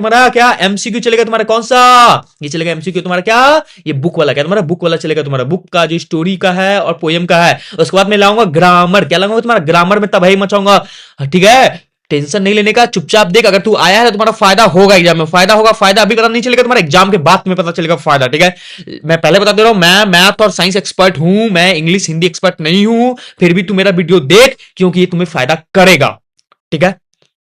तुम्हारा क्या एमसीक्यू चलेगा तुम्हारा कौन सा, ये चलेगा एमसीक्यू तुम्हारा क्या, ये बुक वाला, क्या तुम्हारा बुक वाला चलेगा, तुम्हारा बुक का जो स्टोरी का है और पोएम का है। उसके बाद मैं लाऊंगा ग्रामर, क्या लाऊंगा तुम्हारा ग्रामर में तबाही मचाऊंगा, ठीक है। टेंशन नहीं लेने का, चुपचाप देख, अगर तू आया है तो तुम्हारा फायदा होगा एग्जाम में, फायदा होगा, फायदा अभी पता नहीं चलेगा, तुम्हारा एग्जाम के बाद में पता चलेगा फायदा, ठीक है। मैं पहले बता दे रहा हूं, मैं मैथ और साइंस एक्सपर्ट हूं, मैं इंग्लिश हिंदी एक्सपर्ट नहीं हूं, फिर भी तू मेरा वीडियो देख क्योंकि ये तुम्हें फायदा करेगा, ठीक है।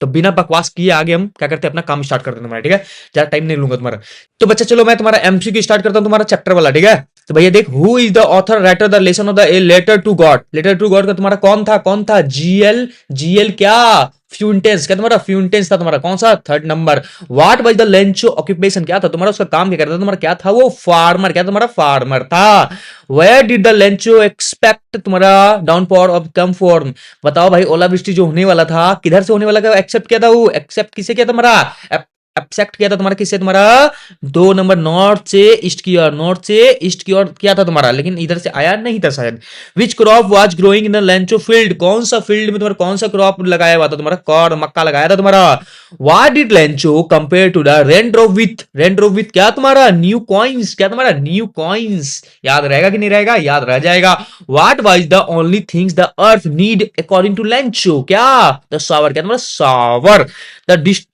तो बिना बकवास किए आगे हम क्या करते हैं, अपना काम स्टार्ट करते हैं तुम्हारा, ठीक है। ज्यादा टाइम नहीं लूंगा तुम्हारा। तो बच्चा चलो मैं तुम्हारा एमसीक्यू स्टार्ट करता हूं, तुम्हारा चैप्टर वाला, ठीक है। तो भैया देख, who is the author writer the lesson of the a letter to God, letter to God का तुम्हारा कौन था, जीएल, जीएल क्या, फ्यूंटेंस, क्या तुम्हारा फ्यूंटेंस था तुम्हारा, कौन सा, third number. What was the Lencho occupation, क्या था तुम्हारा, उसका काम क्या करता था तुम्हारा, क्या था वो, फार्मर, क्या तुम्हारा फार्मर था। Where did the Lencho expect तुम्हारा डाउनपोर ऑफ कम फॉर्म, बताओ भाई ओलावृष्टि जो होने वाला था किधर से होने वाला था, एक्सेप्ट किया था वो, एक्सेप्ट किसे किया तुम्हारा, एक्सेप्ट किया था तुम्हारा किससे, तुम्हारा 2 नंबर नॉर्थ से ईस्ट की ओर, नॉर्थ से ईस्ट की ओर किया था तुम्हारा, लेकिन इधर से आया नहीं था शायद। Which crop was growing in the Lencho field, कौन सा फील्ड में तुम्हारा कौन सा क्रॉप लगाया हुआ था तुम्हारा, कॉर्न, मक्का लगाया था तुम्हारा। What did Lencho compare to the raindrops with, raindrops with क्या तुम्हारा, न्यू कॉइंस, क्या तुम्हारा न्यू कॉइंस, याद रहेगा कि नहीं रहेगा, याद रह जाएगा। What was the only things the earth need according to Lencho, क्या द सावर, क्या तुम्हारा shower.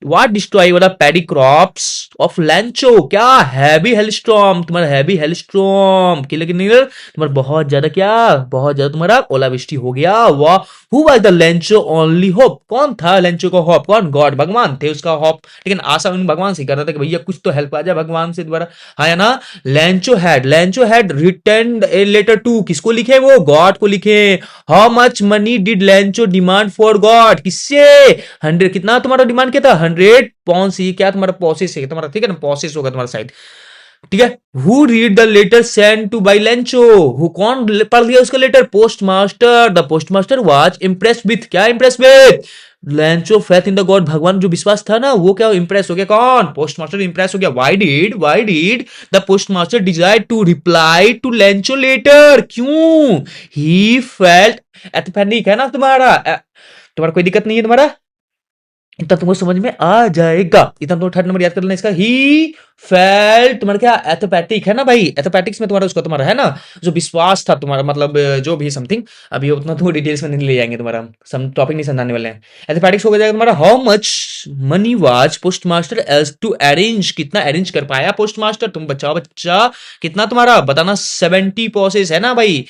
What destroy the paddy crops of Lencho, क्या हैवी हेलस्टॉर्म, तुम्हारा हैवी हेलस्टॉर्म के लेकिन तुम्हारा बहुत ज्यादा क्या, बहुत ज्यादा तुम्हारा ओलावृष्टि हो गया। वाह, who was the Lencho only hope, कौन था लेंचो का होप, कौन, गॉड, भगवान थे उसका होप, लेकिन आशा उन भगवान से करता था कि भैया कुछ तो हेल्प आ जाए भगवान से दोबारा, हाँ ना। Lencho had written a letter to, किसको लिखे वो, गॉड को लिखे। How much money did Lencho demand for God, किससे, 100, कितना तुम्हारा डिमांड किया था, 100 पॉन्स, ये क्या तुम्हारा प्रोसेस है तुम्हारा, ठीक है ना, प्रोसेस होगा तुम्हारा साइड, ठीक है। Who read the letter send to by Lencho, who कौन पढ़ लिया उसका letter, post master, the post master was impress with, क्या impress with, Lencho faith in the God, भगवान जो विश्वास था ना वो क्या इम्प्रेस हो गया, कौन, पोस्ट मास्टर इम्प्रेस हो गया। Why did the post master desire to reply to Lencho letter, क्यों, ही फेल्ट एथेनिक, है ना तुम्हारा, तुम्हारा कोई दिक्कत नहीं है तुम्हारा, इतना तुमको समझ में आ जाएगा, इतना तो थर्ड नंबर याद कर लेना इसका, ही फेल्ट तुम्हारा क्या, एथोपैथिक, है ना भाई, एथोपैथिक्स में तुम्हारा उसका तुम्हारा है ना जो विश्वास था तुम्हारा, मतलब जो भी समथिंग, अभी उतना तो डिटेल्स में नहीं ले जाएंगे तुम्हारा, सम टॉपिक नहीं समझाने वाले हैं। एथोपैथिक्स हो जाएगा तुम्हारा। How much money was post master else to arrange, कितना अरेंज कर पाया पोस्ट मास्टर, तुम बच्चा बच्चा कितना तुम्हारा बताना, 70 प्रोसेस, है ना भाई।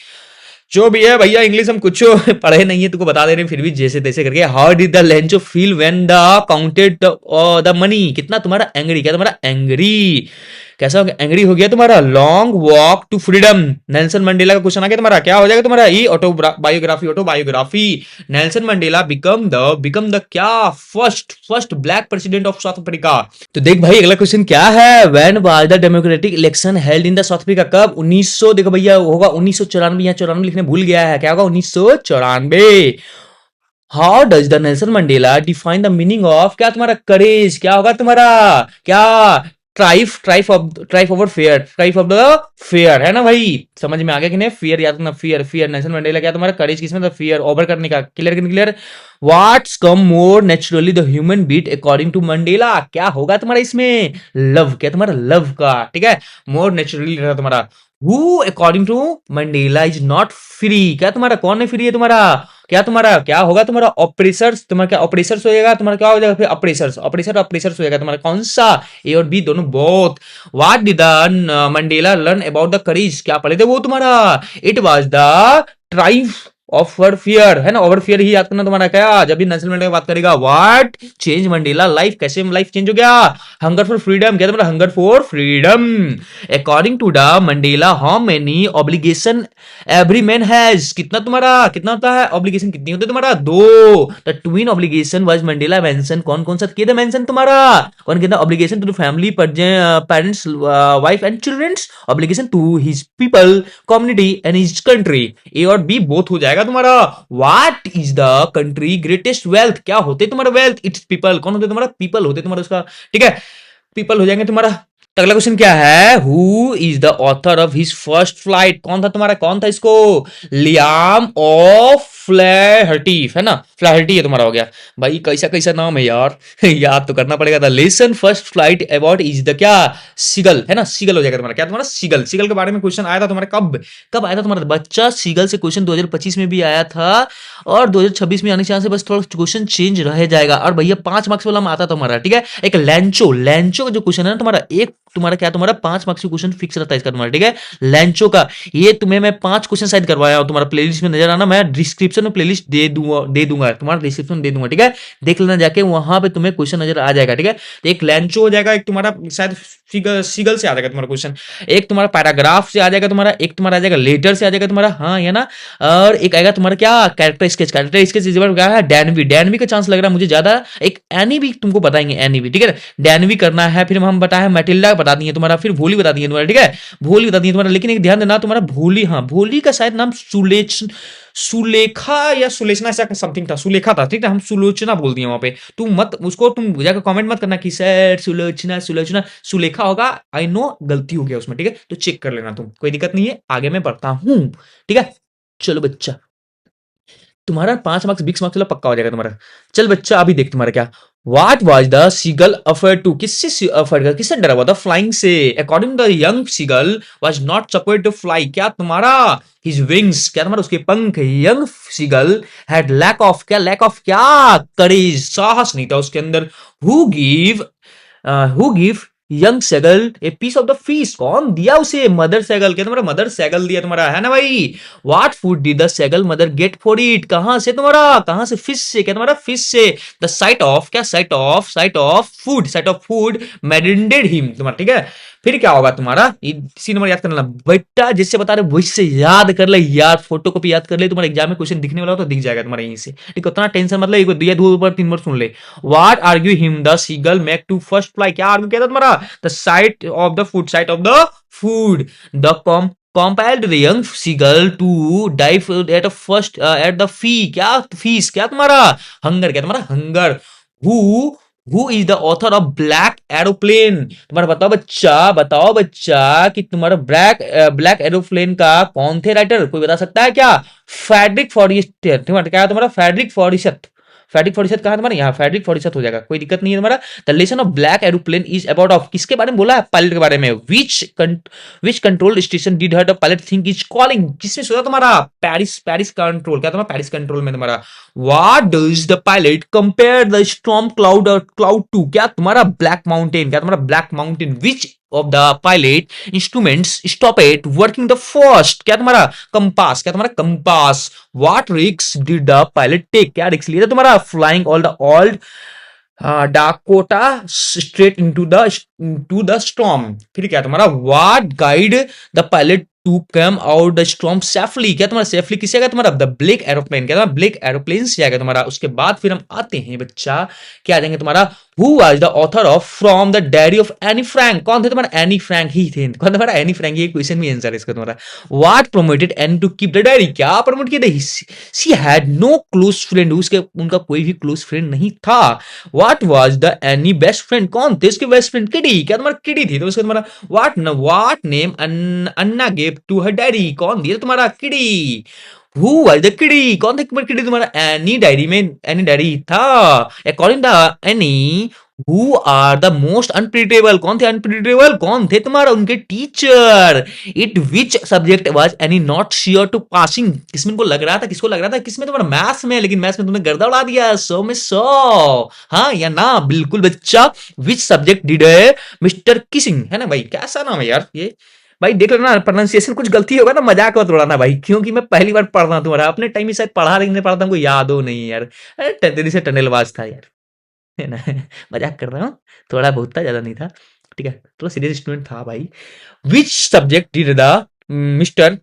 जो भी है भैया, इंग्लिश हम कुछ पढ़े नहीं है, तुमको बता दे रहे हैं फिर भी जैसे तैसे करके। How did the Lencho feel when the counted the money, कितना तुम्हारा एंग्री, क्या तुम्हारा एंग्री, कैसा हो गया, एंग्री हो गया तुम्हारा। Long walk to freedom, Nelson Mandela का क्वेश्चन आ गया तुम्हारा, क्या हो जाएगा तुम्हारा, a autobiography, Nelson Mandela become the क्या, first black president of South Africa. तो देख भाई अगला क्वेश्चन क्या है, when was the democratic election held in the South Africa, कब, 1900, देखो भैया होगा 1994, या 94 लिखने भूल गया है, क्या होगा 1994। How does the Nelson Mandela define the meaning of, क्या तुम्हारा करेज, क्या होगा तुम्हारा, क्या ट्राइफ ऑफ द फेयर, है ना भाई, समझ में आ गया कि नहीं, फियर याद रखना, फियर नेल्सन मंडेला क्या तुम्हारा करेज किसमें था, फियर ओवर करने का, clear. What's come more naturally the human beat according to Mandela, क्या होगा तुम्हारा इसमें, लव, क्या तुम्हारा लव का, ठीक है, मोर नेचुरली रहा तुम्हारा। Who according to Mandela is not free, क्या तुम्हारा कौन है फ्री है तुम्हारा, क्या तुम्हारा क्या होगा तुम्हारा, ऑपरेसर्स, तुम्हारा क्या ऑपरेसर्स होएगा तुम्हारा, क्या हो जाएगा फिर ऑपरेसर्स होएगा तुम्हारा, कौन सा, ए और बी दोनों, both. What did the Mandela learn about the courage, क्या पढ़े थे वो तुम्हारा, it was the triumph over fear, है ना, ओवर फियर ही याद करना तुम्हारा, क्या जब भी नेशनल मंडेला बात करेगा। व्हाट चेंज मंडेला लाइफ, कैसे लाइफ चेंज हो गया, हंगर फॉर फ्रीडम, क्या तुम्हारा hunger for freedom. According to the Mandela how many obligation every man has, कितना तुम्हारा कितना होता है ऑब्लिगेशन, कितनी होती है तुम्हारा, 2। The twin obligation was Mandela mention, कौन कौन सा किया था मेंशन तुम्हारा, कौन किया था, obligation to the family parents wife and childrens, obligation to his people community and his country, A और बी बोथ हो जाएगा तुम्हारा। What is the country greatest wealth, क्या होते तुम्हारा वेल्थ, इट्स पीपल, कौन होते तुम्हारा, पीपल होते तुम्हारा उसका, ठीक है, पीपल हो जाएंगे तुम्हारा। तो अगला क्वेश्चन क्या है, who is the author of his first flight, कौन था तुम्हारा, कौन था इसको, लियाम ऑफ फ्लैहर्टी है ना, फ्लैहर्टी ये तुम्हारा हो गया। भाई कैसा कैसा नाम है यार याद तो करना पड़ेगा था। Lesson first flight about is the क्या, सीगल है ना, सीगल हो जाएगा तुम्हारा क्या, तुम्हारा सीगल। सीगल के बारे में क्वेश्चन आया था तुम्हारा कब, कब आया था तुम्हारा बच्चा, सीगल से क्वेश्चन 2025 में भी आया था और 2026 में आने के चांस है, बस थोड़ा क्वेश्चन चेंज रह जाएगा। और भैया 5 मार्क्स वाला में आता था तुम्हारा, ठीक है। एक लैंचो, लैंचो का जो क्वेश्चन है ना तुम्हारा, एक तुम्हारा क्या, तुम्हारा 5 मार्क्स का क्वेश्चन फिक्स रहता है इसका तुम्हारा, ठीक है। लैंचो का ये तुम्हें मैं 5 क्वेश्चन शायद करवाया हूं, तुम्हारा प्लेलिस्ट में नजर आना, मैं डिस्क्रिप्शन में प्लेलिस्ट दे दूंगा तुम्हारा डिस्क्रिप्शन में दे दूंगा, ठीक है। देख लेना जाके, वहां पे तुम्हें क्वेश्चन नजर आ जाएगा, ठीक है। तो एक लैंचो हो जाएगा, एक तुम्हारा शायद सीगल से आ जाएगा तुम्हारा क्वेश्चन, एक तुम्हारा पैराग्राफ से आ जाएगा तुम्हारा, एक तुम्हारा आ जाएगा लेटर से आ जाएगा तुम्हारा, हाँ या ना। और एक आएगा तुम्हारा क्या, कैरेक्टर स्केच, कैरेक्टर स्केच इस बार क्या है, डैनवी, डैनवी का चांस लग रहा है मुझे ज्यादा। एक एनी भी तुमको बताएंगे, एनी भी, ठीक है। डैनवी करना है, फिर हम बताए मैटिल्डा बता दिए तुम्हारा, फिर भोली बता दिए तुम्हारा, ठीक है। भोली बता दिए तुम्हारा, लेकिन एक ध्यान देना तुम्हारा भोली, हाँ भोली का शायद नाम सुलेखा या सुलेचना ऐसा समथिंग था, सुलेखा था, ठीक है। हम सुलोचना बोल दिए वहां पे, तुम मत उसको, तुम जाकर कमेंट मत करना कि सर सुलोचना सुलोचना सुलेखा होगा, आई नो गलती हो गया उसमें, ठीक है। तो चेक कर लेना तुम, कोई दिक्कत नहीं है, आगे मैं बढ़ता हूं, ठीक है। चलो बच्चा, तुम्हारा 5 मार्क्स 20 मार्क्स वाला पक्का हो जाएगा तुम्हारा। चल बच्चा, अभी देख तुम्हारा क्या, What was the seagull afraid to? किससे अफर्ड का, किससे डरा हुआ था, फ्लाइंग से। According the young seagull was not supposed to fly, क्या तुम्हारा his wings, क्या तुम्हारा उसके पंख, young seagull had lack of क्या, करेज, साहस नहीं था उसके अंदर। Who give young seagull a piece of the fish, कौन दिया उसे, मदर सेगल, क्या तुम्हारा मदर सेगल दिया तुम्हारा, है ना भाई। What food did the seagull mother get for it, कहां से तुम्हारा, कहां से, फिश से, क्या तुम्हारा फिश से। द साइट ऑफ क्या, site of food marinated him तुम्हारा, ठीक है। फिर क्या होगा तुम्हारा, इसी नंबर याद करना बेटा, जिससे बता रहे वैसे याद कर ले यार, फोटो कॉपी याद कर ले, तुम्हारे एग्जाम में क्वेश्चन दिखने वाला हो तो दिख जाएगा तुम्हारा यहीं से, ठीक है। उतना टेंशन मतलब, एक दिया 2 बार 3 बार सुन ले। What argue him the seagull make to first fly, क्या आर्ग्यू किया था तुम्हारा, the sight of the food, sight of the food. The compelled the young seagull to dive at a first at the fee, क्या fees, क्या तुम्हारा hunger, क्या तुम्हारा hunger. Who who is the author of black aeroplane, तुम्हारा बताओ बच्चा, बताओ बच्चा कि तुम्हारा ब्लैक एरोप्लेन का कौन थे राइटर, कोई बता सकता है क्या। फैड्रिक फॉरिस्टर, तुम्हारा क्या है तुम्हारा, फैड्रिक फॉरिस्टर। फैड्रिक फॉरिस्टर कहा तुम्हारा, यहाँ फैड्रिक फॉरिस्टर हो जाएगा, कोई दिक्कत नहीं है तुम्हारा। The lesson of black aeroplane is about of, किसके बारे में बोला है, पायलट के बारे में। Which control station did her the pilot think is calling, किसमें सोचा तुम्हारा, पेरिस कंट्रोल, क्या तुम्हारा पेरिस कंट्रोल में तुम्हारा। What does the pilot compare the storm cloud to, क्या तुम्हारा ब्लैक माउंटेन, क्या तुम्हारा black mountain. Which of the pilot instruments stop it working the first, क्या तुम्हारा कंपास, क्या तुम्हारा compass. What risk did the pilot take, क्या risk लिया था तुम्हारा, flying all the old Dakota straight into the storm. फिर क्या तुम्हारा, what guide the pilot to come out the storm safely, क्या तुम्हारा सेफली किसे आएगा तुम्हारा, द ब्लैक एरोप्लेन, क्या तुम्हारा ब्लैक एरोप्लेन से आएगा तुम्हारा। उसके बाद फिर हम आते हैं बच्चा, क्या आ जाएंगे तुम्हारा, who was the author of from the diary of Anne Frank, कौन थे तुम्हारा, एनी फ्रैंक ही थे, कौन तुम्हारा एनी फ्रैंक, ये क्वेश्चन में आंसर है इसका तुम्हारा। What promoted Anne to keep the diary, क्या प्रमोट किया था, she had no close friend, उसके उनका कोई भी क्लोज फ्रेंड नहीं था। What was the Anne best friend, कौन थे उसके बेस्ट फ्रेंड, किडी, क्या तुम्हारा किडी थी, तो उसका तुम्हारा what name Anne gave to her diary, कौन दिया तुम्हारा, किडी। हु वाज द किडी, कौन था किडी तुम्हारा, एनी डायरी में, एनी डायरी था। According the Anne who are the most unpredictable, कौन थे अनप्रिडिक्टेबल, कौन थे तुम्हारा उनके teacher. It which subject was Anne not sure to passing, किसमें को लग रहा था, किसको लग रहा था, किसमें तुम्हारा मैथ्स में, लेकिन मैथ्स में तुमने गर्दा उड़ा दिया, 100 में 100, हाँ या ना, बिल्कुल बच्चा। Which subject did mister Keesing, है ना भाई, कैसा नाम है यार ये, भाई देख लेना प्रोनाउंसिएशन कुछ गलती होगा ना, मजाक मत उड़ाना भाई, क्योंकि मैं पहली बार पढ़ रहा हूं तुम्हारा, अपने टाइम में शायद पढ़ा लेकिन नहीं पढ़ा था, हमको याद हो नहीं यार, तेरी से टनलबाज था यार, है ना मजाक कर रहा हूँ, थोड़ा बहुत था, ज्यादा नहीं था, ठीक है, तो सीरियस स्टूडेंट था भाई। Which subject did the mister,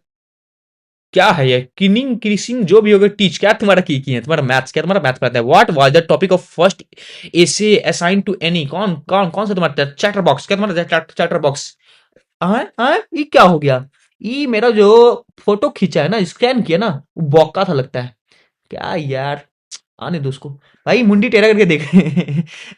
क्या है ये, किनिंग क्रिसिंग जो भी होगा, टीच, क्या तुम्हारा की है तुम्हारा मैथ्स, क्या तुम्हारा मैथ्स पढ़ाता है। What was the topic of first essay assign to Anne, कौन कौन कौन सा तुम्हारा चैटर बॉक्स, क्या तुम्हारा चैटर बॉक्स, ये क्या हो गया, ये मेरा जो फोटो खींचा है ना, स्कैन किया ना, वो बॉका था लगता है, क्या यार, आने दो उसको भाई, मुंडी टेढ़ा करके देख।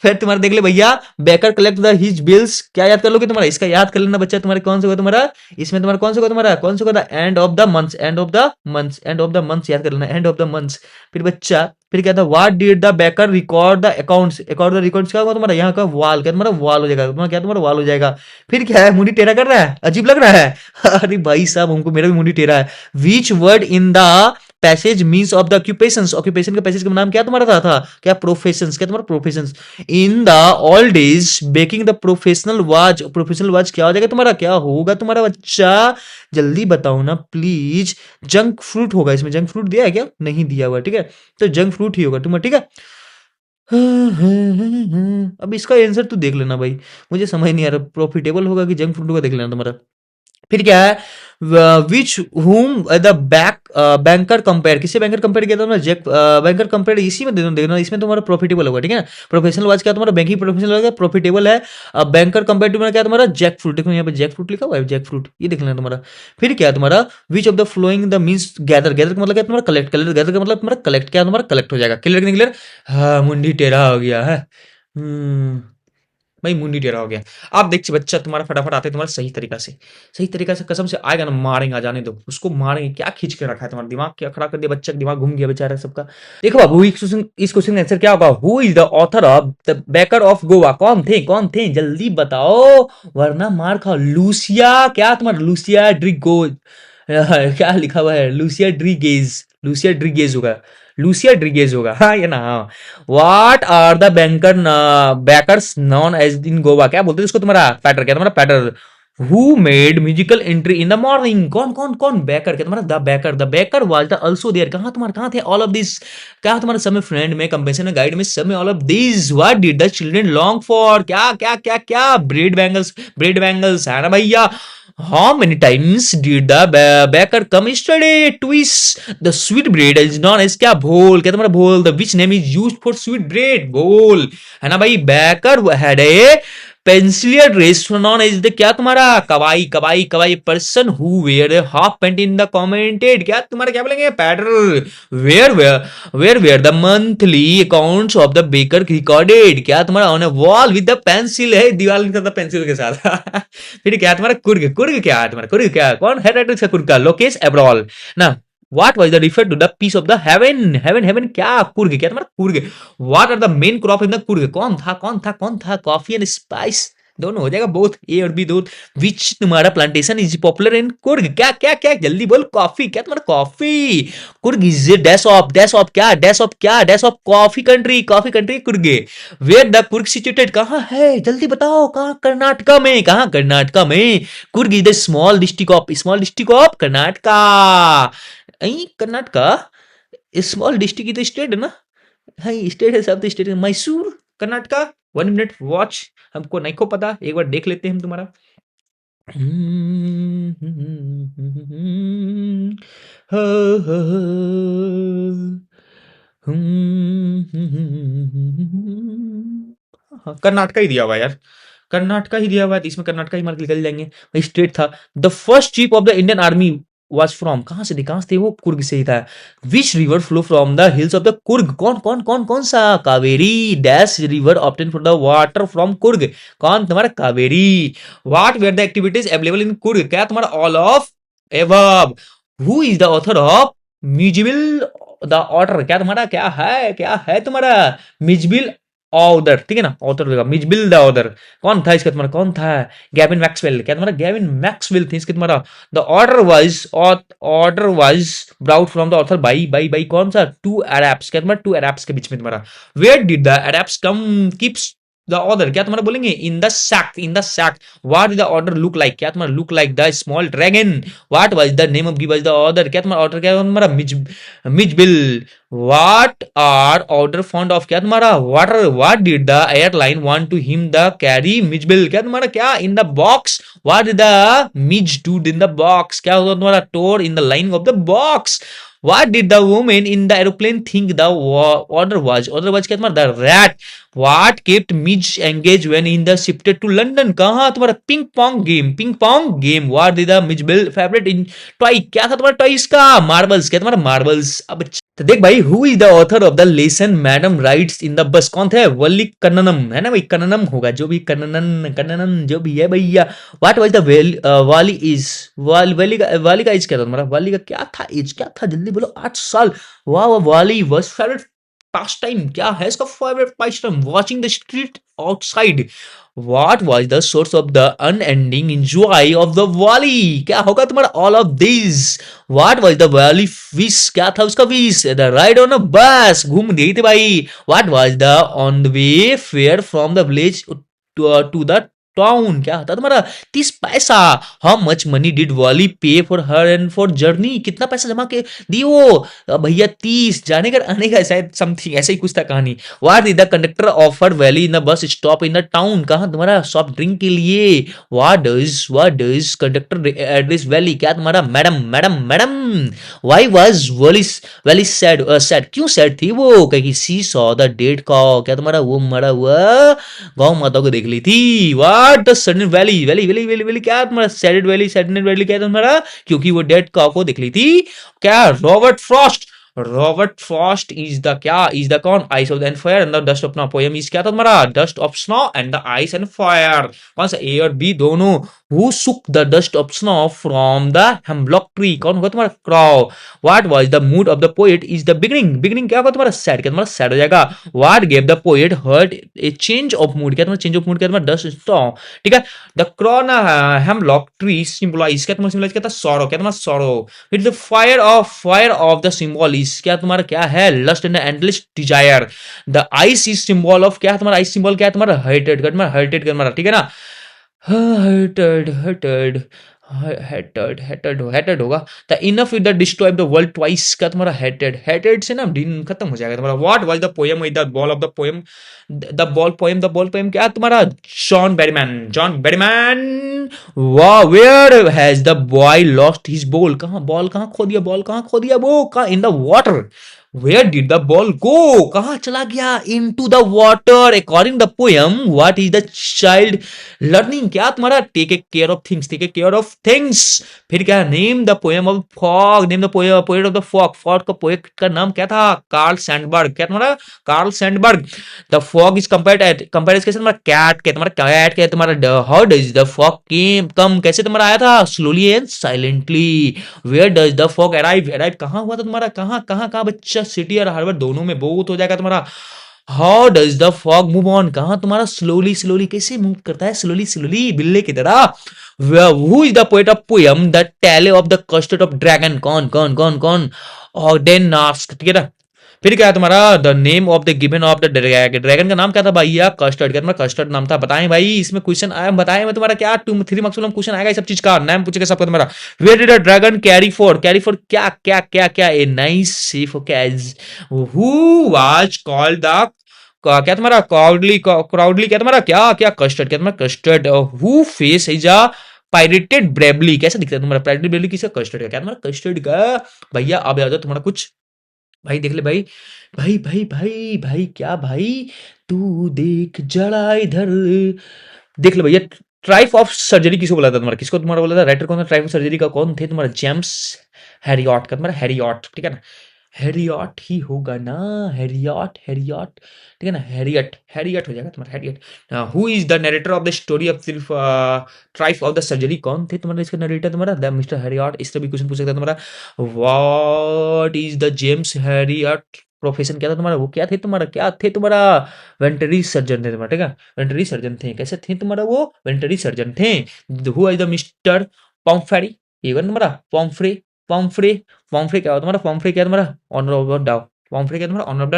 फिर तुम्हारा देख ले भैया, baker collect the his bills, क्या याद कर लोगे तुम्हारा, इसका याद कर लेना बच्चा, तुम्हारे कौन सा होगा तुम्हारा, इसमें तुम्हारा कौन सा होगा तुम्हारा, कौन सा होगा, and of the months, and of the months, and of the months याद कर लेना, एंड ऑफ द मंथ्स। फिर बच्चा, फिर क्या था, what did the baker record the accounts, account the records क्या होगा तुम्हारा, यहाँ का वाल, क्या तुम्हारा वाल हो जाएगा, तुम्हारा क्या, तुम्हारा वाल हो जाएगा। फिर क्या है, मुंडी टेढ़ा कर रहा है, अजीब लग रहा है। अरे भाई साहब, हमको मेरा भी मुंडी टेढ़ा है। Which word in the passage means of the occupations, occupation का पैसेज का नाम क्या तुम्हारा था क्या, प्रोफेशंस, क्या तुम्हारा professions. In the old days baking the professional was, professional was क्या हो जाएगा तुम्हारा, क्या होगा तुम्हारा बच्चा, जल्दी बताओ ना प्लीज। जंक फ्रूट होगा इसमें, जंक फ्रूट दिया है क्या, नहीं दिया हुआ, ठीक है, तो जंक फ्रूट ही होगा तुम्हारा, ठीक है। अब इसका आंसर तू देख लेना भाई, मुझे समझ नहीं आ रहा, प्रॉफिटेबल होगा कि जंक फूड होगा, देख लेना तुम्हारा। फिर क्या है, विच हुम द बैंकर कंपेयर, किससे बैंकर कंपेयर किया था ना, जैक बैंकर कंपेयर, इसी में देखना, इसमें तुम्हारा प्रॉफिटेबल होगा, ठीक है ना। प्रोफेशनल वाज क्या तुम्हारा, बैंकिंग प्रोफेशनल होगा, प्रॉफिटेबल है। बैंकर कंपेयर टू क्या तुम्हारा, जैक फ्रूट, देखो यहाँ पे जैक फ्रूट लिखा हुआ है, जैक फ्रूट, ये देख लेना तुम्हारा। फिर क्या है तुम्हारा, विच of the flowing the means gather, gather का मतलब क्या तुम्हारा, कलेक्ट, कलेक्ट, गैदर का मतलब तुम्हारा कलेक्ट, क्या तुम्हारा कलेक्ट हो जाएगा, क्लियर नहीं क्लियर। हाँ, मुंडी टेढ़ा हो गया है। भाई मुंडी टेढ़ा हो गया। अब देख बच्चा, तुम्हारा फटाफट आते तुम्हारा सही तरीका से, सही तरीका से कसम से आएगा ना, मारेंगे, आ जाने दो उसको, मारेंगे, क्या खींच के रखा है तुम्हारा दिमाग, क्या खराब कर दिया बच्चा का दिमाग, घूम गया बेचारा सबका। देखो बाबू, इस क्वेश्चन का आंसर क्या होगा, who is the author of the baker of Goa, कौन थे जल्दी बताओ, वरना मार खाओ। लूसिया, क्या तुम्हारा लूसिया ड्रिगो, क्या लिखा हुआ है, लूसिया ड्रीगेज, लूसिया ड्रीगेज होगा, लूसिया ड्रीगेज होगा, हाँ ये ना, हाँ। What are the banker bakers known as in Goa, क्या बोलते हैं उसको तुम्हारा, पैटर, क्या तुम्हारा pader. Who made musical entry in the morning, कौन कौन कौन, बैकर, क्या तुम्हारा the baker was the also there, कहां तुम्हारा, कहां थे ऑल ऑफ दिस, क्या तुम्हारा समय फ्रेंड में, कंपेंसेशन में, गाइड में, समय all of this. What did the children long for, क्या क्या क्या क्या, ब्रेड बैंगल्स है ना भैया। How many times did the baker come yesterday? Twist. The sweet bread is known as क्या, भोल, क्या तुम्हारा भोल, the which name is used for sweet bread, भोल, है ना भाई। baker had a pencilier dress known as the क्या तुम्हारा, कवाई, कवाई, कवाई, person who wear a half pant in the commented, क्या तुम्हारा, क्या बोलेंगे, pader. where were the monthly accounts of the baker recorded, क्या तुम्हारा, on a wall with the pencil, है दीवार लिखा था पेंसिल के साथ। फिर क्या तुम्हारा, कुर्ग, कुर्ग क्या है तुम्हारा, कुर्ग क्या, कौन है राइटर इसका, कुर्ग का, लोकेश एब्रॉल ना। What was the refer to the piece of the heaven, heaven क्या, कुर्ग, क्या तुम्हारा Coorg. What are the main crop in the Coorg, कौन था, कॉफी एंड स्पाइस, दोनों हो जाएगा, बोथ ए और बी दो। विच तुम्हारा plantation is popular in Coorg, क्या क्या क्या, जल्दी बोल, कॉफी, क्या तुम्हारा coffee. Coorg is dash of क्या, dash of coffee country, Coorg. Where the Coorg situated, कहाँ है, जल्दी बताओ, कहाँ, कर्नाटका में, कहाँ, कर्नाटका में। Coorg is the small district of Karnataka, Karnataka small district, तो स्टेट है ना, हाँ स्टेट है, सब तो स्टेट है, मैसूर, कर्नाटका। 1 मिनट वॉच, हमको नहीं को पता, एक बार देख लेते हैं हम तुम्हारा। कर्नाटका ही दिया हुआ यार, कर्नाटका ही दिया हुआ है, तो इसमें कर्नाटका ही मार्क निकल जाएंगे, स्टेट था। The first chief of the Indian army was from, कहां से थे वो, कुर्ग से ही था। Which river flow from the hills of the Coorg, कौन सा, Kaveri, dash river obtain for the water from Coorg, कौन तुम्हारा, Kaveri. What were the activities available in Coorg, क्या तुम्हारा, all of above. Who is the author of Mijbil the otter, क्या है तुम्हारा, Mijbil order, ठीक है ना, ऑथर होगा मिजबिल द ऑर्डर, कौन था इसका तुम्हारा, कौन था, गैविन मैक्सवेल, क्या तुम्हारा, गैविन मैक्सवेल थे इसके तुम्हारा। The order was brought from the author by कौन सा, टू अरब्स, क्या तुम्हारा, टू अरब्स के बीच में तुम्हारा। Where did the Arabs come keeps the otter, क्या तुम्हारा बोलेंगे, in the sack. What did the otter look like, क्या तुम्हारा, look like the small dragon. What was the name of given the otter, क्या तुम्हारा ऑर्डर, क्या तुम्हारा, Mijbil. What are otter found of, क्या तुम्हारा, water. What did the airline want to him the carry Mijbil, क्या तुम्हारा, क्या, in the box. What did the Mij do in the box, क्या होगा तुम्हारा, tore in the lining of the box. What did the woman in the aeroplane think the order was? Order was क्या तुम्हारा, the rat. What kept Midge engaged when in the shifted to London? कहाँ तुम्हारा, ping pong game. What did the Midge build favorite in toy, क्या था तुम्हारा toy इसका, marbles, क्या तुम्हारा, मार्बल्स। अब तो देख भाई, who is the author of the lesson madam rights in the bus, कौन थे? वल्ली कन्ननम, है ना भाई, कन्ननम होगा, जो भी कन्नन कन्ननम जो भी है भैया। व्हाट वाज द वाली इज, वाली का एज क्या था तुम्हारा? वाली का क्या था एज, क्या था, जल्दी बोलो। 8 साल। वाह वाह, वाली वाज फेवरेट पास टाइम, क्या है इसका favourite pass time? Watching the street outside. What was the source of the unending joy of the valley? क्या होगा तुम्हारा all of these? What was the valley wish? क्या था उसका wish? The ride on a bus, घूम गई थी भाई। What was the on the way fare from the village to the town? क्या था तुम्हारा? 30 पैसा। हाउ मच मनी डिड वाली पे for her and for journey? कितना पैसा जमा के दी वो? भैया 30, जाने का आने का, शायद समथिंग ऐसा ही कुछ था कहानी। What did the conductor offer valley in the bus stop in the town? कहाँ तुम्हारा सॉफ्ट ड्रिंक के लिए? What does conductor address valley? क्या तुम्हारा? Madam madam madam. Why was valley sad? Sad क्यों सैड थी वो? क्योंकि सी सॉ द डेड कॉ, क्या तुम्हारा? वो मरा हुआ गौ माता को देख ली थी। What the sudden valley, valley valley valley valley क्या तुम्हारा? सैडेड वैली, सैडेड वैली क्या तुम्हारा? क्योंकि वो डेड कॉ को देख ली थी। क्या? रॉबर्ट फ्रॉस्ट इज द क्या? इज द कौन? Ice of the and fire and the dust of snow. Poem is क्या था तुम्हारा? Dust of snow and the ice and fire. कौन सा? ए और बी दोनों। Who shook the dust of snow from the hemlock tree? कौन होगा तुम्हारा? Crow. What was the mood of the poet is the beginning? Beginning क्या होगा तुम्हारा? सैड। क्या तुम्हारा? सैड हो जाएगा। What gave the poet heart a change of mood? क्या तुम्हारा? चेंज ऑफ मूड क्या तुम्हारा? Dust snow. ठीक है। The crow hemlock tree symbolise, क्या तुम्हारा? सिंबलाइज क्या था? सॉरो। क्या तुम्हारा? Sorrow. With the fire of the symbol is क्या तुम्हारा? क्या है? Lust and endless desire. The ice is symbol of क्या तुम्हारा? आइस सिंबल क्या है तुम्हारा? हेटेड। क्या तुम्हारा? हेटेड क्या तुम्हारा? ठीक है ना? हेटेड हेटेड हेटेड होगा। The enough with the destroy the world twice. क्या तुम्हारा? हेटेड से ना दिन खत्म हो जाएगा तुम्हारा। What was the poem with the ball of the poem? The ball poem क्या तुम्हारा? John Berryman. वाह, where has the boy lost his ball? कहाँ बॉल, कहाँ खो दिया बॉल, कहाँ खो दिया वो? कहाँ? In the water. Where did the ball go? कहाँ चला गया? Into the water. According the poem, what is the child learning? क्या तुम्हारा? Take care of things. Take care of things. फिर क्या? Name the poem of fog. Name the poet of the fog. Fog का poet का नाम क्या था? Karl Sandberg. क्या तुम्हारा? Karl Sandberg. The fog is compared कैसे तुम्हारा? Cat क्या तुम्हारा? Cat क्या तुम्हारा? How does the fog come कैसे तुम्हारा आया था? Slowly and silently. Where does the fog arrive कहाँ हुआ था तुम्हारा? कहाँ कहाँ कहाँ बच्चा? सिटी और हार्बर दोनों में बहुत हो जाएगा तुम्हारा। How does the fog move on? कहाँ तुम्हारा? स्लोली कैसे मूव करता है? स्लोली बिल्ले की तरह। Who is the poet of poem the tele of the custard of dragon? कौन? ऑडेन नास्क। ठीक है ना? फिर क्या है तुम्हारा? The name of the given of the dragon का नाम क्या था भैया? कस्टर्ड। क्या तुम्हारा? कस्टर्ड नाम था। बताएं भाई, इसमें क्वेश्चन आया, बताएं मैं तुम्हारा क्या 2-3 मार्क्स में क्वेश्चन आएगा इस सब चीज का, नाम पूछेगा सबका तुम्हारा। Where did the dragon carry for क्या a nice safe cage. Who was called the क्या तुम्हारा? क्राउडली क्या तुम्हारा? क्या कस्टर्ड। क्या तुम्हारा? Custard. Who face is a pirated bravely? कैसा दिखता है तुम्हारा? पायरेटेड ब्रेवली किसका? कस्टर्ड का। क्या तुम्हारा? कस्टर्ड का। भैया अब आ जाओ तुम्हारा कुछ। भाई देख ले भाई, भाई क्या भाई? तू देख जरा इधर। देख ले भैया, ट्राइफ ऑफ सर्जरी किसको बोला था तुम्हारा? किसको तुम्हारा बोला था? राइटर कौन था ट्राइफ ऑफ सर्जरी का? कौन थे तुम्हारा? जेम्स हैरियट का तुम्हारा? हैरियट। ठीक है ना? हैरियट ही होगा ना? हैरियट ठीक है ना? हैरियट हो जाएगा तुम्हारा। Harriet. Who is the narrator of the story of सिर्फ ट्राइफ ऑफ द सर्जरी? कौन थे तुम्हारा इसका नरेटर तुम्हारा? The mister Harriet. इस तरह भी क्वेश्चन पूछ सकता है तुम्हारा। What is the James Harriet profession? क्या था तुम्हारा? वो क्या थे तुम्हारा? क्या थे तुम्हारा? वेंटरी सर्जन थे तुम्हारा। ठीक है? वेंटरी सर्जन थे। कैसे थे तुम्हारा? वो वेंटरी सर्जन थे। Who is the mister Pumphrey? ये तुम्हारा पॉम्फ्रे क्या हो तुम्हारा? पॉम्फ्रे क्या तुम्हारा? Honour of dog. पॉम्फ्रे क्या तुम्हारा? ऑनर ऑफ द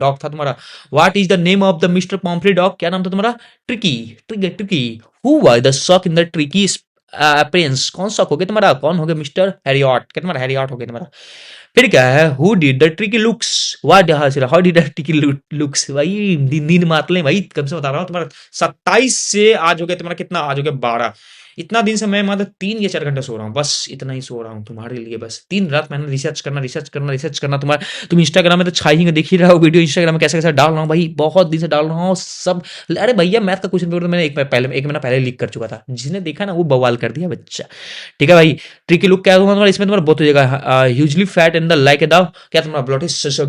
डॉग था तुम्हारा। What is the name of the mister पॉम्फ्रे dog? क्या नाम था तुम्हारा? Tricky. Who was the shock in the tricky appearance? कौन शॉक हो गया तुम्हारा? कौन हो गया? Mister Harriet. क्या तुम्हारा? हैरियट हो गया तुम्हारा। फिर क्या है? Who did the tricky looks? How did the tricky looks? भाई नींद मात लें भाई, कब से बता रहा हूँ तुम्हारा। 27 से आज हो गया तुम्हारा कितना? आज हो गया 12। इतना दिन से मैं मात्र 3 या 4 घंटे सो रहा हूँ, बस इतना ही सो रहा हूँ तुम्हारे लिए बस। दिन रात मैंने रिसर्च करना तुम्हारा। तुम इंस्टाग्राम में तो छाई ही देख ही रहे हो वीडियो, इंस्टाग्राम में कैसे-कैसे डाल रहा हूँ भाई, बहुत दिन से डाल रहा हूँ सब। अरे भैया मैथ का क्वेश्चन पेपर तो मैंने 1 महीना पहले लीक कर चुका था, जिसने देखा ना वो बवाल कर दिया बच्चा। ठीक है भाई, ट्रिकी लुक क्या होगा तुम्हारा, इसमें तुम्हारा बहुत हो जाएगा hugely fat in the like the क्या तुम्हारा ब्लॉटिस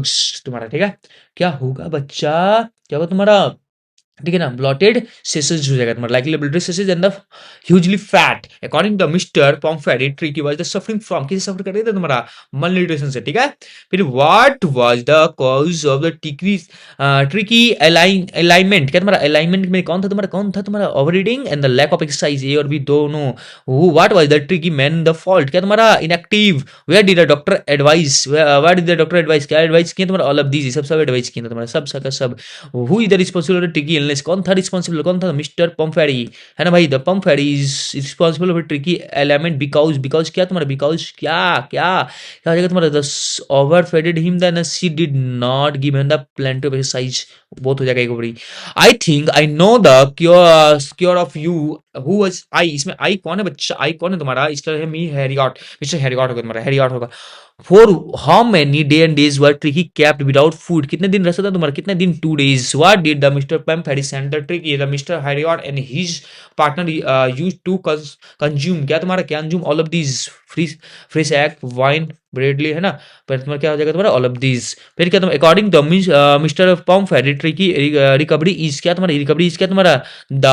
तुम्हारा, ठीक है। क्या होगा बच्चा, क्या होगा तुम्हारा, ठीक है ना, ब्लॉटेड सेसेज हो जाएगा तुम्हारा, likely bloated sausage and the hugely fat according to mister Pumphrey Tricki was the suffering from, किसी सफर कर रहे थे तुम्हारा मलन्यूट्रिशन से, ठीक है। फिर what was the cause of the Tricki alignment, क्या तुम्हारा अलाइनमेंट में कौन था तुम्हारा over reading and the lack of exercise, A और बी दोनों। What was the Tricki man the fault, क्या तुम्हारा inactive, where did the doctor advice, what did the doctor advice, क्या एडवाइस किया तुम्हारा, ऑल ऑफ दीज, सब advice किया तुम्हारा, सब। Who is the responsible for Tricki illness, कौन था रिस्पांसिबल, कौन था, मिस्टर पम्फेरी, है ना भाई। The Pumphrey is responsible for Tricki element because क्या तुम्हारा, बिकॉज क्या क्या क्या हो जाएगा तुम्हारा, the over fed him the she did not give him the plenty of exercise, बहुत हो जाएगा एक बड़ी। I think I know the cure of you, who was I, इसमें आई कौन है बच्चा, आई कौन है तुम्हारा, इसका है मी हैरियट, मिस्टर हैरियट होगा तुम्हारा, हैरियट होगा। For how many day and days were Tricki kept without food, कितने दिन रह सकता तुम्हारा, कितने दिन, 2 days। What did the mister Pumphrey send the Tricki the mister Herriot and his partner use to consume, क्या तुम्हारा consume all of these, fresh egg wine brandy, है ना। पर तुम्हारा क्या हो जाएगा तुम्हारा, ऑल ऑफ दीज। फिर क्या तुम according to mister Pumphrey Tricki recovery is, क्या तुम्हारा रिकवरी इज, क्या तुम्हारा द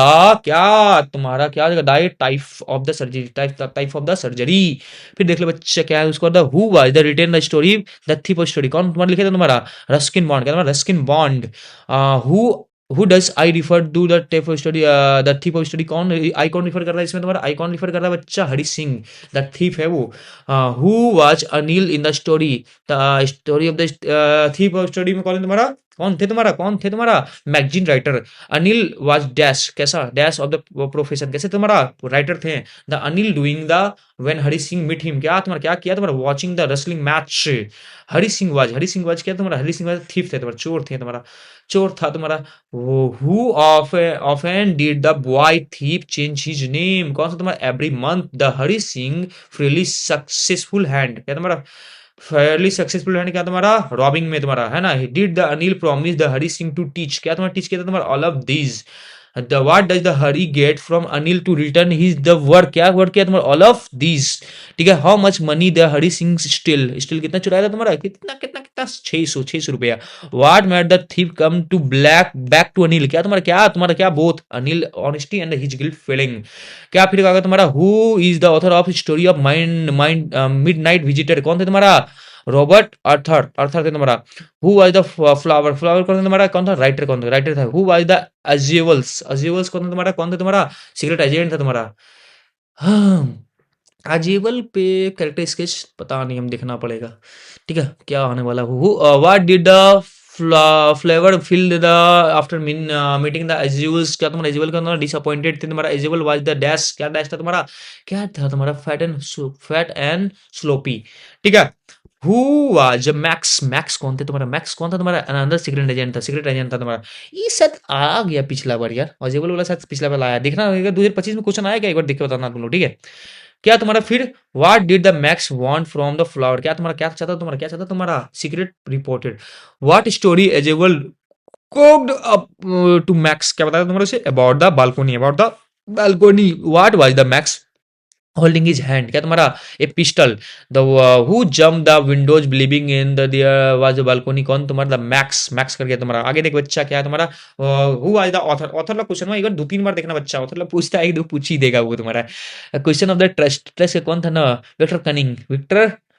क्या तुम्हारा क्या हो जाएगा, diet type of the surgery, type of the surgery. फिर देख लो बच्चा क्या है उसको, the who was the written the story, the thief of story, कौन तुम्हारा लिखे था तुम्हारा, रस्किन बॉन्ड, क्या तुम्हारा Ruskin Bond. Who does I refer to the tape of story, the thief of story, कौन आई कौन रिफर कर रहा है इसमें तुम्हारा, आई कौन रिफर कर रहा है बच्चा, हरि सिंह, द थीप है वो। Who was Anil in the story, the story of the thief of story में कौन है तुम्हारा, कौन थे तुम्हारा magazine writer. Anil was dash, कैसा डैश ऑफ द प्रोफेशन, कैसे तुम्हारा राइटर थे। The Anil doing the when Hari Singh meet him, क्या तुम्हारा क्या किया तुम्हारा, watching the wrestling match. Hari Singh was क्या तुम्हारा, हरि सिंह वाज थीफ थे तुम्हारा, चोर थे तुम्हारा, चोर था तुम्हारा। Who often did the boy thief change his name, कौन सा तुम्हारा, every month the Hari Singh freely successful hand, क्या तुम्हारा फेयरली सक्सेसफुल हैंड, क्या तुम्हारा रॉबिंग में तुम्हारा, है ना। Did the Anil promise the Hari Singh to teach, क्या तुम्हारा टीच किया था तुम्हारा, all of these. The what does the Hari get from Anil to return his the work, क्या वर्क किया तुम्हारा, ऑल ऑफ दीज। ठीक है। How much money the Hari Singh steal कितना चुराया था तुम्हारा, कितना 600 रुपया। What made the thief come to black back to Anil, क्या तुम्हारा क्या both Anil honesty and his guilt feeling. क्या फिर कहा तुम्हारा, who is the author of story of mind midnight visitor, कौन थे तुम्हारा, रॉबर्ट अर्थर थे तुम्हारा। हु वाज द फ्लावर कौन था तुम्हारा, कौन था राइटर था। हु वाज द अजेवल्स कौन था तुम्हारा सीक्रेट एजेंट था तुम्हारा। हाँ, अजेबल पे कैरेक्टर स्केच पता नहीं, हम देखना पड़ेगा। ठीक है, क्या होने वाला। What did the Fowler feel the after meeting the एजुअल्स, क्या तुम्हारा एजुअल का तुम्हारा डिसअपॉइंटेड थे तुम्हारा। एजुअल वाज द डैश, क्या डैश था तुम्हारा, क्या था तुम्हारा फैट एंड स्लोपी। ठीक है। हु वाज मैक्स कौन थे तुम्हारा, मैक्स कौन था तुम्हारा, अनदर सीक्रेट एजेंट था तुम्हारा। ये शायद आ गया पिछला बार यार, एजुअल वाला शायद पिछला बार आया, देखना 2025 में क्वेश्चन आया क्या, एक बार देख के बताना तुम लोग, ठीक है। क्या तुम्हारा फिर what did the Max want from the Fowler, क्या चाहता तुम्हारा secret reported. What story Ausable cooked up to Max, क्या बताया तुम्हारा से about the balcony. What was the Max holding his hand, क्या तुम्हारा a pistol. The who jump the windows believing in the there was a balcony, कौन तुम्हारा, the max कर गया तुम्हारा। आगे देख बच्चा क्या है तुम्हारा, हु वाज द ऑथर ला क्वेश्चन में एक बार 2-3 बार देखना बच्चा, ऑथर ला पूछता है, एक दो पूछ ही देगा वो तुम्हारा। क्वेश्चन ऑफ द ट्रस्ट कौन था ना,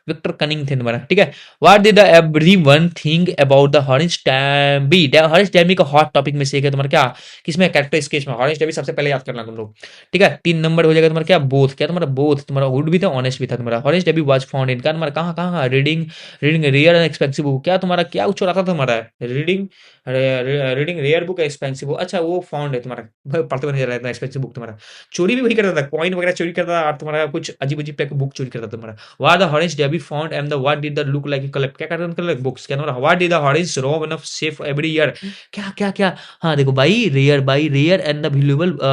विक्टर कनिंग थे तुम्हारा। ठीक है। What did everyone think about the Horace Danby, Horace Danby का हॉट टॉपिक में से एक है तुम्हारा, क्या किसमें, कैरेक्टर स्केच में। हॉरेंज टैम्बी सबसे पहले याद करना तुम लोग। ठीक है। 3 नंबर हो जाएगा तुम्हारा, क्या बोथ, क्या तुम्हारा बोथ, तुम्हारा वुड भी था ऑनेस्ट भी था तुम्हारा। हॉरेंज टैम्बी वाज फाउंड इन, क्या तुम्हारा कहाँ reading rare and expensive book, क्या तुम्हारा क्या चुराता था तुम्हारा, reading rare book expensive book, अच्छा वो फाउंड है तुम्हारा, पढ़ते हुए नजर आया था एक्सपेंसिव बुक तुम्हारा। चोरी भी वही करता था, कॉइन वगैरह चोरी करता था और तुम्हारा कुछ अजीब अजीब टाइप बुक चोरी करता था तुम्हारा। वाह the Horace टैम्बी be found and the what did the look like collect क्या करते हैं collect books क्या मतलब what did the orange rob enough safe every year क्या क्या क्या हाँ देखो buy rare and the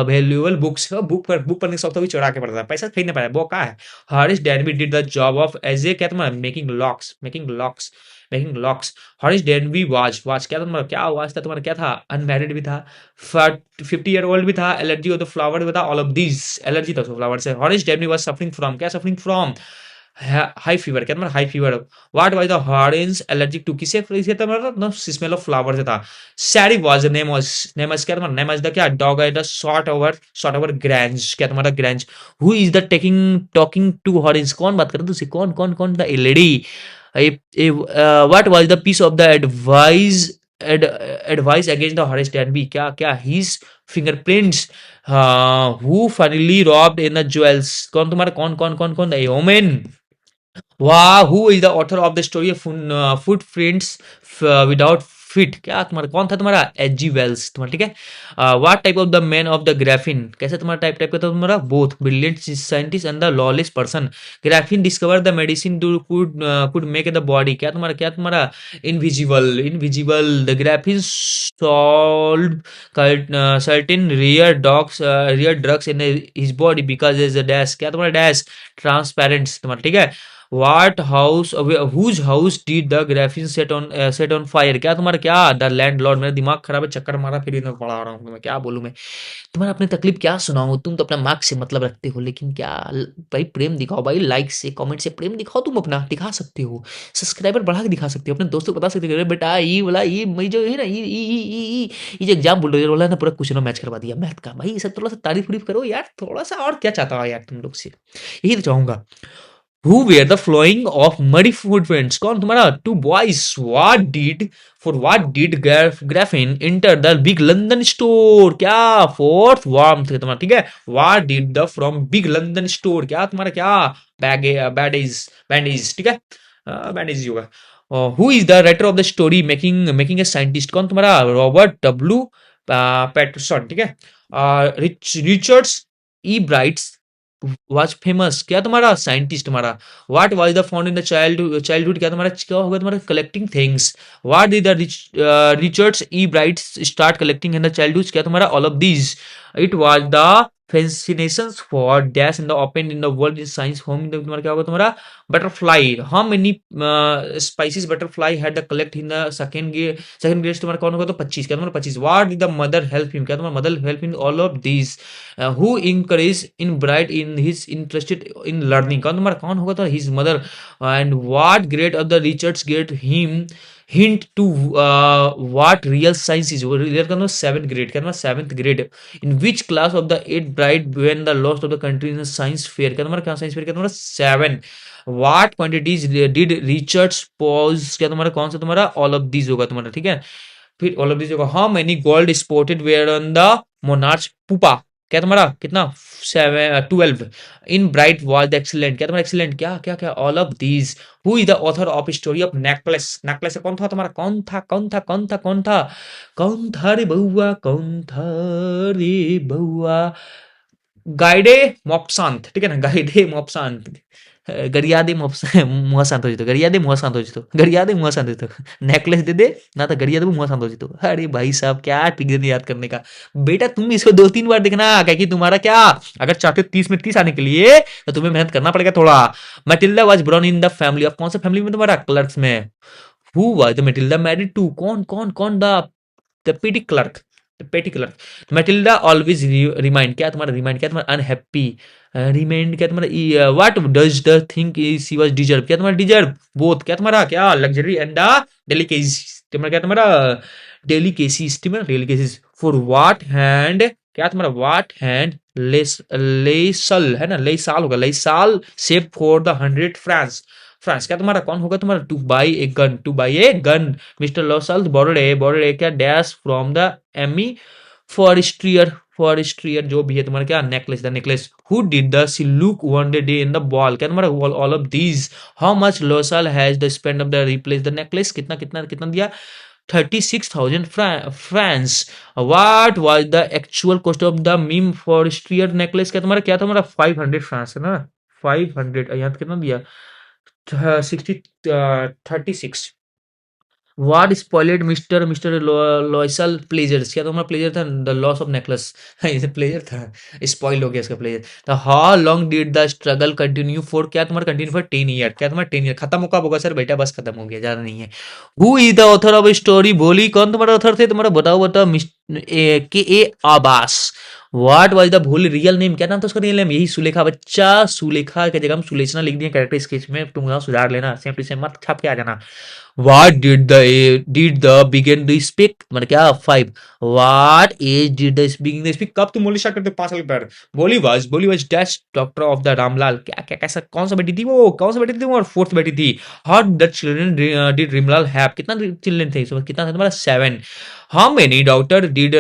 valuable books book पढ़ने से भी चुरा के पढ़ता है पैसा खरीदने पाया वो क्या है Horace Danby did the job of as a क्या तुम्हारा making locks Horace Danby was क्या तुम्हारा क्या वाज था तुम्हारा क्या था अनमैरिड भी था 50 ईयर ओल्ड भी था एलर्जी ऑफ द फ्लावर भी था ऑल ऑफ दिस एलर्जी था फ्लावर से Horace Danby was suffering from क्या सफरिंग फ्रॉम हाई फीवर क्या तुम्हारा high fever what was the Horace allergic to किसे इसे तुम्हारा नो स्मेल ऑफ फ्लावर से था सैरी वाज नेमस क्या तुम्हारा नेमस द क्या डॉग है द शॉर्ट ओवर ग्रैंज क्या तुम्हारा Grange who is the talking to Horace कौन बात कर रहा है तुझसे कौन the lady what was the piece of the advice against the Horace Danby क्या his fingerprints who finally robbed in the jewels कौन तुम्हारा कौन the omen वाह who is the author of the story of footprints without fit क्या तुम्हारा कौन था तुम्हारा एच.जी. वेल्स तुम्हारा ठीक है what type of the man of the graphene कैसे तुम्हारा टाइप का था तुम्हारा both brilliant scientist and the lawless person graphene discover the medicine could make the body क्या तुम्हारा invisible the graphene solve certain rear drugs in his body because is a dash क्या तुम्हारा dash transparent तुम्हारा ठीक है What house whose house did the graphene set on fire क्या तुम्हारा क्या द लैंडलॉर्ड मेरा दिमाग खराब है चक्कर मारा फिर इधर पढ़ा रहा हूँ मैं क्या बोलूँ मैं तुम्हारा अपनी तकलीफ क्या सुनाऊं तुम तो अपना मार्क्स से मतलब रखते हो लेकिन क्या भाई प्रेम दिखाओ भाई लाइक से कमेंट से प्रेम दिखाओ तुम अपना दिखा सकते हो सब्सक्राइबर बढ़ा के दिखा सकते हो अपने दोस्तों को बता सकते हो बेटा ये वाला ये मैं जो है ना ये जो एग्जाम बुलडोजर वाला ना पूरा क्वेश्चन मैच करवा दिया मैथ का भाई सब थोड़ा सा तारीफ करो यार थोड़ा सा और क्या चाहता हो यार तुम लोग से यही तो चाहूंगा Who were the flowing of muddy footprints? कौन तुम्हारा two boys? What did Graphene enter the big London store? क्या fourth warmth है तुम्हारा ठीक है What did the from big London store? क्या तुम्हारा क्या bandage ठीक है bandage होगा Who is the writer of the story making a scientist? कौन तुम्हारा Robert W. Patterson ठीक है Richards E. Brights was famous क्या तुम्हारा साइंटिस्ट तुम्हारा what was the found in the childhood क्या तुम्हारा क्या होगा तुम्हारा collecting things what did the Richards E brides start collecting in the childhood क्या तुम्हारा all of these it was the fascinations for dash in the open in the world in science home तुम्हारा क्या होगा तुम्हारा butterfly how many species butterfly had the collect in the second grade तुम्हारा कौन होगा तो 25 क्या तुम्हारा 25 what did the mother help him क्या तुम्हारा mother help in all of these who encouraged in bright in his interested in learning कौन होगा तो his mother and what grade of the Richards gave him hint to what real science is real का 7th grade क्या 7th grade in which class of the 8th bride when the lost of the country in the science fair क्या science fair क्या 7 what quantities did Richards pose क्या कौन सा तुम्हारा all of these होगा तुम्हारा ठीक है फिर all of these होगा how many gold spotted were on the monarch's pupa क्या तुम्हारा कितना 12 इन ब्राइट वाज एक्सीलेंट क्या तुम्हारा एक्सीलेंट क्या all of these who is the author of story of necklace कौन था तुम्हारा कौन था रे बउआ गाइडे मॉप्सांत ठीक है ना गाइडे मॉप्सांत गरियादे मुँह शांत हो जितो गरियादे मुँह शांत हो जितो नेकलेस दे ना तो गरियादे मुँह शांत हो जितो अरे भाई साहब क्या ट्रिक दे याद करने का बेटा तुम इसको 2-3 बार देखना क्या कि तुम्हारा क्या अगर चाहते हो 30 में 30 आने के लिए तो तुम्हें मेहनत करना पड़ेगा थोड़ा Matilda was born in the family of कौन सा फैमिली में तुम्हारा क्लर्क्स में who was the Matilda married to कौन the petty clerk Matilda always remind क्या तुम्हारा अनहैप्पी रिमाइंड क्या तुम्हारा what does the think she was deserve क्या तुम्हारा डिजर्व बोथ क्या तुम्हारा क्या luxury and the delicacies for what hand क्या तुम्हारा व्हाट हैंड लेसल है ना लेसाल होगा लेसाल सेव फॉर द 100 फ्रांस क्या तुम्हारा कौन होगा तुम्हारा to buy a gun mister Loisel borrowed a क्या dash from the Amy Forestier जो भी है तुम्हारा क्या नेकलेस हु डिड द सिलूक one day in the ball क्या तुम्हारा all of these how much Loisel has the spend of the replace the necklace कितना दिया 36,000 francs what was the actual cost of the meme forestier necklace क्या तुम्हारा 500 francs है ना 500 यहाँ कितना दिया 36। व्हाट स्पॉइल्ड मिस्टर लॉयसल प्लेजर्स, क्या तुम्हारा प्लेजर था द लॉस ऑफ नेकलेस ये प्लेजर था, स्पॉइल हो गया इसका प्लेजर। तो how long did the struggle continue for, क्या तुम्हारा कंटिन्यू फॉर 10 ईयर, क्या तुम्हारा 10 ईयर खत्म हो कब होगा सर बेटा, बस खत्म हो गया, ज्यादा नहीं है। Who is the author of story, बोली कौन तुम्हारा ऑथर थे, तुम्हारा बताओ बताओ, के ए आबास। व्हाट वाज द भूल रियल नेम, क्या नाम था उसका रियल नेम, यही सुलेखा बच्चा, सुलेखा की जगह हम सुलेचना लिख दिए कैरेक्टर स्केच में, तुम सुधार लेना, सेम टू सेम मत छाप के आ जाना। What did the begin to speak, मतलब क्या 5। What age did the begin to speak, कब तुम बोली स्टार्ट करते हो 5 साल के पैर। बोली was dash doctor of the Ramlal, क्या क्या कैसा कौन सा बेटी थी वो, कौन सा बेटी थी वो, और फोर्थ बेटी थी। How the children did Rimlal have, कितना चिल्ड्रन थे इसमें, कितना था तुम्हारा 7। How many doctor did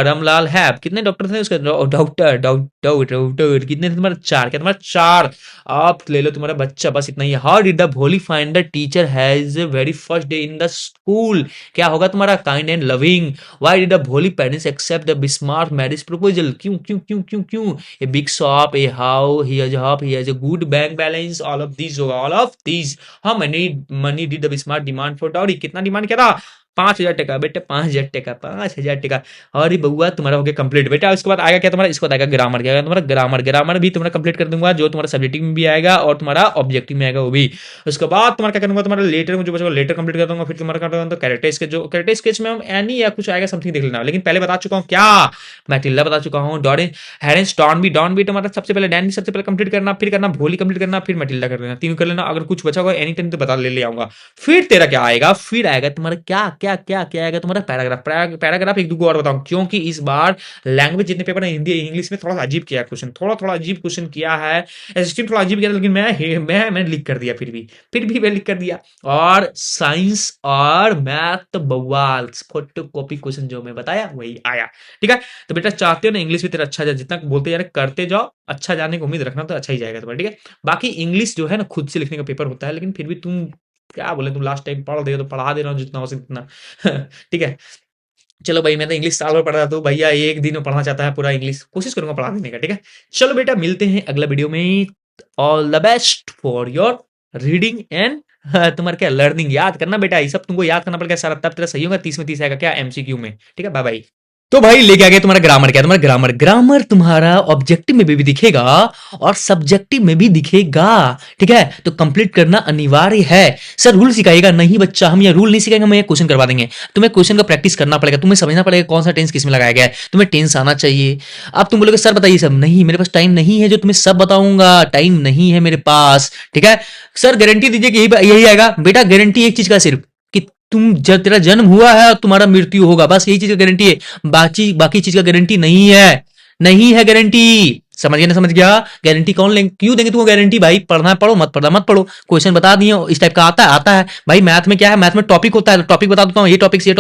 Ramlal have, कितने डॉक्टर थे उसके, डॉक्टर कितने थे तुम्हारे 4, क्या तुम्हारा 4। आप ले लो तुम्हारा बच्चा, बस इतना ही। How did the Bholi find the teacher has very first day in the school, क्या होगा तुम्हारा kind and loving. Why did the Bholi parents accept the Bishamber marriage proposal, क्यों क्यों क्यों क्यों क्यों। A big shop, a how he has hop, he has a good bank balance, all of these होगा, all of these. How many money did the Bishamber demand for dowry, कितना demand किया था, 5,000 टका बेटे, 5,000 टका, 5,000 टका। और ये बउआ तुम्हारा हो गया कंप्लीट बेटा। उसके बाद आएगा क्या तुम्हारा, इसके बाद आएगा ग्रामर, क्या आएगा तुम्हारा ग्रामर भी तुम्हारा कंप्लीट कर दूंगा, जो तुम्हारा सब्जेक्टिव में भी आएगा और तुम्हारा ऑब्जेक्टिव में आएगा वो भी। उसके बाद तुम्हारा क्या करूंगा, तुम्हारा लेटर में जो बचेगा लेटर कंप्लीट कर दूंगा, फिर तुम्हारा कर दूंगा तो कैरेक्टर स्केच, जो कैरेक्टर स्केच में हम एनी या कुछ आएगा समथिंग देख लेना। लेकिन पहले बता चुका हूँ क्या, मैटिल्डा बता चुका हूँ, डॉन हेरेंस डॉन भी तुम्हारा सबसे पहले, डैन भी सबसे पहले कंप्लीट करना, फिर करना भोली कंप्लीट करना, फिर मैटिल्डा कर लेना, तीनों कर लेना। अगर कुछ बचा होगा एनी टाइम तो बता ले आऊंगा। फिर तेरा क्या आएगा, फिर आएगा तुम्हारा क्या आएगा तुम्हारा पैराग्राफ एक दो और बताऊं, क्योंकि इस बार लैंग्वेज जितने पेपर है हिंदी इंग्लिश में थोड़ा सा अजीब किया है क्वेश्चन, थोड़ा अजीब क्वेश्चन किया है, एसएसटी थोड़ा अजीब किया, लेकिन मैंने लिख कर दिया, फिर भी मैं लिख कर दिया। और साइंस और मैथ बवाल फोटो कॉपी क्वेश्चन जो मैं बताया वही आया। ठीक है, तो बेटा चाहते हो ना इंग्लिश भी तेरा अच्छा जाए, जितना बोलते जा रहे करते जाओ, अच्छा जाने की उम्मीद रखना तो अच्छा ही जाएगा तुम्हारा। ठीक है, बाकी इंग्लिश जो है ना खुद से लिखने का पेपर होता है, लेकिन फिर भी तुम क्या बोले, तुम लास्ट टाइम पढ़ दे तो पढ़ा दे रहा हूँ जितना हो सके उतना ठीक है, चलो भाई, मैं तो इंग्लिश साल भर पढ़ रहा था, तो भैया एक दिन में पढ़ना चाहता है पूरा इंग्लिश, कोशिश करूंगा पढ़ा देने का। ठीक है, चलो बेटा मिलते हैं अगला वीडियो में। All the best for your reading and तुम्हारा क्या लर्निंग, याद करना बेटा, ये सब तुमको याद करना पड़ेगा सारा, तब तेरा सही होगा, 30 में 30 आएगा क्या एमसीक्यू में। ठीक है, बाय बाय। तो भाई लेके आ गया तुम्हारा ग्रामर, क्या तुम्हारा ग्रामर तुम्हारा ऑब्जेक्टिव में भी दिखेगा और सब्जेक्टिव में भी दिखेगा। ठीक है, तो कंप्लीट करना अनिवार्य है। सर रूल सिखाएगा, नहीं बच्चा, हम ये रूल नहीं सिखाएंगे, हम ये क्वेश्चन करवा देंगे। तुम्हें क्वेश्चन का प्रैक्टिस करना पड़ेगा, तुम्हें समझना पड़ेगा कौन सा टेंस किस में लगाया गया है, तुम्हें टेंस आना चाहिए। अब तुम बोलोगे सर बताइए सब, नहीं मेरे पास टाइम नहीं है जो तुम्हें सब बताऊंगा, टाइम नहीं है मेरे पास। ठीक है, सर गारंटी दीजिए कि यही आएगा, बेटा गारंटी एक चीज का सिर्फ, तुम जब तेरा जन्म हुआ है और तुम्हारा मृत्यु होगा, बस यही चीज का गारंटी है, बाकी चीज का गारंटी नहीं है गारंटी। समझ गया ना, समझ गया। गारंटी कौन लेंगे, क्यों देंगे तुमको गारंटी, भाई पढ़ना है पढ़ो, मत पढ़ो। क्वेश्चन बता दिए इस टाइप का आता है भाई। मैथ में क्या है, मैथ में टॉपिक होता है, टॉपिक बता देता हूँ, ये टॉपिक से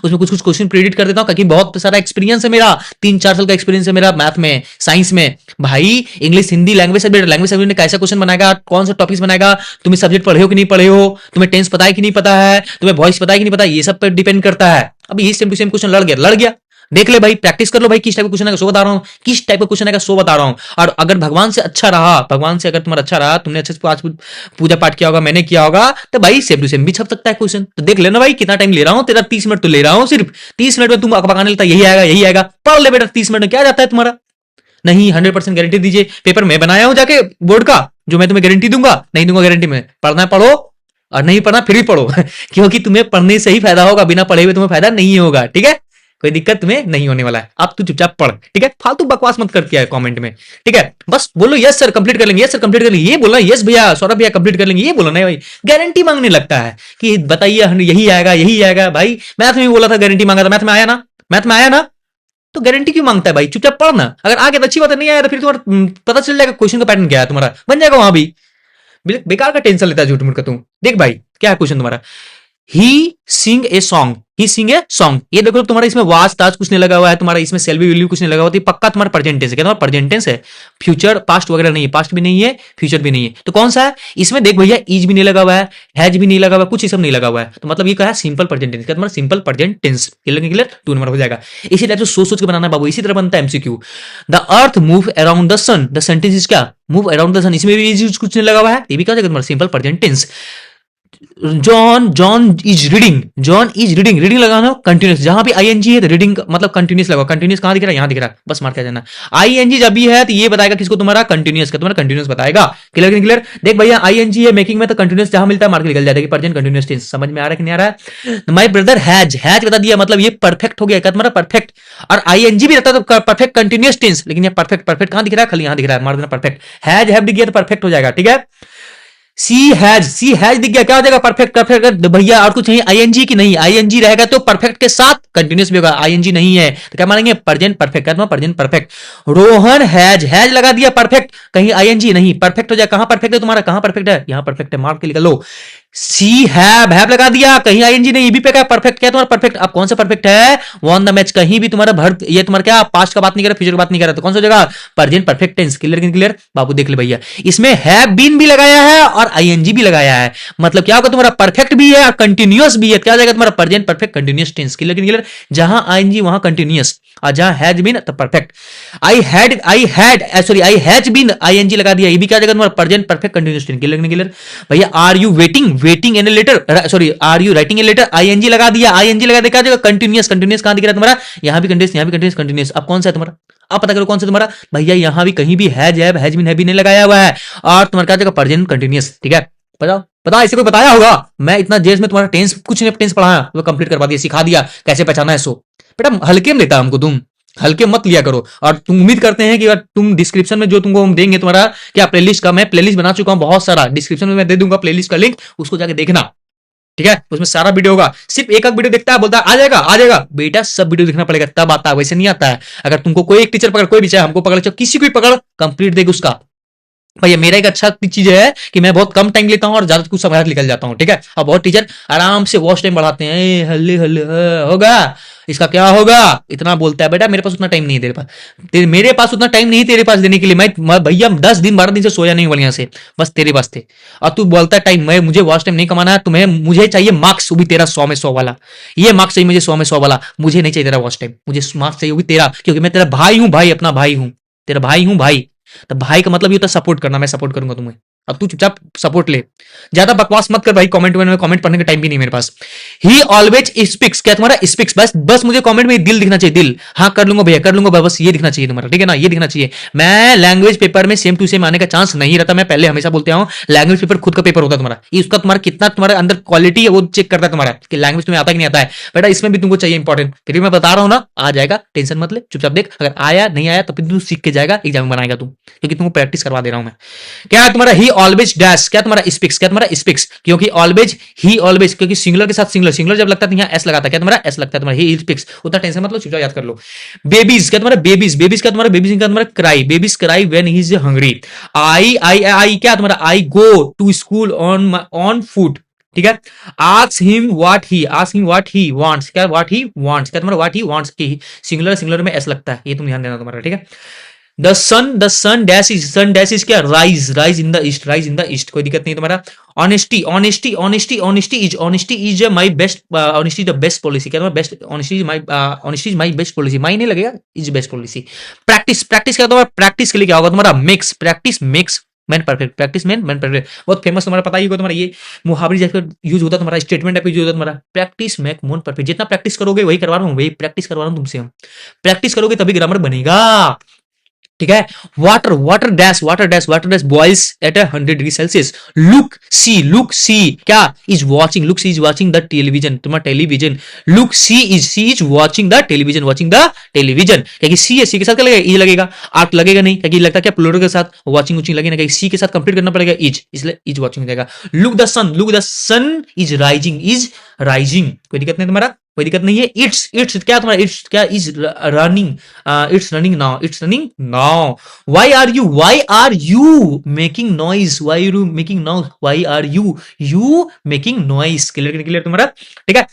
उसमें कुछ क्वेश्चन प्रेडिक्ट कर देता हूँ, क्योंकि बहुत सारा एक्सपीरियंस है मेरा, 3-4 साल का एक्सपीरियंस है मेरा मैथ में, साइंस में। भाई इंग्लिश हिंदी लैंग्वेज सब्जेक्ट में कैसा क्वेश्चन बनाएगा, कौन सा टॉपिक्स बनाएगा, तुम्हें सब्जेक्ट पढ़े हो कि नहीं पढ़े हो, तुम्हें टेंस पता है कि नहीं पता है, तुम्हें वॉइस पता है कि नहीं पता, ये सब पर डिपेंड करता है। अब ये सेम टू सेम क्वेश्चन लड़ गया, देख ले भाई, प्रैक्टिस कर लो भाई, किस टाइप का क्वेश्चन आएगा सो बता रहा हूँ, किस टाइप का क्वेश्चन आएगा सो बता रहा हूँ। और अगर भगवान से अगर तुम्हारा अच्छा रहा, तुमने अच्छे से आज पूजा पाठ किया होगा, मैंने किया होगा, तो भाई सेम टू सेम भी छप सकता है क्वेश्चन। तो देख लेना भाई कितना टाइम ले रहा हूँ, तेरा 30 मिनट तो ले रहा हूँ, सिर्फ 30 मिनट में तुम अकबकाने लगता यही आएगा, पढ़ ले बेटा, 30 मिनट में क्या जाता है तुम्हारा। नहीं 100% गारंटी दीजिए, पेपर मैं बनाया हूं जाके बोर्ड का, जो मैं तुम्हें गारंटी दूंगा, नहीं दूंगा गारंटी में। पढ़ना है पढ़ो, और नहीं पढ़ना फिर भी पढ़ो क्योंकि तुम्हें पढ़ने से ही फायदा होगा, बिना पढ़े हुए तुम्हें फायदा नहीं होगा। ठीक है, कोई दिक्कत तुम्हें नहीं होने वाला है, अब तू चुपचाप पढ़। ठीक है, फालतू बकवास मत करती है कमेंट में। ठीक है, बस बोलो यस सर कंप्लीट कर लेंगे, यस सर कंप्लीट कर लेंगे, ये बोलना यस भैया सौरभ भैया कंप्लीट कर लेंगे, ये बोलो नहीं भाई गारंटी मांगने लगता है कि बताइए यही आएगा। भाई मैथ में भी बोला था गारंटी मांगा था, मैथ में आया ना, तो गारंटी क्यों मांगता है भाई, चुपचाप पढ़ना। अगर आगे तो अच्छी बात है, नहीं आया तो फिर तुम्हारा पता चल जाएगा क्वेश्चन का पैटर्न क्या है, तुम्हारा बन जाएगा वहां भी। बेकार का टेंशन लेता है झूठ मूठ का तू। देख भाई क्या है क्वेश्चन तुम्हारा, ही सिंग a song, he Singh a song. ये देखो तुम्हारा इसमें वाज ताज कुछ नहीं लगा हुआ है, तुम्हारा इसमें सेल भी कुछ नहीं लगा हुआ, तो पक्का तुम्हारा प्रेजेंट टेंस है। क्या तुम्हारा प्रेजेंट टेंस है, फ्यूचर पास्ट वगैरह नहीं है, पास्ट भी नहीं है फ्यूचर भी नहीं है। तो कौन सा है इसमें, देख भैया इज भी नहीं लगा हुआ है, हैज भी नहीं लगा हुआ है, कुछ सब नहीं लगा हुआ है, तो मतलब ये क्या है सिंपल प्रेजेंट टेंस। क्या तुम्हारा simple present tense, clear 2 number हो जाएगा। इसी टाइप से सोच सोच के बनाना है बाबू, इसी तरह बनता है MCQ. The earth move around the sun, the sentence is क्या, मूव अराउंड द सन, इसमें भी कुछ नहीं लगा हुआ है, ये भी क्या हो जाएगा तुम्हारा simple present tense. John is reading, John is reading, reading लगाना कंटिन्यूस, जहां भी आईएनजी है तो रीडिंग मतलब कंटिन्यूस लगा, कंटिन्यूस कहां दिख रहा है, यहां दिख रहा है, बस मार के जाना। आईएनजी जब भी है तो ये बताएगा किसको, तुम्हारा कंटिन्यूस का, तुम्हारा कंटिन्यूस बताएगा। क्लियर क्लियर, देख भैया आईएनजी है मेकिंग में, तो कंटिन्यूस जहां मिलता है मार के निकल जाएगा, प्रेजेंट कंटिन्यूस टेंस। समझ में आ रहा है कि नहीं आ रहा है। माय ब्रदर हैज बता दिया, मतलब ये परफेक्ट हो गया, क्या तुम्हारा परफेक्ट, और आईएनजी भी रहता तो परफेक्ट कंटिन्यूस टेंस, लेकिन ये परफेक्ट कहां दिख रहा है, खाली यहां दिख रहा है, मार देना परफेक्ट। हैज हैव दिख गया तो परफेक्ट हो जाएगा, ठीक है। सी हैज दिख गया, क्या हो जाएगा परफेक्ट, परफेक्ट भैया और कुछ नहीं, आईएनजी की नहीं, आईएनजी रहेगा तो परफेक्ट के साथ कंटिन्यूस भी होगा, आईएनजी नहीं है तो क्या मानेंगे प्रेजेंट परफेक्ट, क्या प्रेजेंट परफेक्ट। रोहन हैज लगा दिया परफेक्ट, कहीं आईएनजी नहीं, परफेक्ट हो जाए, कहां परफेक्ट है तुम्हारा, कहां परफेक्ट है, यहां परफेक्ट है, मार्क के निकल लो। सी हैव लगा दिया, कहीं आईएनजी नहीं, भी पे क्या परफेक्ट, क्या तुम्हारा परफेक्ट, अब कौन सा परफेक्ट है, वन द मैच, कहीं भी तुम्हारा भर, ये तुम्हारा क्या पास्ट का बात नहीं कर रहा, फ्यूचर का बात नहीं कर रहा, तो कौन सा जगह प्रेजेंट परफेक्ट टेंस। क्लियर बाबू देख ले भैया, इसमें हैव बीन भी लगाया है और आईएनजी भी लगाया है, मतलब क्या होगा तुम्हारा परफेक्ट भी है और कंटिन्यूअस भी है, क्या जाएगा तुम्हारा present perfect continuous tense. Clear, जहां आईएनजी वहां कंटिन्यूअस और जहां हैज बीन तो perfect. I has been ING लगा दिया, ये भी क्या जाएगा तुम्हारा present perfect continuous tense. Clear भैया, are you waiting in a letter, sorry are you writing a letter, ING लगा दिया, आईएनजी लगा दिया, क्या जगह कंटिन्यूअस, कंटिन्यूअस कहां दिख रहा है तुम्हारा, यहां भी कंटिन्यूअस, यहां भी कंटिन्यूअस, कंटिन्यूअस। अब कौन सा है तुम्हारा, अब पता करो कौन सा तुम्हारा भैया, यहां भी कहीं भी हैज बीन नहीं लगाया हुआ है, और तुम्हारा क्या जगह प्रेजेंट कंटिन्यूअस, ठीक है। पता ऐसे कोई बताया होगा, मैं इतना जेस में तुम्हारा टेंस कुछ नहीं टेंस पढ़ाया, वो कंप्लीट करवा दिया, सिखा दिया कैसे पहचाना है। सो बेटा हल्के में देता हमको, तुम हल्के मत लिया करो, और तुम उम्मीद करते हैं कि अगर तुम डिस्क्रिप्शन में जो तुमको हम देंगे तुम्हारा क्या प्लेलिस्ट का, मैं प्लेलिस्ट बना चुका हूं बहुत सारा, डिस्क्रिप्शन में मैं दे दूंगा प्लेलिस्ट का लिंक, उसको जाके देखना, ठीक है। उसमें सारा वीडियो होगा, सिर्फ एक वीडियो देखता है बोलता है आ जाएगा बेटा, सब वीडियो देखना पड़ेगा तब आता है, वैसे नहीं आता है। अगर तुमको कोई एक टीचर पकड़, कोई भी चाहे हमको पकड़, चाहे किसी को भी पकड़, कंप्लीट देगा उसका। भैया मेरा एक अच्छा चीज है कि मैं बहुत कम टाइम लेता हूं और ज्यादा कुछ समझ निकल जाता हूं, ठीक है। और बहुत टीचर आराम से वॉच टाइम बढ़ाते हैं, हल्ले हल्ले होगा इसका क्या होगा, इतना बोलता है। बेटा मेरे पास उतना टाइम नहीं है तेरे पास, मेरे पास उतना टाइम नहीं तेरे पास देने के लिए। मैं भैया 10 दिन 12 दिन से सोया नहीं बढ़िया से, बस तेरे पास थे, और तू बोलता है टाइम, मैं मुझे वॉच टाइम नहीं कमाना है, तुम्हें मुझे चाहिए मार्क्स, वो भी तेरा 100 में 100 वाला, ये मार्क्स चाहिए मुझे 100 में 100 वाला, मुझे नहीं चाहिए तेरा वॉच टाइम, मुझे मार्क्स चाहिए वो भी तेरा, क्योंकि मैं तेरा भाई हूं, भाई अपना भाई हूं, तेरा भाई हूं भाई। तो भाई का मतलब ये होता है सपोर्ट करना, मैं सपोर्ट करूंगा तुम्हें, अब तू चुपचाप सपोर्ट ले, ज्यादा बकवास मत कर भाई, कमेंट में कमेंट पढ़ने का टाइम भी नहीं मेरे पास। ही ऑलवेज स्पीक्स, क्या तुम्हारा स्पीक्स, बस मुझे कमेंट में दिल दिखना चाहिए, दिल, हाँ कर लूंगा भैया कर लूंगा, बस ये दिखना चाहिए तुम्हारा, ठीक है ना, ये दिखना चाहिए। मैं लैंग्वेज पेपर में सेम टू सेम आने का चांस नहीं रहता, मैं पहले हमेशा बोलते हूँ, लैंग्वेज पेपर खुद का पेपर होता है तुम्हारा, ये उसका तुम्हारा कितना तुम्हारे अंदर क्वालिटी है वो चेक करता है तुम्हारा, कि लैंग्वेज तुम्हें आता कि नहीं आता है। बेटा इसमें भी तुमको चाहिए इंपॉर्टेंट, फिर मैं बता रहा हूँ ना, आ जाएगा, टेंशन मत ले, चुपचाप देख, अगर आया नहीं आया तो फिर तू सीख के जाएगा, एग्जाम बनाएगा तू, क्योंकि तुमको प्रैक्टिस करवा दे रहा हूं मैं। क्या है तुम्हारा ही ऑलवेज डैश, क्या तुम्हारा स्पीक्स, क्या तुम्हारा स्पीक्स, क्योंकि ऑलवेज ही ऑलवेज, क्योंकि सिंगुलर के साथ सिंगुलर जब लगता है तो यहाँ एस लगाता है, क्या तुम्हारा एस लगता है, तुम्हारा ही स्पीक्स, उतना टेंशन मतलब चुपचाप याद कर लो। बेबीज, क्या तुम्हारा बेबीज क्या तुम्हारा बेबीज, क्या तुम्हारा cry, babies cry when he is hungry. I क्या तुम्हारा I go to school on foot, ठीक है। Ask him what he wants, क्या व्हाट ही वांट्स, क्या तुम्हारा व्हाट ही वांट्स की सिंगुलर में एस लगता है, ये तुम ध्यान देना तुम्हारा, ठीक है। द सन डैश इज क्या राइज इन द ईस्ट, कोई दिक्कत नहीं तुम्हारा। Honesty is my best, honesty the best policy, क्या तुम्हारा best, honesty is my best policy, my नहीं लगेगा, इज बेस्ट पॉलिसी। प्रैक्टिस क्या तुम्हारा, प्रैक्टिस के लिए क्या होगा तुम्हारा, makes, practice makes man perfect, practice man perfect, बहुत फेमस तुम्हारा पता ही होगा तुम्हारा, ये मुहावरे जैसे यूज होता है तुम्हारा, स्टेटमेंट यूज होता है तुम्हारा, प्रैक्टिस मेक मोन परफेक्ट। जितना प्रैक्टिस करोगे वही करवा रहा हूँ, वही प्रैक्टिस करवा रहा हूँ तुमसे, हम प्रैक्टिस करोगे तभी ग्रामर बनेगा, ठीक है। Water dash boils at 100°C। Look she क्या इज वाचिंग द टेलीविजन, तुम्हारा television, look she is watching the television, क्या सी है, सी के साथ क्या लगेगा, इज लगेगा, आर्ट लगेगा नहीं, क्या लगता है क्या प्लूरल के साथ वाचिंग लगेगा, क्या सी के साथ कंप्लीट करना पड़ेगा इज, इसलिए इज वाचिंग हो जाएगा। Look the sun is rising, कोई दिक्कत नहीं तुम्हारा, कोई दिक्कत नहीं है। इट्स क्या तुम्हारा, इट्स क्या is running now. Why are you making noise, why are you making noise, clear तुम्हारा, ठीक है।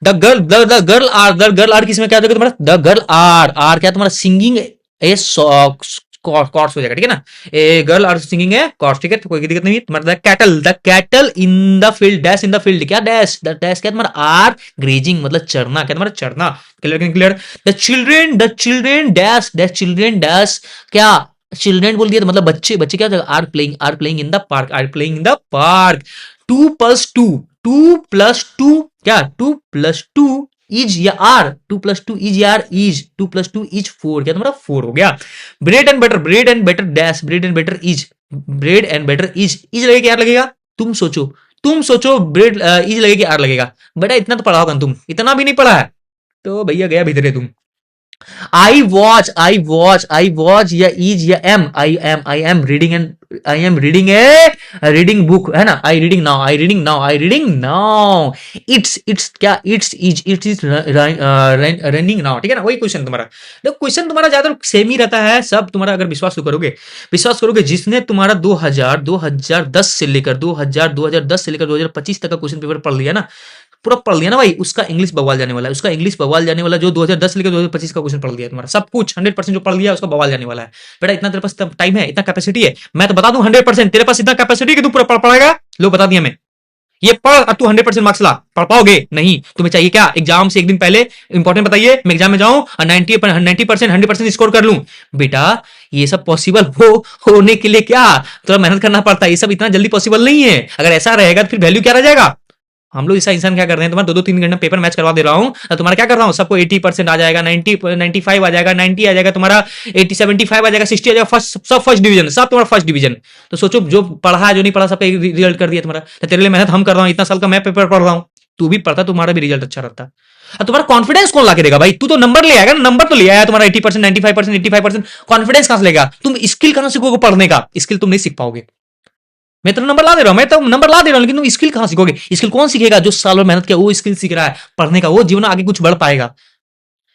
द गर्ल आर किसमें क्या हो जाएगा तुम्हारा, द गर्ल आर क्या तुम्हारा सिंगिंग ए कॉर्ड्स हो जाएगा, ठीक है ना, ए गर्ल आर सिंगिंग है कॉर्ड्स, ठीक है, तो कोई दिक्कत नहीं है तुम्हारा। The cattle in the field, dash in the field, क्या डैश, द डैश क्या तुम्हारा आर ग्रेजिंग मतलब चरना, क्या तुम्हारा चरना, clear clear. The children dash dash children dash क्या, चिल्ड्रेन बोल दिया तो मतलब बच्चे, बच्चे क्या are playing in the park, are playing in the park. 2 + 2, 2 + 2 क्या, 2 + 2 इज या आर, 2 + 2 इज या आर इज, 2 + 2 इज 4, क्या तुम्हारा 4 हो गया। Bread and butter dash, bread and butter is लगेगा, यार लगेगा, तुम सोचो ब्रेड इज लगेगा आर लगेगा, बेटा इतना तो पढ़ा होगा तुम, इतना भी नहीं पढ़ा है तो भैया गया भीतरे तुम। आई वॉच या इज या am, I am reading a reading book है ना, आई रीडिंग नाउ इट्स क्या, इट्स इज रनिंग नाउ, ठीक है ना, वही क्वेश्चन तुम्हारा। देखो क्वेश्चन तुम्हारा ज्यादा सेम ही रहता है सब तुम्हारा, अगर विश्वास करोगे जिसने तुम्हारा 2010 से लेकर 2010 से लेकर 2025 तक का क्वेश्चन पेपर पढ़ लिया ना, पूरा पढ़ लिया ना भाई, उसका इंग्लिश बवाल जाने वाला है, उसका इंग्लिश बवाल जाने वाला जो 2010 से लेकर 2025 का क्वेश्चन पढ़ लिया तुम्हारा, सब कुछ 100% जो पढ़ लिया उसका बवाल जाने वाला है। बेटा इतना तेरे पास टाइम है, इतना कैपेसिटी है, मैं तो बता दूं 100% तेरे पास इतना कैपेसिटी है कि तू पूरा पढ़ पाएगा। लो बता दिया मैं, ये पढ़ और तू 100% मार्क्स ला, पढ़ पाओगे नहीं, तुम्हें चाहिए क्या, एग्जाम से एक दिन पहले इंपॉर्टेंट बताइए, मैं एग्जाम में जाऊं और 90% 100% स्कोर कर लूं। बेटा ये सब पॉसिबल होने के लिए क्या थोड़ा मेहनत करना पड़ता है, ये सब इतना जल्दी पॉसिबल नहीं है। अगर ऐसा रहेगा तो फिर वैल्यू क्या रह जाएगा। हम लोग ऐसा इंसान क्या कर रहे हैं, तुम्हारा 2-2 3 घंटे पेपर मैच करवा दे रहा हूं, तो तुम्हारा क्या कर रहा हूं, सबको 80% आ जाएगा, 95 आ जाएगा, 90 आ जाएगा, तुम्हारा 75 आ जाएगा, 60 आ जाएगा, सब फर्स्ट डिवीजन, सब तुम्हारा फर्स्ट डिवीजन। तो सोचो जो पढ़ा है जो नहीं पढ़ा सबका रिजल्ट कर दिया तुम्हारा, तो तेरे लिए मेहनत हम कर रहा हूं, इतना साल का मैं पेपर पढ़ रहा हूं, तू भी पढ़ता तुम्हारा भी रिजल्ट अच्छा रहता। और तुम्हारा कॉन्फिडेंस कौन ला के देगा भाई, तू तो नंबर ले आएगा ना, नंबर तो ले आया तुम्हारा 80%, 95%, 85%, कॉन्फिडेंस कहां से लेगा, तुम स्किल कहां सीखोगे पढ़ने का, स्किल तुम नहीं सीख पाओगे। मैं तो नंबर ला दे रहा हूं, मैं तो नंबर ला दे रहा हूं, लेकिन तुम स्किल कहां सीखोगे, स्किल कौन सीखेगा, जो साल भर मेहनत किया वो स्किल सीख रहा है पढ़ने का, वो जीवन में आगे कुछ बढ़ पाएगा।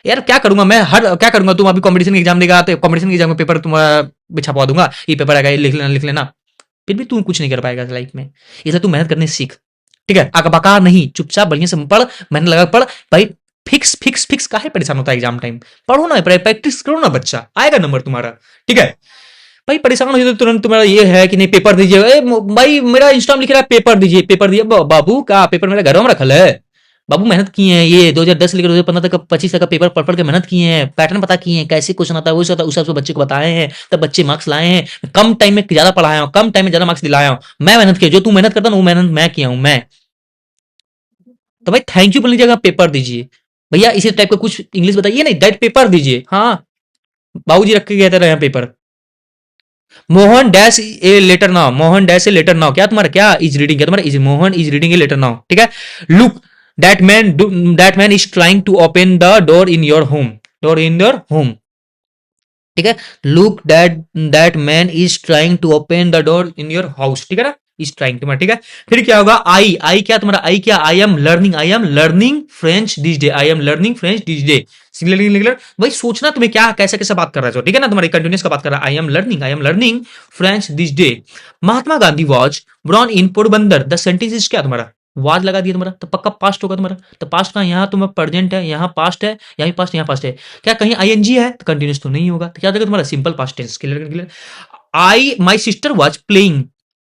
यार क्या करूंगा मैं, हर क्या करूंगा, तुम अभी कंपटीशन एग्जाम देगा तो कंपटीशन एग्जाम का पेपर तुम भी छपवा दूंगा, ये पेपर आएगा, ये लिख लेना, फिर भी तू कुछ नहीं कर पाएगा लाइफ में, इसलिए तू मेहनत करने सीख, ठीक है, आगे बकार नहीं, चुपचाप बढ़िया से पढ़, मेहनत लगा पढ़ भाई, फिक्स काहे परेशान होता है एग्जाम टाइम, पढ़ो ना, प्रैक्टिस करो ना, बच्चा आएगा नंबर तुम्हारा, ठीक है। भाई परेशान हो जाए तो तुरंत तुम्हारा ये है कि नहीं पेपर दीजिए, भाई मेरा इंस्टा में लिख रहा है पेपर दीजिए, पेपर दिया बाबू का पेपर मेरा घरों में रखल है, बाबू मेहनत किए हैं, ये 2010 से लेकर 2015 तक 25 तक का पेपर पढ़ पढ़ के मेहनत किए हैं, पैटर्न पता किए हैं, कैसे क्वेश्चन आता है वो आता है, उस हिसाब से बच्चे को बताए हैं, तब बच्चे मार्क्स लाए हैं, कम टाइम में ज्यादा पढ़ाया हूं, कम टाइम में ज्यादा मार्क्स दिलाया हूं, मैं मेहनत किया, जो तू मेहनत करता ना वो मेहनत मैं किया हूं मैं। तो भाई थैंक यू बोलने की जगह पेपर दीजिए, भैया इसी टाइप का कुछ इंग्लिश बताइए, नहीं दैट पेपर दीजिए, हाँ बाबूजी रख के गए थे यहाँ paper. Mohan dash a letter now, Mohan dash a letter now, क्या तुम्हारा क्या इज रीडिंग, क्या तुम्हारा is Mohan is reading a letter now, ठीक है। Look that man is trying to open the door in your home, ठीक है। Look that man is trying to open the door in your house, ठीक है ना, is trying तुम्हारा, ठीक है। फिर क्या होगा, आई क्या तुम्हारा, आई क्या, I am learning French this day, I am learning French this day, singular भाई सोचना तुम्हें क्या कैसे कैसे बात कर रहे हो, ठीक है ना, तुम्हारी कंटिन्यूस का बात कर रहा है, I am learning French this day. Mahatma Gandhi was born in Porbandar, the sentence is क्या तुम्हारा, वाज लगा दिया तुम्हारा, तो पक्का पास्ट होगा तुम्हारा, तो पास्ट का यहाँ तुम्हारा प्रेजेंट है, यहाँ पास्ट है, यहाँ पास्ट, यहाँ पास्ट है, क्या कहीं आईएनजी है तो कंटिन्यूस तो नहीं होगा, तो क्या देगा तुम्हारा simple past tense, clear. I my sister was playing,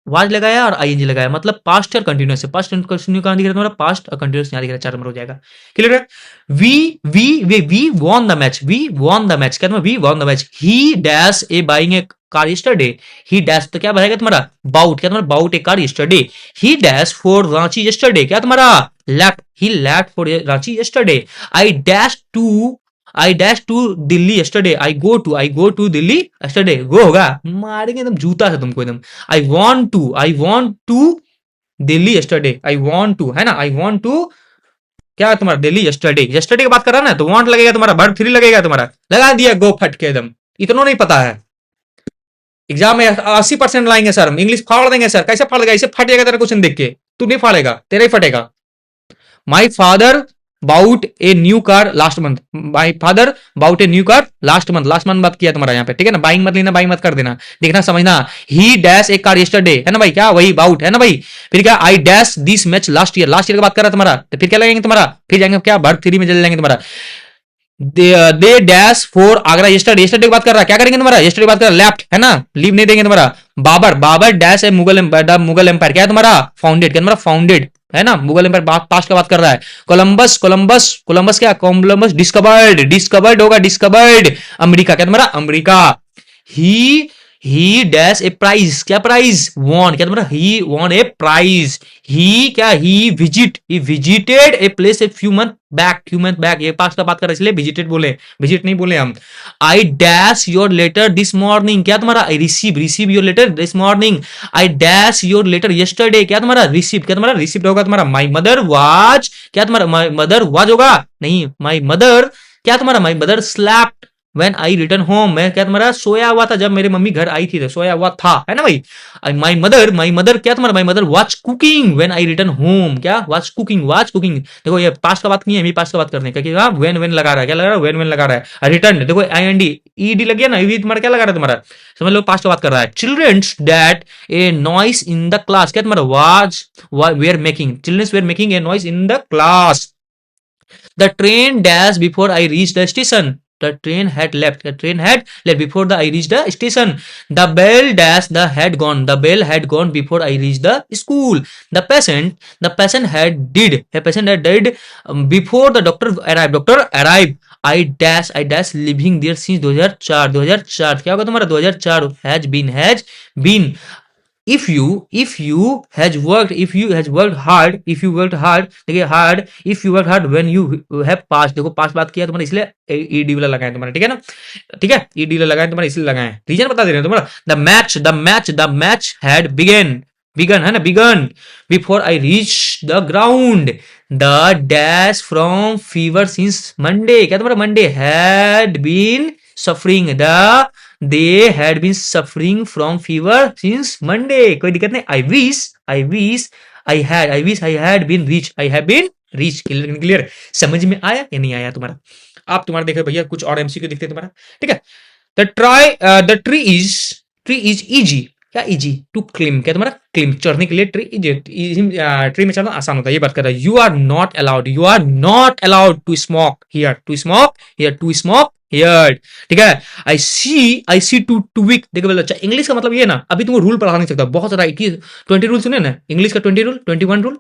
was लगाया और आईएनजी लगाया, मतलब पास्ट और कंटिन्यूस है, पास्ट कंटिन्यू कहां दिख रहा है तुम्हारा, पास्ट और कंटिन्यूस यहां दिख रहा है, 4 नंबर हो जाएगा, क्लियर है। वी वॉन द मैच, क्या तुम्हारा, we won the match, he dash a buying a car yesterday, he dash तो क्या बनेगा तुम्हारा, बाउट, क्या तुम्हारा bought a car yesterday, he dash for Ranchi yesterday, क्या तुम्हारा left, he left for Ranchi yesterday. I dash to Delhi yesterday, I go to Delhi yesterday, go होगा मारेंगे एकदम जूता से तुमको एकदम। I want to Delhi yesterday, I want to है ना, आई वॉन्ट टू क्या तुम्हारा दिल्ली यस्टरडे की बात कर रहा है ना, तो वॉन्ट लगेगा तुम्हारा, वर्ब 3 लगेगा तुम्हारा, लगा दिया गो फट के एकदम, इतना नहीं पता है। एग्जाम में 80% लाएंगे सर, हम इंग्लिश फाड़ देंगे सर, कैसे फाड़ देगा, इसे फट जाएगा तेरा क्वेश्चन देख के, तू नहीं फाड़ेगा, तेरा ही फटेगा। My father bought a new car last month, my father bought a new car last month, last month बात किया तुम्हारा यहाँ पे, ठीक है ना, बाइंग मत लेना, बाइंग मत कर देना, देखना समझना, ही डैश ए कार यस्टरडे, है ना भाई, क्या वही बाउट है ना भाई, फिर क्या I dash this match last year, last year का बात कर रहा है तुम्हारा, तो फिर क्या लगेंगे तुम्हारा, फिर जाएंगे क्या वर्ब थ्री में चले जाएंगे तुम्हारा, they dash for Agra yesterday, yesterday की बात कर रहा है, क्या करेंगे तुम्हारा, यस्टरडे बात कर रहा है, लेफ्ट है ना, लीव नहीं देंगे तुम्हारा, बाबर, बाबर डैश है मुगल एम्पायर, मुगल एम्पायर क्या है तुम्हारा, फाउंडेड, क्या तुम्हारा फाउंडेड है ना, मुगल एम्पायर बात पास्ट का बात कर रहा है, कोलंबस, कोलंबस, कोलंबस क्या, कोलंबस डिस्कवर्ड, डिस्कवर्ड होगा, डिस्कवर्ड, अमेरिका क्या तुम्हारा, America, he he dash a prize, क्या प्राइज, वॉन क्या तुम्हारा, he won a prize, he क्या, he visited a place a few month back, few month back, ये past का बात कर रहे इसलिए विजिटेड बोले, विजिट नहीं बोले हम, I dash your letter this morning, क्या तुम्हारा, I receive, receive your letter this morning, I dash your letter yesterday, क्या तुम्हारा, रिसीव, क्या तुम्हारा, रिसीव होगा तुम्हारा, माई मदर वाज, क्या तुम्हारा, माई मदर वाज होगा नहीं, माई मदर क्या तुम्हारा, my mother slapped when I return home, मैं क्या तुम्हारा, सोया हुआ था जब मेरी मम्मी घर आई थी, तो सोया हुआ था, है ना भाई, माई मदर क्या तुम्हारा, my mother watch cooking when I return home, क्या वाच कुकिंग, वाच कुकिंग, देखो ये पास्ट का बात नहीं है, पास्ट का बात करने का, क्योंकि हाँ व्हेन व्हेन लगा रहा है, क्या लगा रहा है, व्हेन व्हेन लगा रहा है, रिटर्न देखो आई एन डी ईडी लग गया ना, ये तुम्हारा क्या लगा रहा है तुम्हारा, समझ लो पास्ट का बात कर रहा है, childrens that a noise in the class, क्या तुम्हारा, was were making, childrens were making a noise in the class, the train dashed before I reached the station. The train had left. The train had left before I reached the station. The bell dashed. The had gone. The bell had gone before I reached the school. The patient had died. A patient had died before the doctor arrived. Doctor arrived. I dash living there since 2004. 2004 क्या होगा तुम्हारा, 2004 has been if you has worked hard, if you worked hard, देखिए hard, if you worked hard when you have passed, देखो past बात किया तुम्हारा इसलिए ED वाला लगाए तुम्हारा, ठीक है ना, ठीक है, ईडी वाला लगाए तुम्हारा इसलिए लगाए, रीजन बता दे रहे हैं तुम्हारा, the match had begun है ना, begun before I reached the ground, the dash from fever since Monday, क्या तुम्हारा, Monday had been suffering, they had been suffering from fever since Monday, कोई दिक्कत नहीं, I had been rich, clear, समझ में आया या नहीं आया तुम्हारा, आप तुम्हारा देखो भैया कुछ और एमसीक्यू दिखते तुम्हारा, ठीक है, द ट्री इज इजी, क्या इजी, टू क्लिम, क्या तुम्हारा, क्लिम चढ़ने के लिए, ट्री में चढ़ना आसान होता है, ये बात कर रहा है, you are not allowed to smoke here, ठीक है, आई सी टू वीक, देखो बोला अच्छा, इंग्लिश का मतलब ये ना, अभी तुमको रूल पढ़ा नहीं सकता, बहुत सारा 20 रूल सुने ना, इंग्लिश का 20 रूल, 21 रूल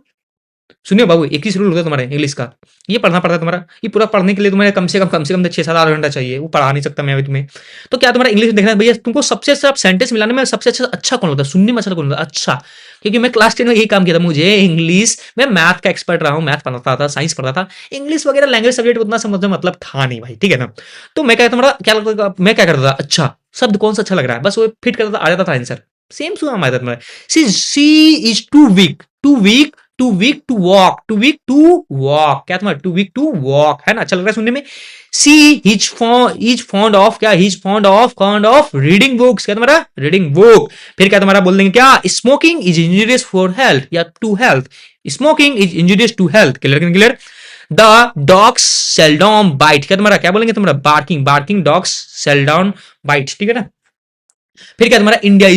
सुनिए बाबू, 21 रूल होता है तुम्हारे इंग्लिश का, ये पढ़ना पड़ता है तुम्हारा, ये पूरा पढ़ने के लिए तुम्हारे कम से कम 6-7-8 घंटा चाहिए, वो पढ़ा नहीं सकता मैं अभी तुम्हें, तो क्या तुम्हारा इंग्लिश देखना है भैया, तुमको सबसे अच्छा सेंटेंस मिलाने में सबसे अच्छा कौन होता है, सुनने में अच्छा कौन होता है, अच्छा, क्योंकि मैं क्लास 10 में यही काम किया था, मुझे इंग्लिश में मैथ का एक्सपर्ट रहा हूँ, मैथ पढ़ाता था, साइंस पढ़ता था, इंग्लिश वगैरह लैंग्वेज सब्जेक्ट उतना समझ मतलब था नहीं भाई, ठीक है ना, तो मैं मैं क्या करता था, अच्छा शब्द कौन सा अच्छा लग रहा है, बस वो फिट करता था, आ जाता था आंसर, सेम सुना हमारे तुम्हारा, she is too weak to walk, क्या तुम्हारा, टू वीक टू वॉक, है ना, अच्छा लग रहा है सुनने में, she is fond of reading books, क्या तुम्हारा, रीडिंग बुक, फिर क्या तुम्हारा बोल देंगे क्या, smoking is injurious for health या to health, smoking is injurious to health, clear, the dogs seldom bite, क्या तुम्हारा, क्या बोलेंगे तुम्हारा, बार्किंग डॉग्स सेल्डम बाइट, ठीक है ना, फिर क्या तुम्हारा, India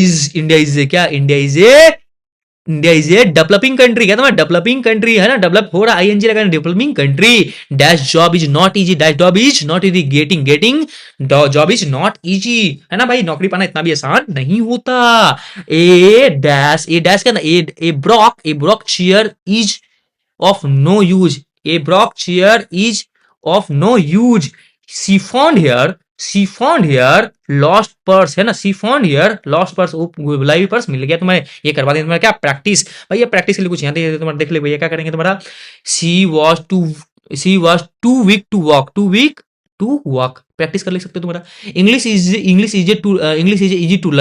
is a developing country, क्या तुम्हारा, डेवलपिंग कंट्री है ना, डेवलप हो रहा, आईएनजी लगाना, developing country, dash job is not easy, getting job is not easy, है ना भाई, नौकरी पाना इतना भी आसान नहीं होता, ए डैश क्या ना, a broke chair is of no use, she found her lost purse, है ना, she found her lost purse, गुलाबी पर्स मिल गया तुम्हें, ये करवा देंगे तुम्हारा क्या, प्रैक्टिस भाई, ये प्रैक्टिस के लिए कुछ यहाँ दे तुम्हारा, देख ले भैया क्या करेंगे तुम्हारा, she was too weak to walk, practice कर ले सकते हो तुम्हारा, English is easy to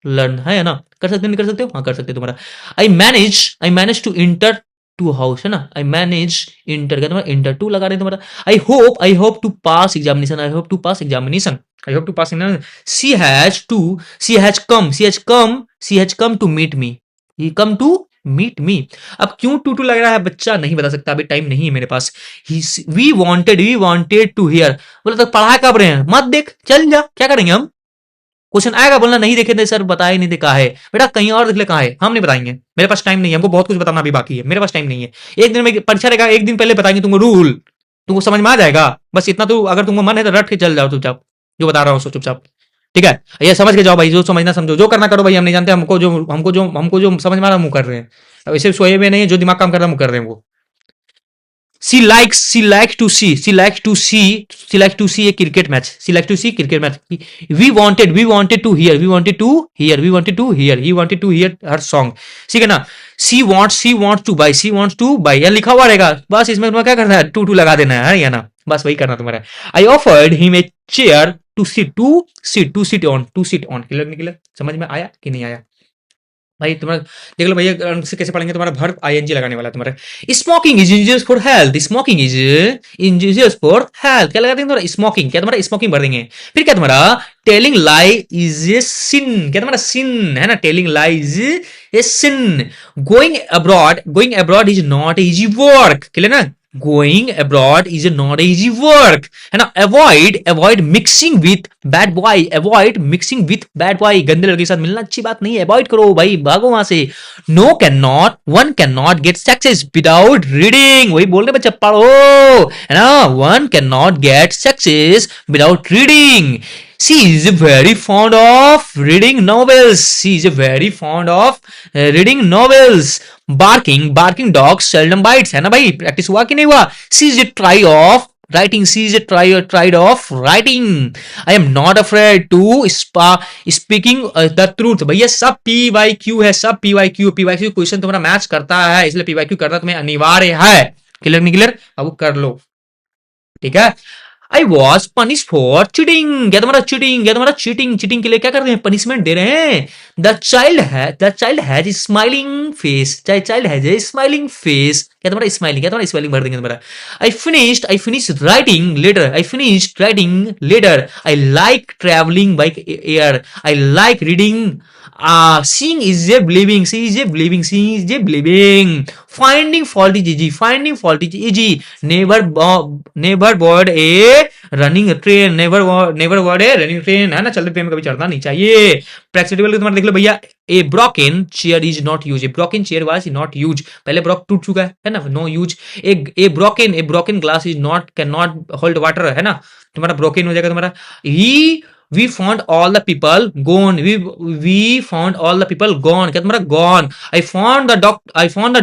learn, है ना, कर सकते हो, हाँ कर सकते हो तुम्हारा, I manage to enter to house, है ना, आई मैनेज इंटर, क्या तुम्हारा, इंटर टू लगा रहे तुम्हारा, I hope to pass examination, she has come to meet me, he come to meet me. अब क्यों टू टू लग रहा है बच्चा, नहीं बता सकता, अभी टाइम नहीं है मेरे पास। वी वांटेड टू हियर, बोला तो पढ़ा कब रहे हैं, मत देख चल जा, क्या करेंगे हम। क्वेश्चन आएगा, बोलना नहीं देखे थे सर, बताया नहीं थे, कहा है बेटा, कहीं और देख ले, कहा है, हम नहीं बताएंगे, मेरे पास टाइम नहीं है, हमको बहुत कुछ बताना अभी बाकी है, मेरे पास टाइम नहीं है। एक दिन में परीक्षा रहेगा, एक दिन पहले बताएंगे तुमको रूल, तुमको समझ में आ जाएगा। बस इतना तो, अगर तुमको मन है तो रट के चल जाओ चुपचाप, जो बता रहा हूँ सो चुपचाप, ठीक है। ये समझ के जाओ भाई, जो समझना समझो, जो करना करो भाई, हम नहीं जानते, हमको जो समझ में आ रहा है हम कर रहे हैं। अब इसे सोए हुए नहीं है, जो दिमाग काम कर रहा है हम कर रहे हैं वो। She likes to see a cricket match. She likes to see cricket match. He wanted to hear her song. ठीक है ना। She wants to buy. यहाँ लिखा हुआ रहेगा, बस इसमें तुम्हें क्या करना है, टू लगा देना है या ना, बस वही करना तुम्हारा। I offered him a chair to sit on. Clear नहीं क्लियर, समझ में आया कि नहीं आया भाई। तुम्हारा देख लो भैया, से कैसे पढ़ेंगे, तुम्हारा वर्ब आईएनजी लगाने वाला है तुम्हारा। Smoking is injurious for health, smoking is injurious for health, क्या लगा देंगे तुम्हारा, स्मोकिंग, क्या तुम्हारा स्मोकिंग भर देंगे। फिर क्या तुम्हारा, टेलिंग लाई इज ए सिन, क्या तुम्हारा सिन है ना, telling lie is a sin. Going abroad is not easy work, clear ना, going abroad is not easy work, है ना। Avoid mixing with bad boy, गंदे लड़के के साथ मिलना अच्छी बात नहीं है, अवॉइड करो भाई, भागो वहां से। One can not get success without reading, वही बोल रहे बच्चा, पढ़ो, है ना। One can not get success without reading. She is very fond of reading novels. Barking dog seldom bites, है ना भाई, प्रैक्टिस हुआ कि नहीं हुआ। She is a try of writing. I am not afraid to speaking the truth. भैया सब PYQ है, सब PYQ क्वेश्चन तुम्हारा मैच करता है, इसलिए PYQ करना तुम्हें अनिवार्य है। क्लियर नहीं क्लियर, अब वो कर लो, ठीक है। I was punish for cheating, क्या तुम्हारा चीटिंग के लिए क्या कर रहे हैं, पनिशमेंट दे रहे हैं। The child has smiling face, क्या तुम्हारा स्माइलिंग भर देंगे तुम्हारा। I finished writing letter, I like travelling by air, I like reading. Seeing is a believing. Finding fault is easy. Never board a running train. है ना, चलते train में कभी चढ़ना नहीं चाहिए। प्रैक्टिकल तुम्हारा देख लो भैया, a broken chair is not used. A broken chair was not used. पहले ब्रॉक टूट चुका है ना, no use. A broken glass is cannot hold water, है ना, तुम्हारा broken हो जाएगा तुम्हारा। We found all the people gone. क्या तुम्हारा gone. I found the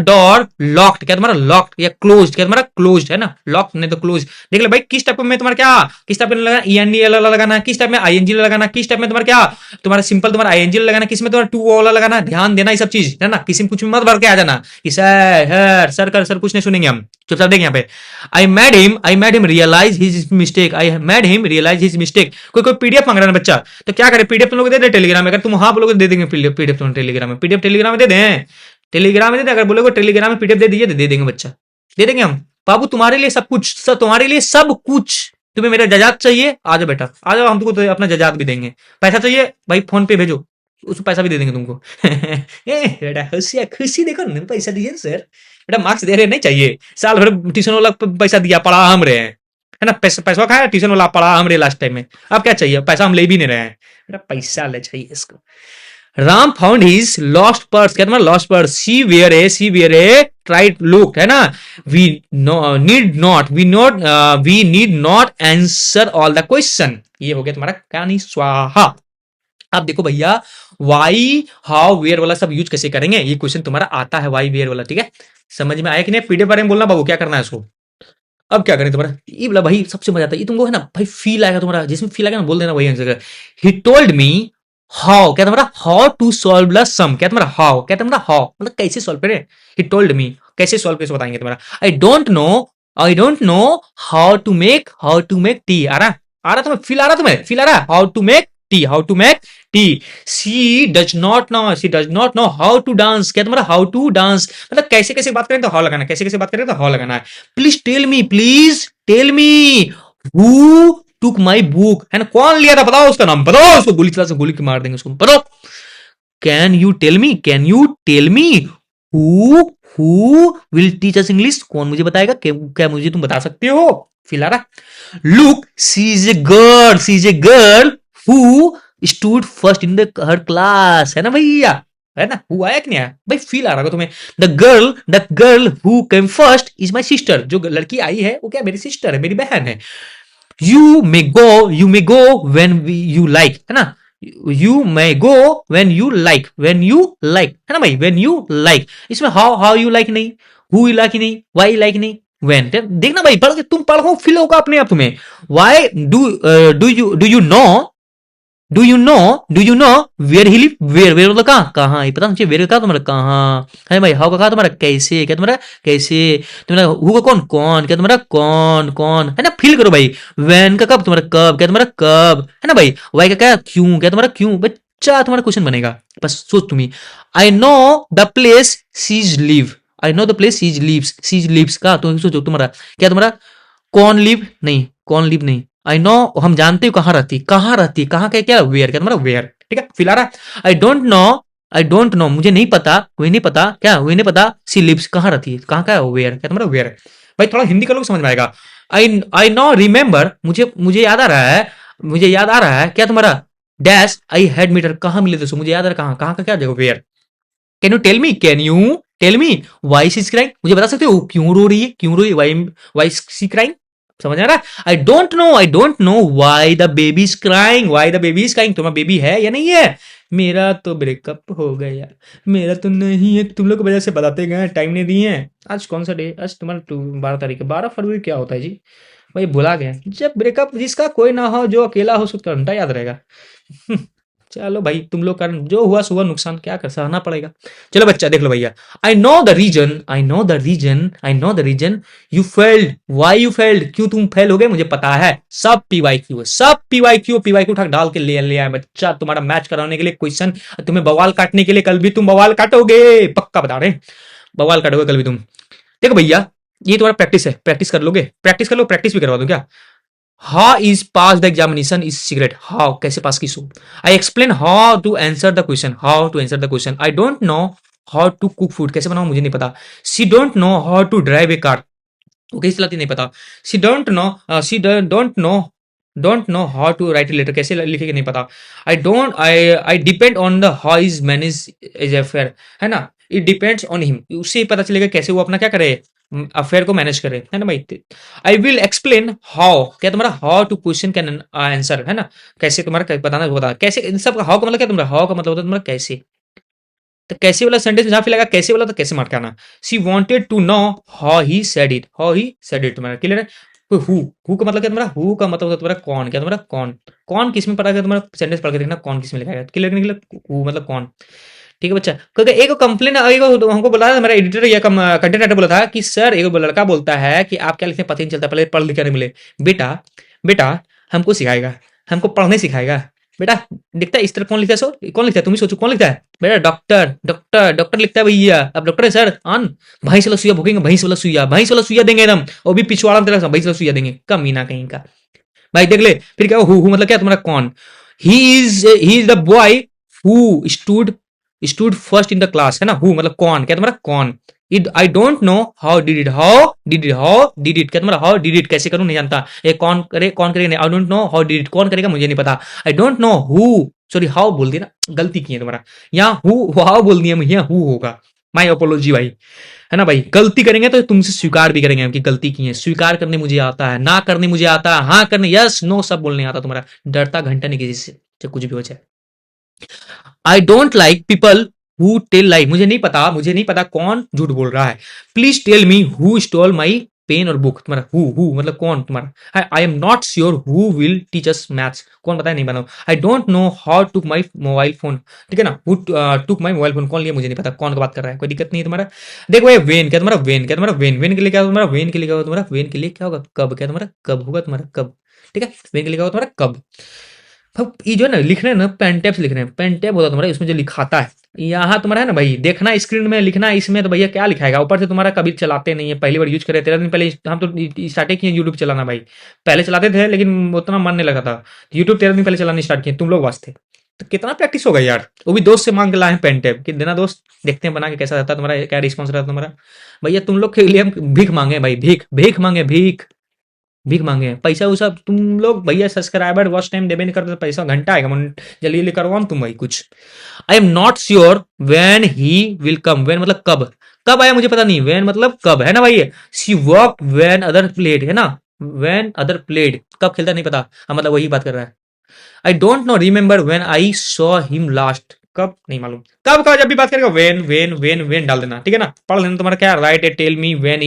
door locked. क्या तुम्हारा locked या closed. क्या तुम्हारा closed, है ना, locked नहीं तो closed। देख लो भाई, किस टाइप में तुम्हारा क्या, किस टाइप में लगाना, END लगाना, किस टाइप में ING लगाना, किस टाइप में तुम्हारा क्या, तुम्हारा सिंपल तुम्हारा ING लगाना, किस में तुम्हारा टू वाला लगाना, ध्यान देना ये सब चीज, है ना। किसी में कुछ भी मत भर के आ जाना कि सर कुछ नहीं सुनेंगे हम, चुपचाप देख यहाँ पे। I made him realize his mistake. कोई PDF मांग रहा है बच्चा, तो क्या करे, PDF तुम लोग दे दे टेलीग्राम में, अगर तुम हाँ बोलोगे दे देंगे PDF तुम टेलीग्राम में, टेलीग्राम में दे दें, अगर बोलोगे टेलीग्राम में PDF दे दीजिए, दे देंगे बच्चा, दे देंगे हम। बाबू तुम्हारे लिए सब कुछ, तुम्हें मेरा जजात चाहिए, आ जाओ बेटा, आ जाओ, हम तुमको अपना जजात भी देंगे। पैसा चाहिए भाई, फोन पे भेजो, उसको पैसा भी दे देंगे तुमको। बेटा खुशी देखो ना, पैसा दीजिए सर, बेटा मार्क्स दे रहे नहीं चाहिए, साल भर ट्यूशन वाला पैसा दिया, पढ़ा हम रहे हैं, है ना, पैसा खाया ट्यूशन वाला, पढ़ा हम रहे लास्ट टाइम में, अब क्या चाहिए, पैसा हम ले भी नहीं रहे हैं, बेटा पैसा ले चाहिए इसको। Ram found his lost purse, क्या तुम्हारा lost purse. See where a tried look, है ना। We need not answer all the question, ये हो गया तुम्हारा कहानी स्वाहा। अब देखो भैया, वाई हाउ वेयर वाला सब यूज कैसे करेंगे, ये क्वेश्चन तुम्हारा आता है, वाई वेयर वाला, ठीक है। समझ में आया कि नहीं, PDF बारे में बोलना बाबू, क्या करना है इसको। अब क्या करें तुम्हारा, ये बोला भाई सबसे मजा आता है, ये तुमको है ना भाई, फील आएगा तुम्हारा, जिसमें फील आएगा ना बोल देना वही answer. He told me how, क्या तुम्हारा हाउ टू सॉल्व द सम, क्या तुम्हारा हाउ, मतलब कैसे सॉल्व करें। ही टोल्ड मी, कैसे सॉल्व कैसे बताएंगे तुम्हारा। I don't know how to make tea, आ रहा तुम्हें feel, how to make tea. She does not know how to dance, क्या तुम्हारा हाउ टू डांस, मतलब कैसे बात करें तो हाउ लगाना है, कैसे बात करें तो हाउ लगाना है। Please tell me who took my book, है ना, कौन लिया था, बताओ उसका नाम, बताओ उसको, गोली चला से गोली मार देंगे उसको, बताओ। Can you tell me who who will teach us English, कौन मुझे बताएगा? क्या मुझे तुम बता सकते हो? फिलहाल look, she is a girl who stood first in the her class, है ना भैया? है ना? हु आया कि नहीं आया भाई? फील आ रहा होगा तुम्हें? The girl who came first is my sister, जो लड़की आई है वो क्या मेरी सिस्टर है, मेरी बहन है। You may go when you like, है ना? You may go when you like, है ना भाई? वेन यू लाइक, इसमें हाउ यू लाइक नहीं, हु यू लाइक नहीं, वाई लाइक नहीं, वेन। देखना भाई, पढ़ के तुम पढ़ो, फील होगा अपने आप तुम्हें। Why do you know where he live, where मतलब कहाँ, कहाँ, ये पता मुझे, वेयर का तुम्हारा कहाँ है भाई? हाउ का कहा तुम्हारा कैसे, क्या तुम्हारा कैसे, तुम्हारा हु का कौन, कौन, क्या तुम्हारा कौन, कौन, है ना? फील करो भाई। वैन का कब, तुम्हारा कब, क्या तुम्हारा कब, है ना भाई? वाई का क्या क्यों, क्या तुम्हारा क्यों। बच्चा तुम्हारा क्वेश्चन बनेगा, बस सोच तुम्हें। I know the place she's live, I know the place she's lives का, तो सोचो तुम्हारा क्या, तुम्हारा कौन लिव नहीं, कौन लिव नहीं। आई नो, हम जानते हो कहाँ रहती, कहाँ रहती, कहाँ का क्या, वेयर, क्या तुम्हारा वेयर, ठीक है? फिलहाल आई डोंट नो मुझे नहीं पता, वही नहीं पता, क्या वही नहीं पता, सी लिव्स कहाँ रहती है, कहाँ का है वेयर, क्या तुम्हारा वेयर। भाई थोड़ा हिंदी का लोग समझ में आएगा। आई नो रिमेंबर, मुझे मुझे याद आ रहा है, मुझे याद आ रहा है, क्या तुम्हारा डैश आई हैड मीटर, कहाँ मिले थे, मुझे याद आ रहा है, कहाँ, कहाँ का क्या देखो where. Can you tell me why she crying, मुझे बता सकते हो क्यों रो रही है, क्यों रो रही है, वाई सी क्राइंग, समझ आ रहा है? I don't know why the baby is crying, why the baby is crying, तुम्हारा बेबी है या नहीं है? मेरा तो ब्रेकअप हो गया, मेरा तो नहीं है, तुम लोग की वजह से बताते गए, टाइम नहीं दिए हैं। आज कौन सा डे, आज तुम्हारा 12 तारीख है, 12 फरवरी क्या होता है जी? भाई भुला गया, जब ब्रेकअप जिसका कोई ना हो, जो अकेला हो उसका घंटा याद रहेगा। चलो भाई, तुम लोग का जो हुआ सो हुआ, नुकसान क्या कर, सहना पड़ेगा। चलो बच्चा देख लो भैया। I know the reason you failed, why you failed, क्यों तुम फेल हो गए, मुझे पता है। सब पीवाईक्यू है, सब पीवाईक्यू उठा डाल के ले आया बच्चा, तुम्हारा मैच कराने के लिए क्वेश्चन, तुम्हें बवाल काटने के लिए, कल भी तुम बवाल काटोगे, पक्का बता रहे, बवाल काटोगे कल भी तुम। देखो भैया, ये तुम्हारा प्रैक्टिस है, प्रैक्टिस कर लोगे, प्रैक्टिस कर लो, प्रैक्टिस भी करवा दो क्या? How is pass the examination is secret, how कैसे पास की सो। I explain how to answer the question, how to answer the question. I don't know how to cook food, कैसे बनाऊं मुझे नहीं पता। She don't know how to drive a car, वो कैसे चलाती नहीं पता। She don't know how to write a letter, कैसे लिखेगा नहीं पता। I depend on the how is manage is affair, है ना? इट डिपेंड्स ऑन हिम, उससे ही पता चलेगा कैसे वो अपना क्या करे, अफेयर को मैनेज करे, है ना भाई? आई विल एक्सप्लेन हाउ, क्या तुम्हारा how to question can answer, है ना? कैसे तुम्हारा बताना होता कैसे, इन सब का हाउ का मतलब क्या, तुम्हारा हाउ का मतलब होता है तुम्हारा कैसे। तो कैसे वाला सेंटेंस जहां पे लगा कैसे वाला, तो कैसे मार्क करना। She wanted to know how he said it, तुम्हारा क्लियर है? तो हु का मतलब क्या तुम्हारा, हु का मतलब होता है तुम्हारा कौन, क्या तुम्हारा कौन, कौन किस में पढ़ा गया, तुम्हारा सेंटेंस पढ़ के देखना कौन किस में लिखा गया, क्लियर निकला, हु मतलब कौन। ठीक है बच्चा, क्योंकि एक कंप्लेन, एक हमको बोला था मेरा एडिटर या कंटेंट राइटर बोला था कि सर, एक लड़का बोलता है कि आप क्या लिखते हैं पता ही नहीं चलता, पहले पढ़ लिख नहीं मिले। बेटा बेटा हमको सिखाएगा, हमको पढ़ने सिखाएगा बेटा। दिखता है इस तरह कौन लिखता है, सो कौन लिखता है, तुम ही सोचो कौन लिखता है बेटा। डॉक्टर लिखता है भैया, अब डॉक्टर है सर ऑन, भैंस वाला सुइया भूखेंगे, भैंस वाला सुइया देंगे एकदम, वो भी पिछवाड़ा में तेरा भैंस वाला सुइया देंगे, कमीना कहीं का। भाई देख ले फिर क्या, हु मतलब क्या तुम्हारा कौन। He is the boy who stood first in the class, है ना? हु मतलब कौन, क्या तुम्हारा कौन। It I don't know how did it, क्या तुम्हारा हाउ डिड इट कैसे करूं नहीं जानता। ये कौन करेगा नहीं, आई don't know how did it, कौन करेगा मुझे नहीं पता। आई don't know who, sorry how बोल दिया ना, गलती की है तुम्हारा, यहाँ हु हाउ बोल दिया, यहाँ हु होगा। माई अपोलॉजी भाई, है ना भाई? गलती करेंगे तो तुमसे स्वीकार भी करेंगे हम कि गलती की है, स्वीकार करने मुझे आता है, ना करने मुझे आता है, हाँ करने यस नो सब बोलने आता तुम्हारा। डरता घंटा नहीं किसी से, चाहे कुछ भी हो जाए। I don't like people who tell lie, मुझे नहीं पता कौन झूठ बोल रहा है। Please tell me who stole my pen और बुक, तुम्हारा हु मतलब कौन तुम्हारा। I am not sure who will teach us maths, कौन बताया नहीं बनाओ। I don't know how took my mobile phone, ठीक है ना? Who took my mobile phone, कौन लिया मुझे नहीं पता, कौन का बात कर रहा है, कोई दिक्कत नहीं है तुम्हारा। देखो भाई वेन, क्या तुम्हारा वेन, क्या तुम्हारा वेन के लिए क्या होगा तुम्हारा, वेन के लिए क्या होगा तुम्हारा, वेन के लिए क्या होगा कब, क्या तुम्हारा कब होगा तुम्हारा कब, ठीक है? वेन के लिए क्या होगा तुम्हारा कब। अब ये जो है ना लिख रहे हैं ना, पेन टैप लिख रहे हैं, पेन टैप होता तुम्हारा, इसमें जो लिखाता है यहाँ तुम्हारा है ना भाई, देखना स्क्रीन में लिखना, इसमें तो भैया क्या लिखाएगा, ऊपर से तुम्हारा कभी चलाते नहीं है, पहली बार यूज करे 13 दिन पहले हम तो स्टार्ट किए यूट्यूब चलाना भाई। पहले चलाते थे लेकिन उतना मन नहीं लगा था, यूट्यूब 13 दिन पहले चलाना स्टार्ट किए तुम लोग वास्ते। तो कितना प्रैक्टिस होगा यार, वो भी दोस्त से मांग के लाए हैं पेन टेप कि देना दोस्त, देखते हैं बना के कैसा रहता है तुम्हारा, क्या रिस्पॉन्स रहता है तुम्हारा। भैया तुम लोग के लिए हम भीख मांगे भाई, भीख भीख मांगे, भीख भीख मांगे, पैसा वैसा तुम लोग भैया सब्सक्राइबर वॉच टाइम देवे नहीं करते तो पैसा घंटा आएगा, जल्दी जल्दी करवाओ तुम भाई कुछ। आई am not sure when he will come, when मतलब कब, कब आया मुझे पता नहीं, वेन मतलब कब है ना भाई, सी वॉक वेन अदर प्लेड है ना, वेन अदर प्लेड कब खेलता नहीं पता, हाँ मतलब वही बात कर रहा है। I don't no remember when I saw him last, कब नहीं मालूम, कब का जब भी बात करेगा वेन वेन वेन वेन डाल देना, ठीक है ना, पढ़ लेना तुम्हारा क्या राइट है, tell me when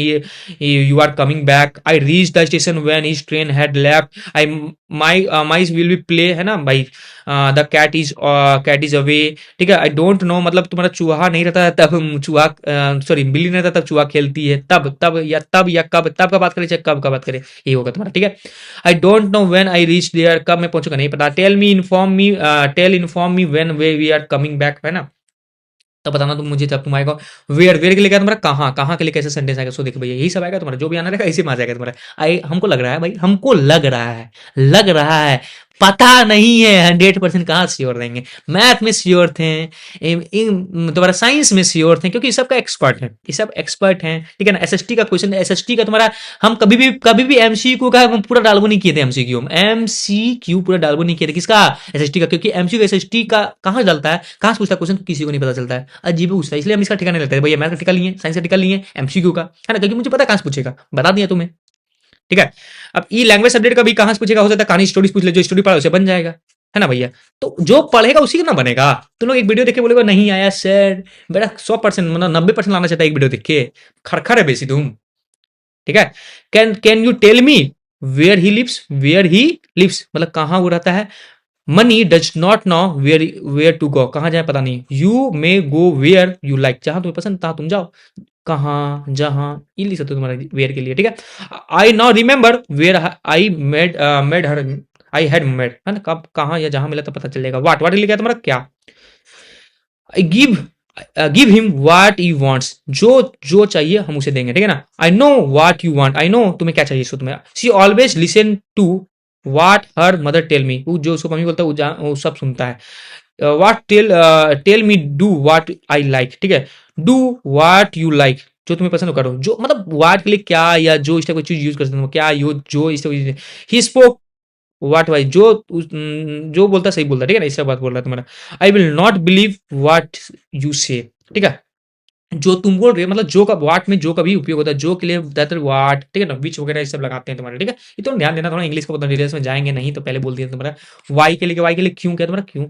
you are coming back, I reach the station when his train had left, I my mice will be play है ना भाई, द कैट इज अवे, ठीक है। आई डोंट नो मतलब तुम्हारा चूहा नहीं रहता है तब चूहा, सॉरी बिल्ली नहीं रहता तब चूहा खेलती है, तब या कब, तब का बात करें चाहे कब का बात करें, यही होगा तुम्हारा, ठीक है। I don't know when I reach there, कब मैं पहुंचूंगा नहीं पता, tell inform me when we are coming back है ना, तब बताना तुम मुझे जब तुम आएगा। वेयर के लिए क्या तुम्हारा, कहाँ कहाँ के लिए कैसे सेंटेंस आएगा, सो देखो भैया यही सब आएगा तुम्हारा, जो भी आना रहेगा इसी में आ जाएगा तुम्हारा। आई हमको लग रहा है भाई, हमको लग रहा है, पता नहीं है 100% कहाँ श्योर देंगे, मैथ में श्योर थे, तुम्हारा साइंस में श्योर थे, क्योंकि सबका एक्सपर्ट है, ये सब एक्सपर्ट हैं, ठीक है ना। एसएसटी का क्वेश्चन, एसएसटी का तुम्हारा, हम कभी भी एमसीक्यू का पूरा डालबो नहीं किए थे, एमसीक्यू पूरा डालबो नहीं किए थे, किसका, एसएसटी का, क्योंकि एमसीक्यू एसएसटी का कहाँ डालता है, कहाँ से पूछता है क्वेश्चन, किसी को नहीं पता चलता है, अजीब पूछता है, इसलिए हम इसका ठिकाना नहीं लेते भैया, मैथ का टिका लिए, साइंस का टिका लिए, एमसीक्यू का है ना, क्योंकि मुझे पता कहाँ से पूछेगा, बता दिया तुम्हें, ठीक है। अब ई लैंग्वेज सब्जेक्ट का भी कहां से पूछेगा, हो सकता है कहानी स्टोरीज पूछ ले, जो स्टोरी पढ़ा उसे बन जाएगा, है ना भैया। तो जो पढ़ेगा उसी का ना बनेगा, तुम लोग एक वीडियो देख के बोलेगा नहीं आया सर, बेटा 100% मतलब 90% लाना चाहता है एक वीडियो देख के, खरखर है बेसी तुम, ठीक है। Can you tell me where he lives मतलब कहाँ वो रहता है, money does not know where to go, कहाँ जाए पता नहीं, you may go where you like, जहां तुम्हें पसंद तहां तुम जाओ, कहाँ जहां ये लिख सकते हो तुम्हारे वेयर के लिए, ठीक है। I now remember where I made her, I had made है ना, कब कहाँ या जहां मिला तो पता चलेगा। वाट लिखा है तुम्हारा क्या, I give him what you wants, जो चाहिए हम उसे देंगे, ठीक है ना। I know what you want, I know तुम्हें क्या चाहिए, सो तुम्हें, she always listen to what her mother tell me, वो जो उसको मम्मी बोलता है वो सब सुनता है। What tell me do what I like, ठीक है, डू व्हाट यू लाइक, जो तुम्हें पसंद हो करो, जो मतलब व्हाट के लिए क्या या जो इस टाइप की चीज यूज कर सकते हो, क्या जो इस टाइप की, ही स्पोक व्हाट वाई, जो बोलता सही बोलता, ठीक है ना, इससे बात बोल रहा है तुम्हारा। I will not believe what you से, ठीक है, जो तुम बोल रहे हो मतलब जो का वाट में जो का भी उपयोग होता है, जो के लिए दैट वाट, ठीक है ना, विच वगैरह ये सब लगाते हैं तुम्हारे, ठीक है। ये तो ध्यान देना, थोड़ा इंग्लिश को डिटेल्स में जाएंगे नहीं, तो पहले बोल दिया तुम्हारा वाई के लिए क्यों, क्या तुम्हारा क्यों,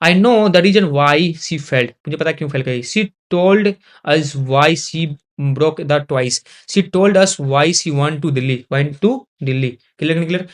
I know the reason why she felt, मुझे पता क्यों फेल गई, she told us why she broke the twice, she told us why she want to Delhi, clear नहीं क्लियर,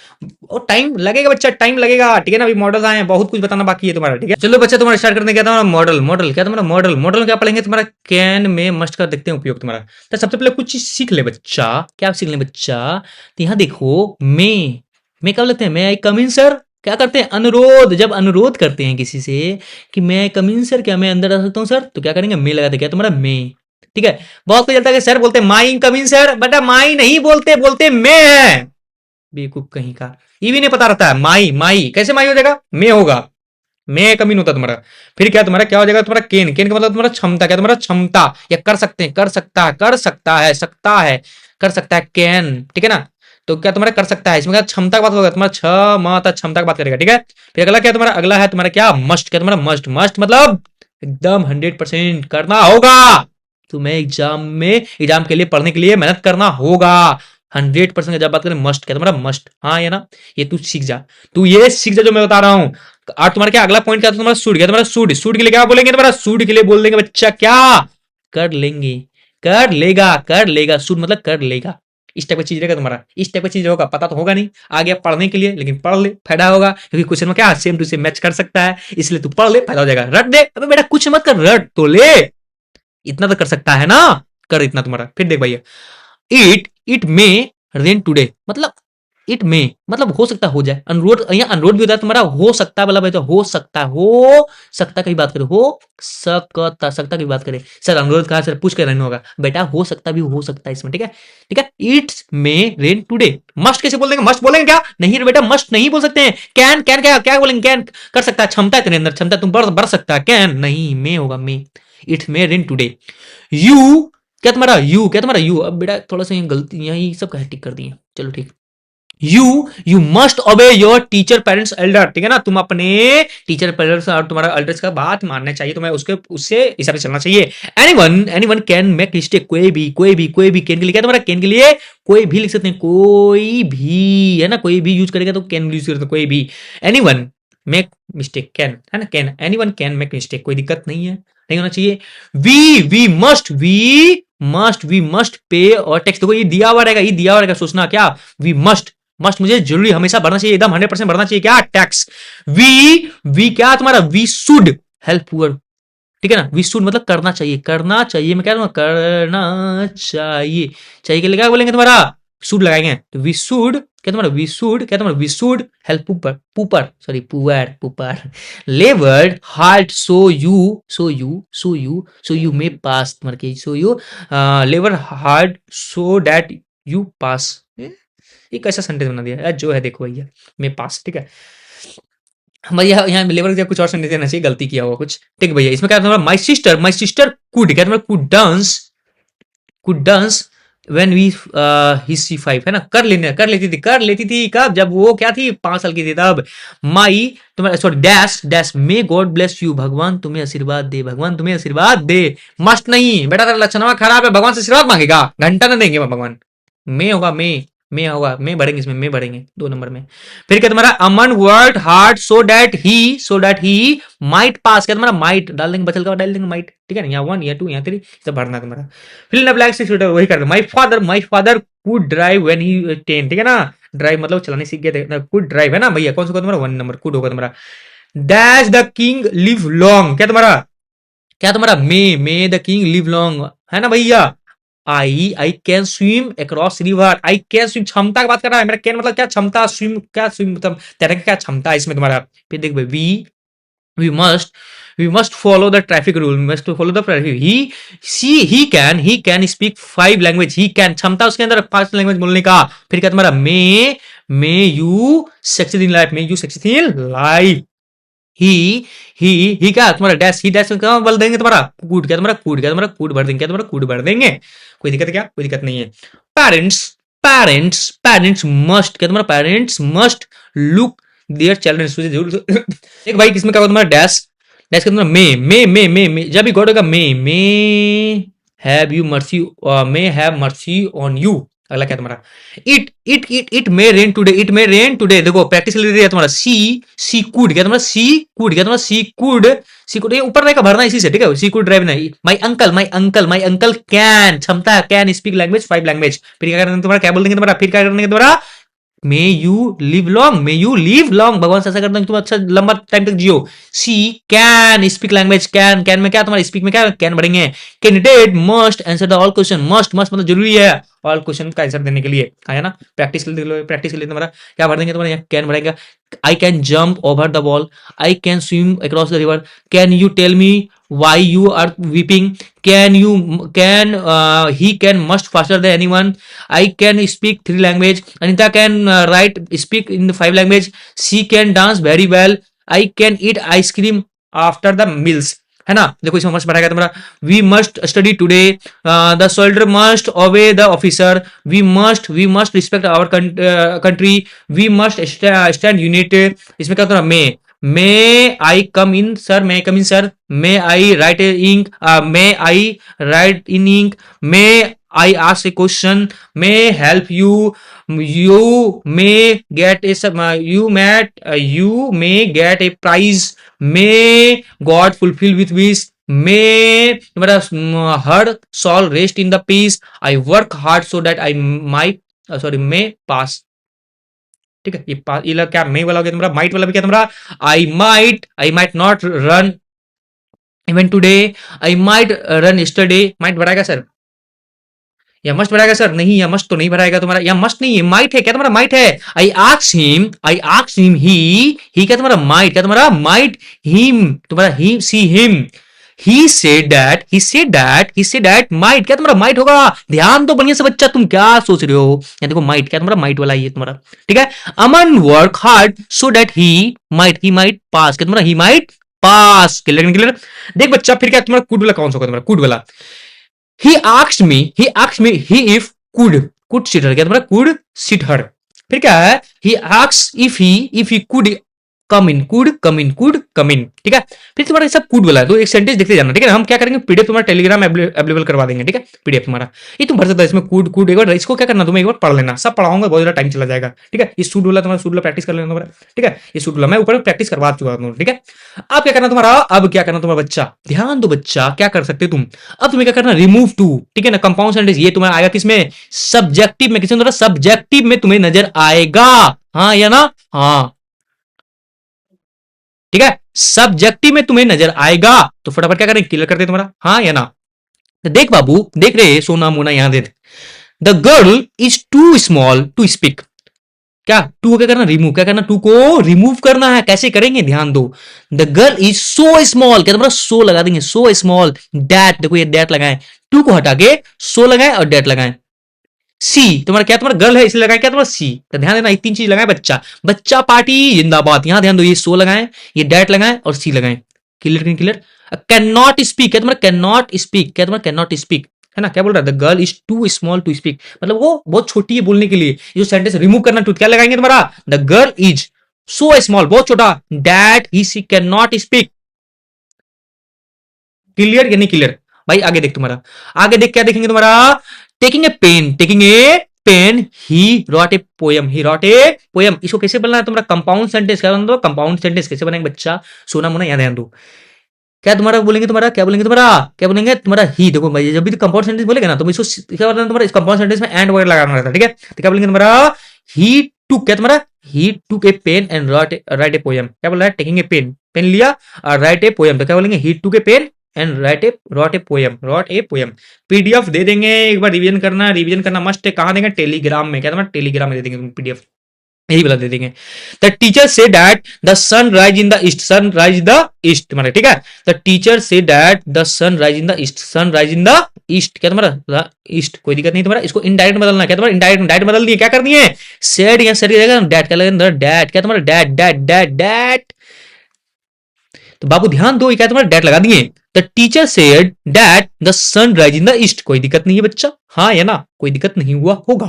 और टाइम लगेगा बच्चा, टाइम लगेगा, ठीक है ना, अभी मॉडल आए हैं, बहुत कुछ बताना बाकी है तुम्हारा, ठीक है। चलो बच्चा तुम्हारा स्टार्ट करने क्या था, मॉडल क्या तुम्हारा, मॉडल क्या पढ़ेंगे तुम्हारा, कैन में मस्ट का देखते हैं उपयोग तुम्हारा। तो सबसे पहले कुछ चीज सीख ले बच्चा, क्या सीख ले बच्चा, तो यहाँ देखो मैं कब लगते हैं, मैं आई कम इन सर, क्या करते हैं, अनुरोध, जब अनुरोध करते हैं किसी से कि मैं कम इन सर, क्या मैं अंदर आ सकता हूँ सर, तो क्या करेंगे, मैं लगाते, क्या तुम्हारा मैं, ठीक है। बहुत कुछ चलता है कि सर बोलते माई कम इन सर, बेटा माई नहीं बोलते मैं है, बेवकूफ कहीं का, ये भी नहीं पता रहता है, माई कैसे माई हो जाएगा, मैं होगा, मैं कम इन होता तुम्हारा। फिर क्या तुम्हारा क्या हो जाएगा, तुम्हारा केन का मतलब तुम्हारा क्षमता, क्या तुम्हारा क्षमता, या कर सकते हैं, कर सकता है कैन, ठीक है ना। तो क्या तुम्हारा कर सकता है, इसमें क्या क्षमता की बात होगा, तुम्हारा क्षमता की बात करेगा, ठीक है। फिर अगला क्या तुम्हारा, अगला है तुम्हारा क्या, मस्ट, क्या तुम्हारा मस्ट मतलब एकदम 100% करना होगा, तुम्हें एग्जाम के लिए पढ़ने के लिए मेहनत करना होगा, 100% जब बात करें मस्ट, क्या तुम्हारा मस्ट, हाँ या ना, ये तू सीख जा, जो मैं बता रहा हूँ। और तुम्हारा क्या अगला पॉइंट क्या था, तुम्हारा सूट, क्या तुम्हारा सूट के लिए क्या बोलेंगे, तुम्हारा सूट के लिए बोल देंगे बच्चा क्या, कर लेंगे, कर लेगा, सूट मतलब कर लेगा, इस टाइप का चीज रहेगा तुम्हारा, इस टाइप का चीज होगा, पता तो होगा नहीं, आ गया पढ़ने के लिए, लेकिन पढ़ ले फायदा होगा, क्योंकि क्वेश्चन में क्या सेम टू सेम मैच कर सकता है, इसलिए तू पढ़ ले फायदा हो जाएगा। रट दे, अबे बेटा कुछ मत कर, रट तो ले, इतना तो कर सकता है ना, कर इतना तुम्हारा। फिर देख भैया, इट मे रेन टुडे मतलब इट में मतलब हो सकता हो जाए, अनुरोध यहाँ अनुरोध भी होता है तुम्हारा, हो सकता है मतलब हो सकता की बात करें, हो सकता की बात करें सर, अनुरोध कहा सर पूछ कर रहने होगा बेटा, हो सकता भी हो सकता है इसमें, ठीक है ठीक है। It's may rain today, must कैसे बोल देंगे, मस्ट बोलेंगे क्या, नहीं रे बेटा मस्ट नहीं बोल सकते हैं, कैन कैन क्या क्या बोलेंगे, कैन कर सकता है, क्षमता है तेरे अंदर, क्षमता तुम बढ़ सकता है, कैन नहीं, मे होगा may, it's may rain today. You क्या तुम्हारा यू, अब बेटा थोड़ा सा यहाँ गलती, यहाँ सब कहे टिक कर दिए, चलो ठीक। यू मस्ट ओबे योर टीचर पेरेंट्स एल्डर, ठीक है ना, तुम अपने टीचर पेरेंट्स और तुम्हारा एल्डर्स का बात मानना चाहिए, तुम्हें उसके उससे हिसाब से चलना चाहिए। एनीवन कैन मेक मिस्टेक, कोई भी कैन के लिए क्या तुम्हारा, कैन के लिए कोई भी लिख सकते हैं, कोई भी है ना, कोई भी यूज करेगा तो कैन यूज करते कोई भी। एनीवन मेक मिस्टेक, कैन है ना, can anyone can make mistake, कोई दिक्कत नहीं है, नहीं होना चाहिए। वी मस्ट पे और टेक्स्ट, देखो ये दिया हुआ रहेगा सोचना क्या, वी मस्ट मुझे जरूरी हमेशा बढ़ना चाहिए, एकदम 100% बढ़ना चाहिए क्या, टैक्स। वी क्या तुम्हारा, वी शुड हेल्प पुअर, ठीक है ना, वी शुड मतलब करना चाहिए, मैं कह रहा हूँ करना चाहिए के लिए क्या बोलेंगे तुम्हारा, शुड लगाएंगे, तो we should help poor labour hard so you may pass, तुम्हारे के so you labour hard so that you pass, एक ऐसा सेंटेंस बना दिया जो है, देखो भैया मैं पास, ठीक है भैया, यहाँ लेबर का कुछ और सेंटेंस देना चाहिए, गलती किया हुआ कुछ, ठीक भैया। इसमें क्या था, माई सिस्टर कुड, क्या तुम्हारा कुड डांस व्हेन वी ही सी 5, है ना, कर लेती थी कब, जब वो क्या थी 5 साल की थी तब। माई तुम्हारा sorry dash may God bless you, भगवान तुम्हें आशीर्वाद दे, मस्ट नहीं बेटा, तेरा लक्षण खराब है, भगवान से आशीर्वाद मांगेगा, घंटा ना देंगे भगवान, मे होगा मे बढ़ेंगे, इसमें मे बढ़ेंगे 2 नंबर में। फिर क्या तुम्हारा, अमन वर्ड hard so that he might pass, क्या तुम्हारा माइट डाल देंगे, बचल का डाल देंगे माइट, ठीक है ना, यहाँ 1 यहाँ 2 यहाँ 3 सब भरना तुम्हारा। फिर इन ब्लैंक्स वही कर दो, my father could drive when he 10, ठीक है ना, ड्राइव मतलब चलाने सीख गए थे, कुड ड्राइव है ना भैया, कौन सा होगा तुम्हारा 1 नंबर, कुड होगा तुम्हारा। Dash the king live long, क्या तुम्हारा मे द किंग लिव लॉन्ग, है ना भैया। आई can swim across river, I can swim क्षमता की बात कर रहा है, मेरा कैन मतलब क्या क्षमता, स्विम मतलब तैरने की क्या क्षमता है इसमें तुम्हारा। फिर देख भाई we must follow the traffic rule, must follow the traffic, he can speak 5 language, he can क्षमता उसके अंदर 5 लैंग्वेज बोलने का। फिर क्या तुम्हारा may you success in life, he क्या तुम्हारा डैश, ही डैश क्या बोल देंगे तुम्हारा, कूड भर देंगे, कूड भर देंगे, कोई दिक्कत है क्या, कोई दिक्कत नहीं है। पेरेंट्स मस्ट, क्या तुम्हारा parents must look their children, मुझे जरूर एक भाई किसमें क्या होगा तुम्हारा डैश का तुम्हारा मे जब भी गॉड होगा may have mercy on you. अगला क्या तुम्हारा, इट मे रेन टुडे, देखो प्रैक्टिस ले रही है तुम्हारा, सी कुड, क्या तुम्हारा सी कुड ये ऊपर रहेगा भरना इसी से, ठीक है, सी कुड ड्राइव नहीं। माई अंकल कैन, क्षमता कैन स्पीक लैंग्वेज 5 लैंग्वेज। फिर क्या करेंगे तुम्हारा, क्या बोल देंगे तुम्हारा, फिर क्या करेंगे तुम्हारा, मे यू लिव लॉन्ग, भगवान से ऐसा करते हैं तुम अच्छा लंबा टाइम तक जियो। सी कैन स्पीक लैंग्वेज, कैन में क्या तुम्हारा, स्पीक में क्या कैन बढ़ेंगे। Candidate must answer the all question, must मतलब जरूरी है ऑल क्वेश्चन का आंसर देने के लिए, है ना। प्रैक्टिस के लिए तुम्हारा क्या भर देंगे तुम्हारा, यहाँ कैन बढ़ेगा। I can jump over the wall, I can swim across the river, can you tell me why you are weeping, he can must faster than anyone, I can speak 3 language, Anita can speak in 5 language, she can dance very well, I can eat ice cream after the meals, है ना। देखो इसमें must बढ़ाएगा तुम्हारा, we must study today, the soldier must obey the officer, we must respect our country, we must stand united. इसमें क्या तुम्हारा may I come in sir, may I write in ink, may I ask a question, may help you, you may get a prize, may God fulfil with wish, may तुम्हारा her soul rest in the peace, I work hard so that I may पास, ठीक है। ये क्या मे वाला हो गया तुम्हारा, might वाला भी क्या तुम्हारा, I might not run even today, I might run yesterday, might बढ़ाएगा सर, या मस्ट भराएगा सर? नहीं, या मस्ट तो नहीं भराएगा तुम्हारा, या मस्ट नहीं है, माइट है। क्या तुम्हारा माइट है? आई आस्क्ड हिम, ही क्या तुम्हारा माइट, क्या तुम्हारा माइट, हिम तुम्हारा he, she him, he said that might, क्या तुम्हारा माइट होगा? ध्यान दो बढ़िया से बच्चा, तुम क्या सोच रहे हो? या देखो माइट, क्या तुम्हारा माइट वाला ही है तुम्हारा, ठीक है। Aman work hard so that he might pass, क्या तुम्हारा he might pass, clear clear. देख बच्चा, फिर क्या तुम्हारा कुड वाला कौन सा होगा तुम्हारा? कुड वाला, he asked me he if could sit her, क्या तुम्हारा could sit her। फिर क्या है? he asks if he could come in, ठीक है। फिर तुम्हारा ये सब कूड वाला है, तो एक सेंटेंस देखते जाना, ठीक है। हम क्या करेंगे, पीडीएफ तुम्हारा टेलीग्राम अवेलेबल करवा देंगे, ठीक है। पीडीएफ तुम्हारा ये तुम भर सकते हो, इसमें कूड कूड एक बार इसको क्या करना, तुम्हें एक बार पढ़ लेना, सब पढ़ाऊंगा, बहुत ज्यादा टाइम चला जाएगा, ठीक है। ये सूट वाला तुम्हारा, सूट वाला प्रैक्टिस कर लेना तुम्हारा, ठीक है। ये सूट वाला मैं ऊपर प्रैक्टिस करवा चुका हूं, ठीक है। अब क्या करना तुम्हारा, अब क्या करना तुम्हारा बच्चा, ध्यान दो बच्चा, क्या कर सकते हो तुम, अब तुम्हें क्या करना, रिमूव टू, ठीक है ना। कंपाउंड सेंटेंस ये तुम्हें आएगा किसमें? सब्जेक्टिव में, किसमें? सब्जेक्टिव में तुम्हें नजर आएगा, हाँ या ना? हाँ, ठीक है, सब्जेक्टिव में तुम्हें नजर आएगा। तो फटाफट क्या करें, क्लियर करते हैं तुम्हारा, हाँ या ना। तो देख बाबू, देख रहे सोना मोना, यहां दे, the girl is too small to speak, क्या टू को क्या करना, रिमूव, क्या करना, टू को रिमूव करना है। कैसे करेंगे, ध्यान दो, the girl is so small, क्या तुम्हारा सो लगा देंगे, सो स्मॉल डैट, देखो ये डैट लगाए, टू को हटा के सो लगाए और डैट लगाए। सी तुम्हारा क्या, तुम्हारा गर्ल है इसलिए लगाए, क्या तुम्हारा सी, तो ध्यान देना, ये तीन चीज लगाए, बच्चा बच्चा पार्टी जिंदाबाद, यहां ध्यान दो, ये सो लगाए, ये डैट लगाए और सी लगाए, clear clear. Can not speak, क्या तुम्हारा कैन नॉट स्पीक, क्या तुम्हारा कैन नॉट स्पीक, है ना। क्या बोल रहा है, the girl is too small to speak, मतलब वो बहुत छोटी है बोलने के लिए। ये जो सेंटेंस रिमूव करना, टू क्या लगाएंगे तुम्हारा, the girl is so small, बहुत छोटा, that he she can not speak, clear या नहीं क्लियर। भाई आगे देख तुम्हारा, आगे देख क्या देखेंगे तुम्हारा, taking a pen he wrote a poem, he wrote a poem. इसको कैसे बनना है तुम्हारा, कंपाउंड सेंटेंस, क्या बनना, कंपाउंड सेंटेंस कैसे बनाएंगे बच्चा, सोना मोना याद ध्यान दो। क्या तुम्हारा बोलेंगे, तुम्हारा क्या बोलेंगे, तुम्हारा क्या बोलेंगे, तुम्हारा ही, देखो भाई जब भी कंपाउंड सेंटेंस बोलेगा ना, तो इसको क्या बोलना, तुम्हारा इस कंपाउंड सेंटेंस में एंड वगैरह लगाना रहता है, ठीक है। तो क्या बोलेंगे तुम्हारा, ही टू, क्या तुम्हारा he to a pen and write a poem, क्या बोल रहा है, टेकिंग ए पेन, पेन लिया और राइट ए पोयम, तो क्या बोलेंगे, he to a pen and wrote a poem. PDF दे देंगे, एक बार रिवीजन करना मस्ट है। कहां देंगे, टेलीग्राम में, क्या तुम्हारा टेलीग्राम में दे देंगे पीडीएफ, यही वाला दे देंगे। The teacher says that the sun rise in the east, sun rise the east तुम्हारा, ठीक है। The teacher says that the sun rise in the east, sun rise in the east, क्या तुम्हारा ईस्ट, कोई दिक्कत नहीं तुम्हारा। इसको इनडायरेक्ट बदलना, क्या तुम्हारा इनडायरेक्ट, डायरेक्ट बदल दिए, क्या करनी है, सेड या सर डैट, क्या लगेगा डैट, क्या तुम्हारा डैट डैट डैट डैट। तो बाबू ध्यान दो, ये क्या तुम्हारा डैट लगा दिए। The teacher said that the sun rise in the east, कोई दिक्कत नहीं है बच्चा, हाँ या ना, कोई दिक्कत नहीं हुआ होगा।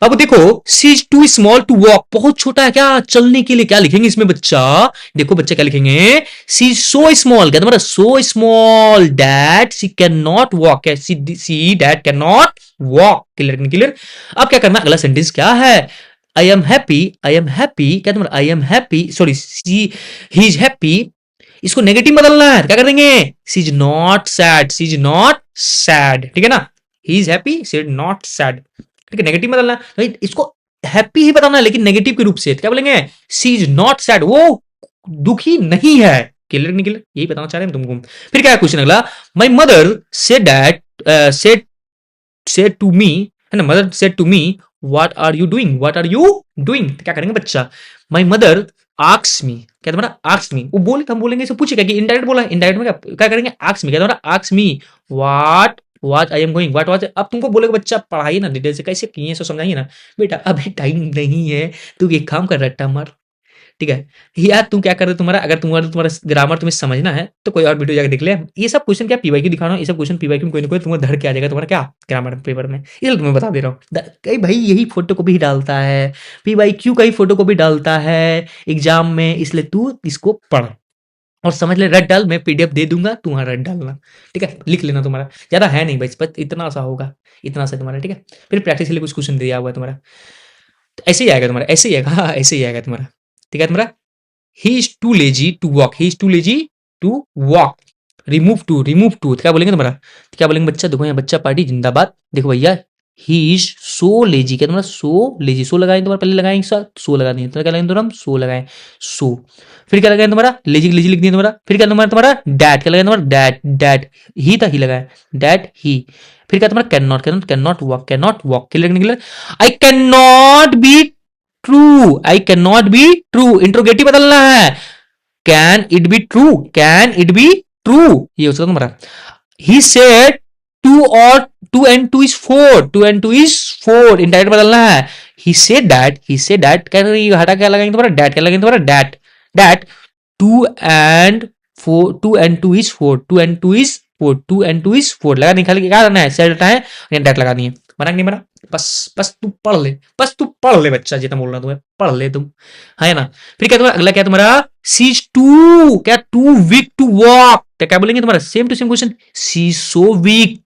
बाबू देखो, she is too small to walk, बहुत छोटा है क्या चलने के लिए, क्या लिखेंगे इसमें बच्चा, देखो बच्चा क्या लिखेंगे, सी इज सो स्मॉल, क्या तुम्हारा so small that she can not walk, she that can not walk, clear clear. अब क्या करना, अगला सेंटेंस क्या है, आई एम हैप्पी, क्या तुम्हारा I am happy, sorry he is happy, इसको नेगेटिव बदलना है, क्या कर देंगे, she is not sad, she is not sad, ठीक है ना। He is happy, she is not sad, ठीक है, नेगेटिव बदलना है, तो इसको हैप्पी ही बताना है लेकिन नेगेटिव के रूप से, क्या बोलेंगे, सी इज नॉट सैड, वो दुखी नहीं है, क्लियर नहीं क्लियर, यही बताना चाह रहे हैं तुमको। फिर क्या है क्वेश्चन अगला, my mother said that said to me, है ना, mother said to me what are you doing, क्या करेंगे बच्चा, माई मदर आस्क्स मी, क्या तुम्हारा आस्क्स मी, वो बोले हम बोलेंगे इसे पूछेगा कि इनडायरेक्ट बोला, इनडायरेक्ट में क्या करेंगे, आस्क्स मी, क्या तुम्हारा asks me what I am going, what was. अब तुमको बोलेगा बच्चा पढ़ाई ना डिटेल से, कैसे किए सब समझाइए ना बेटा, अभी टाइम नहीं है, तू एक काम कर, रट्टा मार, ठीक है। यार तुम क्या कर रहे हो, तुम्हारा अगर तुम्हारा ग्रामर तुम्हें समझना है तो कोई और वीडियो जाकर देख ले। ये सब क्वेश्चन क्या पीवाईक्यू दिखा रहा हूँ, ये सब क्वेश्चन पीवाईक्यू में कोई ना कोई तुम्हें धड़ के आ जाएगा तुम्हारा क्या ग्रामर पेपर में, इसलिए तुम्हें बता दे रहा हूँ। कई भाई यही फोटो कॉपी डालता है, पीवाईक्यू का ही फोटो कॉपी डालता है एग्जाम में, इसलिए तू इसको पढ़ और समझ ले, रट डाल, मैं पीडीएफ दे दूंगा, तू वहां रट डालना, ठीक है, लिख लेना, तुम्हारा ज्यादा है नहीं बस इतना सा होगा, इतना सा तुम्हारा, ठीक है। फिर प्रैक्टिस के लिए कुछ क्वेश्चन दिया हुआ है तुम्हारा, ऐसे ही आएगा तुम्हारा, ऐसे ही आएगा, हाँ ऐसे ही आएगा तुम्हारा, ठीक है तुम्हारा। He is too lazy to walk, he is too lazy to walk, remove too, क्या बोलेंगे तुम्हारा, क्या बोलेंगे बच्चा, देखो यहाँ बच्चा पार्टी जिंदाबाद, देखो भैया ही इज सो लेजी, क्या तुम्हारा सो लेजी, सो लगाएंगे तुम्हारा, पहले लगाएंगे सो लगा देंगे, तो क्या लगाएंगे हम सो लगाएं सो, फिर क्या लगाएंगे तुम्हारा लेजी लेजी लिख दिया तुम्हारा, फिर क्या तुम्हारा डैट, क्या लगाएंगे तुम्हारा डैट डैट, ही था ही लगाए डैट ही, फिर क्या तुम्हारा can not, can not walk, can not walk, clear निकले, I can not be true, I can not be true, interrogative बदलना है, can it be true, can it be true, ये हो सकता तुम्हारा, ही सेड टू और two and two is four, two and two is four, indirect बदलना है, ही say that क्या हटा, क्या लगाएंगे तुम्हारा डैट, क्या लगाएंगे तुम्हारा that that, two and four, two and two is four, two and two is four, two and two is four लगा निकाल के क्या करना है, सेड हटाए डैट लगा दिए, बना नहीं बना, बस बस तू पढ़ ले, बस तू पढ़ ले बच्चा, जितना बोल रहा तुम्हें पढ़ ले तुम, है ना। फिर क्या तुम्हारा अगला क्या तुम्हारा, सी इज टू, क्या टू वीक टू वॉक, क्या बोलेंगे तुम्हारा same to same question, she so weak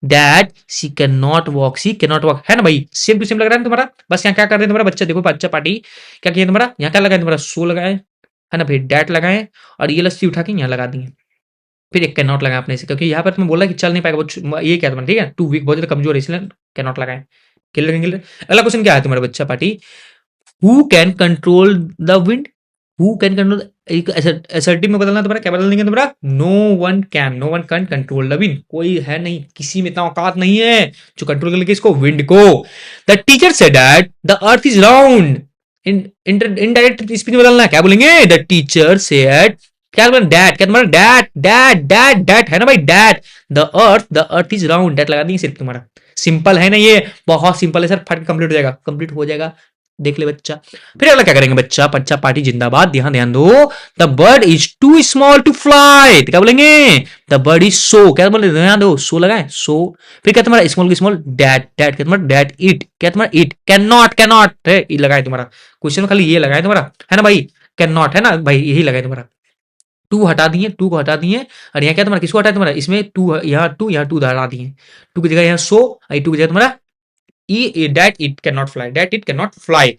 that she can not walk, she can not walk, है ना भाई, सेम टू सेम लग रहा है ना तुम्हारा। बस यहाँ क्या कर रहे हैं तुम्हारा बच्चा, देखो बच्चा पार्टी क्या किया तुम्हारा, यहाँ क्या लगाए तुम्हारा सो लगाए, है ना भाई, डैट लगाए और ये लस्सी उठा के यहाँ लगा दिए, फिर एक कैन नॉट लगाया अपने से, क्योंकि यहाँ पर तुम्हें बोला कि चल नहीं पाएगा, ये क्या तुम्हारा ठीक है, टू वीक बहुत ज्यादा कमजोर है इसलिए कैन नॉट लगाए, क्लियर। अगला क्वेश्चन क्या है तुम्हारा बच्चा party, who can control the wind, who can control, assertive में बदलना तुम्हारा, क्या बदल देंगे तुम्हारा, no one can control the wind, कोई है नहीं, किसी में इतना औकात नहीं है जो कंट्रोल कर लेगा इसको, विंड को। The teacher said that the earth is round, indirect speech में बदलना, क्या बोलेंगे, द टीचर सेड, क्या बोलेंगे डैट, क्या तुम्हारा डैट डैट डैट डैट, है ना भाई that, the earth is round, that लगा देंगे सिर्फ तुम्हारा, सिंपल है ना, ये बहुत सिंपल है सर, फट कंप्लीट हो जाएगा, कंप्लीट हो जाएगा, देख ले बच्चा। फिर अगला क्या करेंगे बच्चा, बच्चा पार्टी जिंदाबाद, ध्यान ध्यान दो, the bird is too small to fly, क्या बोलेंगे, द बर्ड इज सो, क्या बोले ध्यान दो, सो लगाए सो, फिर क्या तुम्हारा स्मॉल की स्मॉल डैट डैट, क्या तुम्हारा डैट इट, क्या तुम्हारा इट, कैन नॉट लगाए तुम्हारा, क्वेश्चन खाली ये लगाए तुम्हारा, है ना भाई, कैन नॉट है ना भाई, यही लगाए तुम्हारा, टू हटा दिए, टू को हटा दिए, और यहाँ क्या तुम्हारा किसको हटाए तुम्हारा, इसमें टू, यहाँ टू हटा दिए, टू की जगह यहाँ सो, टू की जगह तुम्हारा that it cannot fly,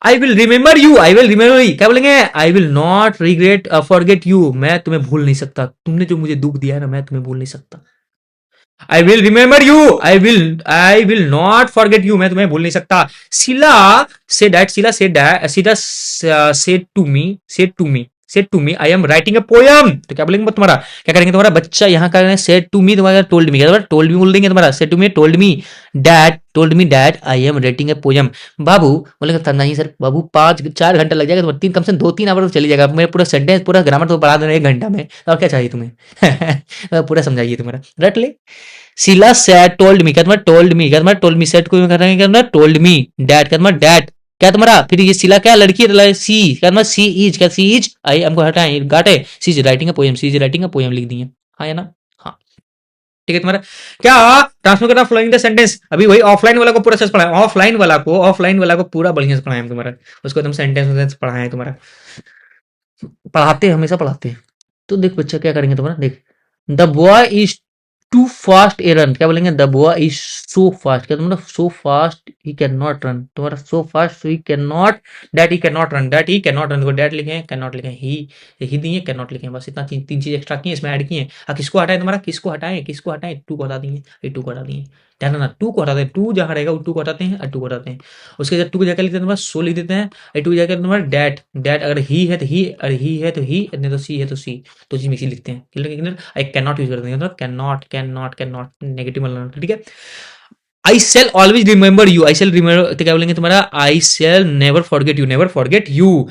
I will remember you, क्या बोलेंगे, I will not forget you, मैं तुम्हें भूल नहीं सकता, तुमने जो मुझे दुख दिया है ना, मैं तुम्हें भूल नहीं सकता, I will remember you, I will not forget you, मैं तुम्हें भूल नहीं सकता। Sheila said to me I am writing a poem, तो क्या बोलेंगे तुम्हारा, क्या करेंगे तुम्हारा बच्चा, यहाँ करेंगे said to me, तुम्हारा told me, क्या तुम्हारा told me बोल देंगे तुम्हारा, said to me told me that I am writing a poem, बाबू बोलेंगे नहीं सर बाबू 4 घंटा लग जाएगा, तुम्हारा कम से 2-3 आवर तो चली जाएगा, मेरा पूरा सेंटेंस पूरा ग्रामर तो पढ़ा देना 1 घंटा में, और क्या चाहिए तुम्हें पूरा समझाइए तुम्हारा, रट ले। शीला सेड टोल्ड मी, क्या तुम्हारा टोल्ड मी, क्या तुम्हारा टोल्ड मी, सेड को करेंगे क्या तुम्हारा टोल्ड मी, डैड क्या तुम्हारा डैड, क्या तुम्हारा, फिर ये शीला क्या लड़की है, सी क्या तुम्हारा सी इज, क्या सी इज, आई हमको हटाएं गाटे, सी इज राइटिंग अ पोएम लिख दिए, हाँ या ना, हाँ ठीक है तुम्हारा। क्या ट्रांसफर करना फ्लोइंग द सेंटेंस, अभी वही ऑफलाइन वाला को पूरा सच पढ़ाया, ऑफलाइन वाला को पूरा बढ़िया से पढ़ाया तुम्हारा, उसको तुम सेंटेंस पढ़ाए तुम्हारा, हमेशा पढ़ाते हैं। तो देख बच्चा क्या करेंगे तुम्हारा, देख the boy is too fast a run, क्या बोलेंगे, the boy is so fast, क्या तुम्हारा so fast he can not run, तुम्हारा so fast he can not, that he can not run, देखो दैट लिखे कैन नॉट लिखे, ही दिए कैन नॉट लिखे, बस इतना तीन चीज एक्स्ट्रा किए इसमें ऐड किए। किसको हटाए तुम्हारा, किसको हटाए, टू को हटा दिए, टू को हटा दिए, ध्यान ना, टू को हटाते हैं, टू जहां रहेगा वो टू को हटाते हैं और टू को हटाते हैं, उसके जगह टू की जगह लिखते हैं तुम्हारा सो लिख देते हैं, टू की जगह तुम्हारा डैट, अगर ही है तो ही, और ही है तो ही, नहीं तो सी है तो सी, तो चीज मिक्सी लिखते हैं, clear. I can not use कर देंगे, कैन नॉट नेगेटिव मतलब, ठीक है। I shall always remember you, I shall remember क्या बोलेंगे तुम्हारा, I shall never forget you,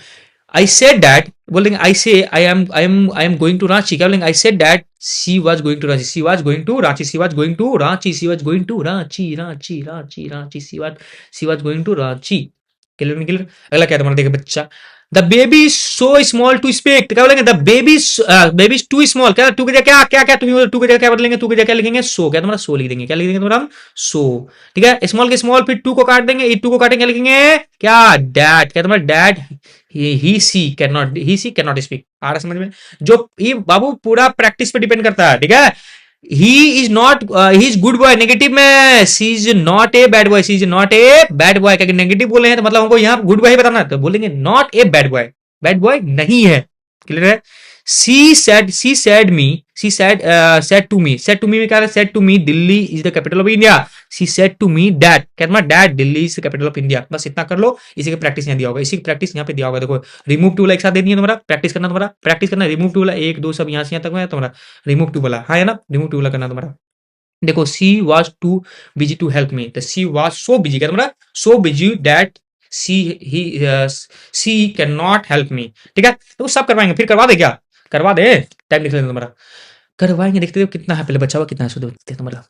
I said that बोलेंगे, I say I am going to Ranchi, क्या बोलेंगे, I said that she was going to Ranchi, she was going to Ranchi, she was going to Ranchi, clear. अगला क्या तुम्हारा देखे बच्चा, the baby is so small to speak, क्या बोलेंगे, the baby is too small, क्या too की जगह क्या तुम्हें टू की जगह क्या बदलेंगे, टू की जगह क्या लिखेंगे सो, क्या तुम्हारा सो लिख देंगे, क्या लिख देंगे तुम्हारा सो, ठीक है। स्मॉल के स्मॉल फिर टू को काट देंगे, टू को काटेंगे क्या लिखेंगे, क्या डैड, क्या तुम्हारा dad, he she can not speak, आ रहा समझ में, जो ये बाबू पूरा प्रैक्टिस पे डिपेंड करता है, ठीक है। He is good boy, negative में she is not a bad boy, क्या नेगेटिव बोले हैं तो मतलब हमको यहाँ गुड बॉय ही बताना है, तो बोलेंगे नॉट ए बैड बॉय नहीं है, क्लियर है। said to me में क्या है, said to me Delhi is the capital of India. She said to me that, क्या तुम्हारा dad Delhi is the capital of India. बस इतना कर लो, इसी की प्रैक्टिस यहाँ दिया होगा, इसी की प्रैक्टिस यहाँ पे दिया होगा। देखो रिमूव टू वाला एक साथ दे दिया तुम्हारा, प्रैक्टिस करना रिमूव टू वाला 1 2 सब यहाँ से यहाँ तक है तुम्हारा रिमूव टू वाला, हाँ है ना, रिमूव टू वाला करना तुम्हारा। देखो she was too busy to help me, तो सी वॉज सो बिजी, क्या तुम्हारा so busy that she can not help me, ठीक है। तो सब करवाएंगे, फिर करवा दे क्या, करवा दे, टाइम निकल तुम्हारा, करवाएंगे। देखते हो कितना है, पहले बचा हुआ कितना है, सो देखते हैं तुम्हारा,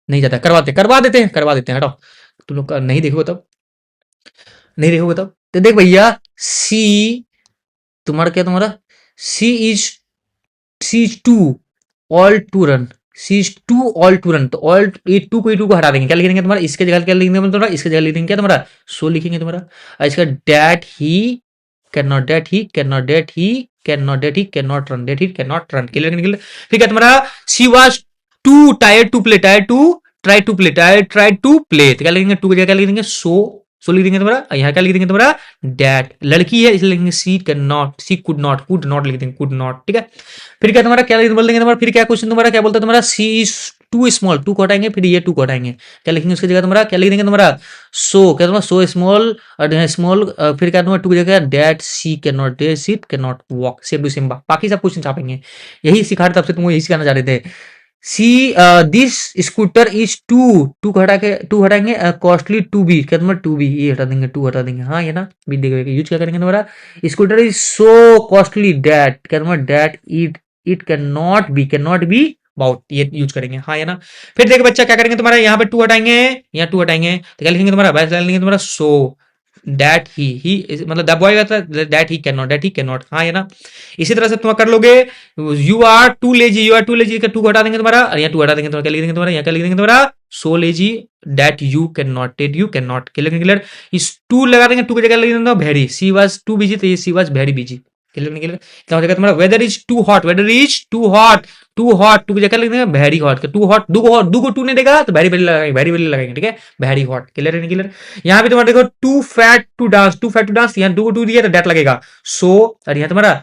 नहीं जाता, करवा देते हैं हटाओ, तुम लोग नहीं देखोगे तब, नहीं देखोगे तब। तो देख भैया सी तुम्हारा क्या, तुम्हारा she is too all to run, she is too all to run, तो ऑल ये टू को हटा देंगे, क्या लिखेंगे तुम्हारा, इसके जगह क्या लिखेंगे तुम्हारा, इसके जगह लिखेंगे क्या तुम्हारा सो लिखेंगे तुम्हारा, और इसका that he can not, that he can not, that he can not, that he can not run, that he can not run, clear. ठीक है तुम्हारा she was too tired to play, tired to try to play, try to play, तो क्या लिखेंगे to की जगह क्या लिखेंगे सो लिख देंगे तुम्हारा, यहाँ क्या लिख देंगे तुम्हारा डैट, लड़की है इसलिए लिखेंगे she can not, she could not लिख देंगे कुड नॉट, ठीक है। फिर क्या तुम्हारा क्या बोल देंगे तुम्हारा, फिर क्या क्वेश्चन तुम्हारा क्या बोलता है तुम्हारा, she is too small, to को हटाएंगे, फिर ये टू को हटाएंगे, क्या लिखेंगे उसकी जगह तुम्हारा, क्या लिख देंगे तुम्हारा सो, क्या तुम्हारा सो स्मॉल, स्मॉल, फिर क्या तुम्हारा टू की जगह that she can not, that she can not walk, same to same, बाकी सब क्वेश्चन छापेंगे, यही सिखा रहे, तब से तुमको यही सिखाना चाह रहे थे। She this scooter is too हटाएंगे कॉस्टली टू बी, क्या तुम्हारा टू बी, ये हटा देंगे, टू हटा देंगे, हाँ ये ना बी देंगे, यूज क्या करेंगे तुम्हारा, scooter is so costly that, क्या तुम्हारा that it can not be bought, ये यूज करेंगे, हाँ है ना। फिर देखो बच्चा क्या करेंगे तुम्हारा, यहाँ पे टू हटाएंगे, यहाँ टू हटाएंगे, तो क्या लिखेंगे तुम्हारा, वैसे लिखेंगे तुम्हारा सो दैट ही मतलब दैट बॉय का दैट ही कैन नॉट, हाँ है ना। इसी तरह से तुम कर लोगे, यू आर टू लेजी का टू हटा देंगे तुम्हारा, और यहाँ टू हटा देंगे तुम्हारा, क्या लिख देंगे तुम्हारा, यहाँ क्या लिख देंगे तुम्हारा so lazy that you can not, clear. इस टू लगा देंगे, टू की जगह लिख देंगे very, she was too busy, तो ये she was very busy, clear. क्या हो जाएगा तुम्हारा weather is too hot, too की जगह लिख देंगे वेरी हॉट, टू हॉट, दो को टू नहीं देगा तो वेरी वेरी लगाएंगे, ठीक है, वेरी हॉट, क्लियर। यहाँ पे तुम्हारा देखो टू फैट टू डांस, यहाँ दो को टू दिया तो दैट लगेगा सो, और यहाँ तुम्हारा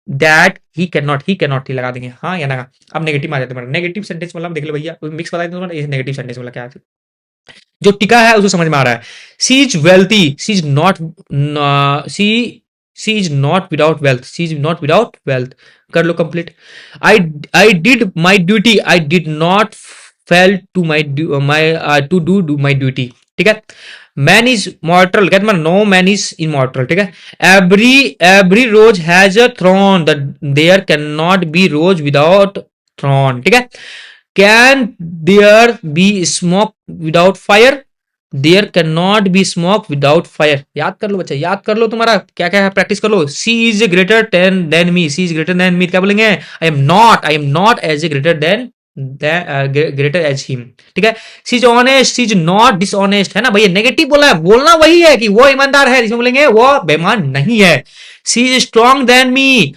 दैट ही कैन नॉट ही लगा देंगे, हाँ या ना। अब नेगेटिव आ जाता है तुम्हारा, नेगेटिव सेंटेंस मतलब देख लो भैया, मिक्स बता दें तुम्हारा, ये नेगेटिव सेंटेंस मतलब क्या है, जो टिका है उसको समझ में आ रहा है। She is wealthy, she is not, she is not without wealth, she is not without wealth, कर लो complete. I did my duty, I did not fail to to do my duty, ठीक है। मैन इज मॉर्टल, कहते हैं no man is immortal, ठीक है। Every rose has a thorn, there can not be rose without thorn, ठीक है। Can there be smoke without fire, there can not be smoke without fire, याद कर लो बच्चा, याद कर लो, तुम्हारा क्या क्या है प्रैक्टिस कर लो। She is greater than me, she is greater than me, क्या बोलेंगे, I am not as a greater as him, ठीक है। She is honest, she is not dishonest, है ना भैया, नेगेटिव बोला है, बोलना वही है कि वो ईमानदार है, इसमें बोलेंगे वो बेईमान नहीं है। She is strong than me,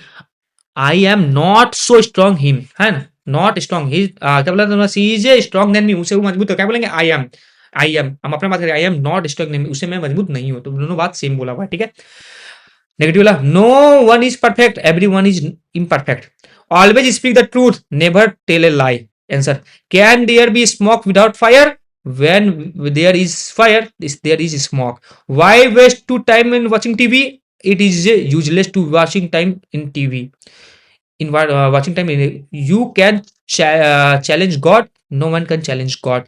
I am not so strong him, है ना, नॉट स्ट्रॉन्ग ही, क्या बोला, she is strong than me, उसे वो मजबूत है, क्या बोलेंगे आई एम, हम अपना बात करें, आई एम नॉट स्ट्रॉन्ग, उसे मैं मजबूत नहीं हूं, तो दोनों बात सेम बोला हुआ है, ठीक है। नेगेटिव वाला, no one is perfect, everyone is imperfect, always speak the truth, never tell a lie. Answer, can there be smoke without fire, when there is fire there is smoke, why waste to time in watching TV, it is useless to watching time in TV, in watching time you can challenge God, no one can challenge God,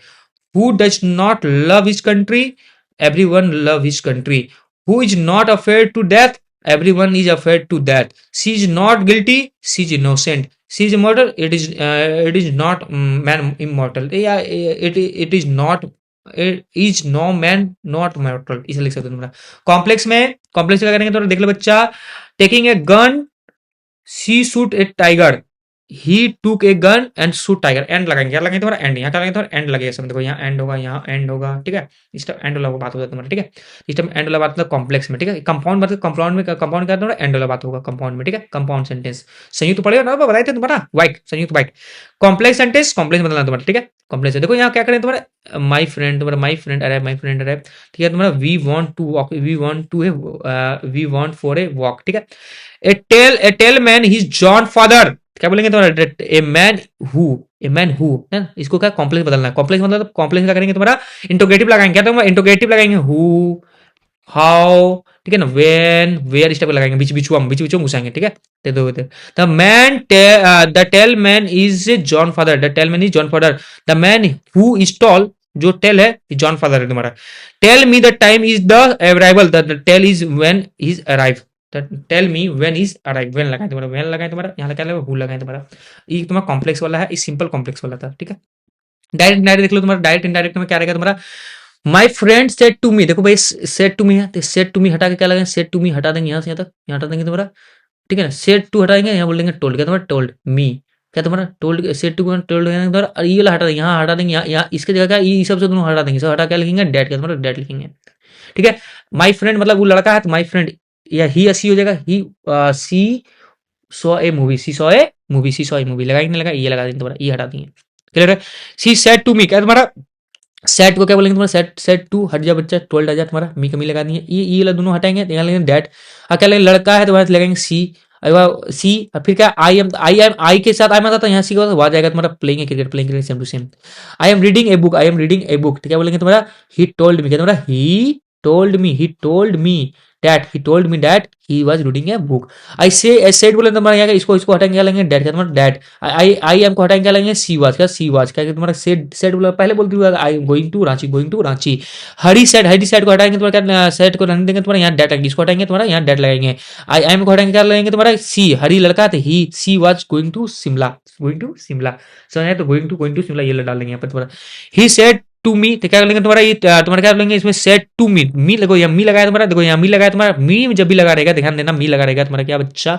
who does not love his country, everyone love his country, who is not afraid to death, everyone is afraid to death, she is not guilty, she is innocent, she is immortal, it is not man immortal, it is not, it is no man not mortal, इसे लिख सकते हो तुम्हारा। Complex क्या करेंगे तो देख लो बच्चा, taking a gun, she shoot a tiger, he took a gun and shoot tiger, and लगाएंगे, क्या लगाएंगे तुम्हारा एंड, यहाँ क्या लगाएंगे तुम्हारा एंड लगेगा, समझ देखो यहाँ एंड होगा, यहाँ एंड होगा, ठीक है। इस टाइम एंड वाला बात होगा तुम्हारा, ठीक है। इस टाइम एंड वाला बात होता है कॉम्प्लेक्स में, ठीक है। कंपाउंड मतलब कंपाउंड का तुम्हारा एंड वाला बात होगा कंपाउंड में, ठीक है। कंपाउंड सेंटेंस संयुक्त पढ़ेगा ना, बताए थे तुम्हारा वाइट, संयुक्त वाइट। कॉम्प्लेक्स सेंटेंस कॉम्प्लेक्स बदलना तुम्हारा, ठीक है। कॉम्प्लेक्स देखो यहाँ क्या करें तुम्हारा, माई फ्रेंड, तुम्हारा माई फ्रेंड अरे, ठीक है। तुम्हारा we want to walk, we want for a walk, ठीक है। A tall man his John father, क्या बोलेंगे तुम्हारा, ए मैन हु है ना? इसको क्या कॉम्प्लेक्स बदलना है, कॉम्प्लेक्स मतलब कॉम्प्लेक्स क्या करेंगे तुम्हारा, इंटोगेटिव लगाएंगे, क्या तुम्हारा इंटोगेटिव लगाएंगे, हु, हाउ, ठीक है ना, वेन, वेयर, इस टाइप लगाएंगे, बीच बीच घुसाएंगे, ठीक है। The man, the tall man is John father, the tall man is John father, the man who is tall, जो टेल है जॉन फादर है तुम्हारा। Tell me the time is the arrival, the tell is when is arrive, tell me when is arrive, when लगाए तुम्हारा, when लगाए तुम्हारा, यहाँ लगा हु लगाए तुम्हारा। ये तुम्हारा कॉम्प्लेक्स वाला है, ये सिंपल कॉम्प्लेक्स वाला था, ठीक है। डायरेक्ट इनडायरेक्ट देख लो, तुम्हारा डायरेक्ट इनडायरेक्ट में क्या रहेगा तुम्हारा, my friend said to me, देखो भाई सेड टू मी है, तो सेड टू मी हटा के क्या लगाएंगे, सेड टू मी हटा देंगे यहाँ से यहाँ तक, यहाँ हटा देंगे तुम्हारा, ठीक है ना। सेड टू हटाएंगे, यहाँ बोलेंगे टोल्ड, क्या तुम्हारा टोल्ड मी, क्या तुम्हारा टोल्ड, सेड टू टोल्ड तुम्हारा, और ये वाला हटा देंगे, यहाँ हटा देंगे, यहाँ इसके जगह क्या, ये सब से दोनों हटा देंगे, सब हटा क्या लिखेंगे, डेट, क्या तुम्हारा डेट लिखेंगे, ठीक है। माई फ्रेंड मतलब वो लड़का है, तो माई फ्रेंड या ही या सी हो जाएगा, he she saw a movie, she saw a movie, she saw a movie लगाएंगे, नहीं लगा, ये लगा देंगे तुम्हारा, ये हटा देंगे, क्लियर है। सी सेड टू मी, क्या तुम्हारा सेट को क्या बोलेंगे तुम्हारा, सेट, सेट टू हट जा बच्चा, टोल्ड आ जा तुम्हारा, मी कमी लगा दी है, ये वाला दोनों हटाएंगे, यहाँ लगेंगे डेट, और क्या लगेंगे लड़का है तो वहां लगाएंगे सी, सी, और फिर क्या आई एम, आई के साथ आई में आता तो यहाँ सी का वहां जाएगा तुम्हारा playing cricket, playing cricket same to same. I am reading a book, I am reading a book, क्या बोलेंगे तुम्हारा, ही टोल्ड मी, क्या तुम्हारा, he told me, he told me that, he told me that he was reading a book. I say said बोले तुम्हारा यहाँ इसको इसको हटाएंगे, क्या लेंगे डेट, क्या तुम्हारा डेट, आई एम को हटाएंगे, क्या लेंगे सी वाज, क्या सी वाज, क्या तुम्हारा सेड, सेड बोला पहले बोलती हुआ, I am going to Ranchi, going to Ranchi. Hari said को हटाएंगे तुम्हारा, क्या सेड को रहने देंगे तुम्हारा, यहाँ डेट लगेगी, इसको हटाएंगे तुम्हारा, यहाँ डेट लगाएंगे। आई एम को हटाएंगे, क्या लगेंगे तुम्हारा, सी, हरी लड़का था, he, she was going to Shimla, going to Shimla, समझ आया, तो गोइंग टू शिमला ये डालेंगे यहाँ पर तुम्हारा। ही सेड टू मी, तो क्या लेंगे तुम्हारा, ये तुम्हारा क्या लेंगे इसमें, सेट टू मी, मी लगो, यहाँ मी लगाया तुम्हारा, देखो यहाँ मी लगाया तुम्हारा, मी जब भी लगा रहेगा ध्यान देना, मी लगा रहेगा तुम्हारा, क्या बच्चा,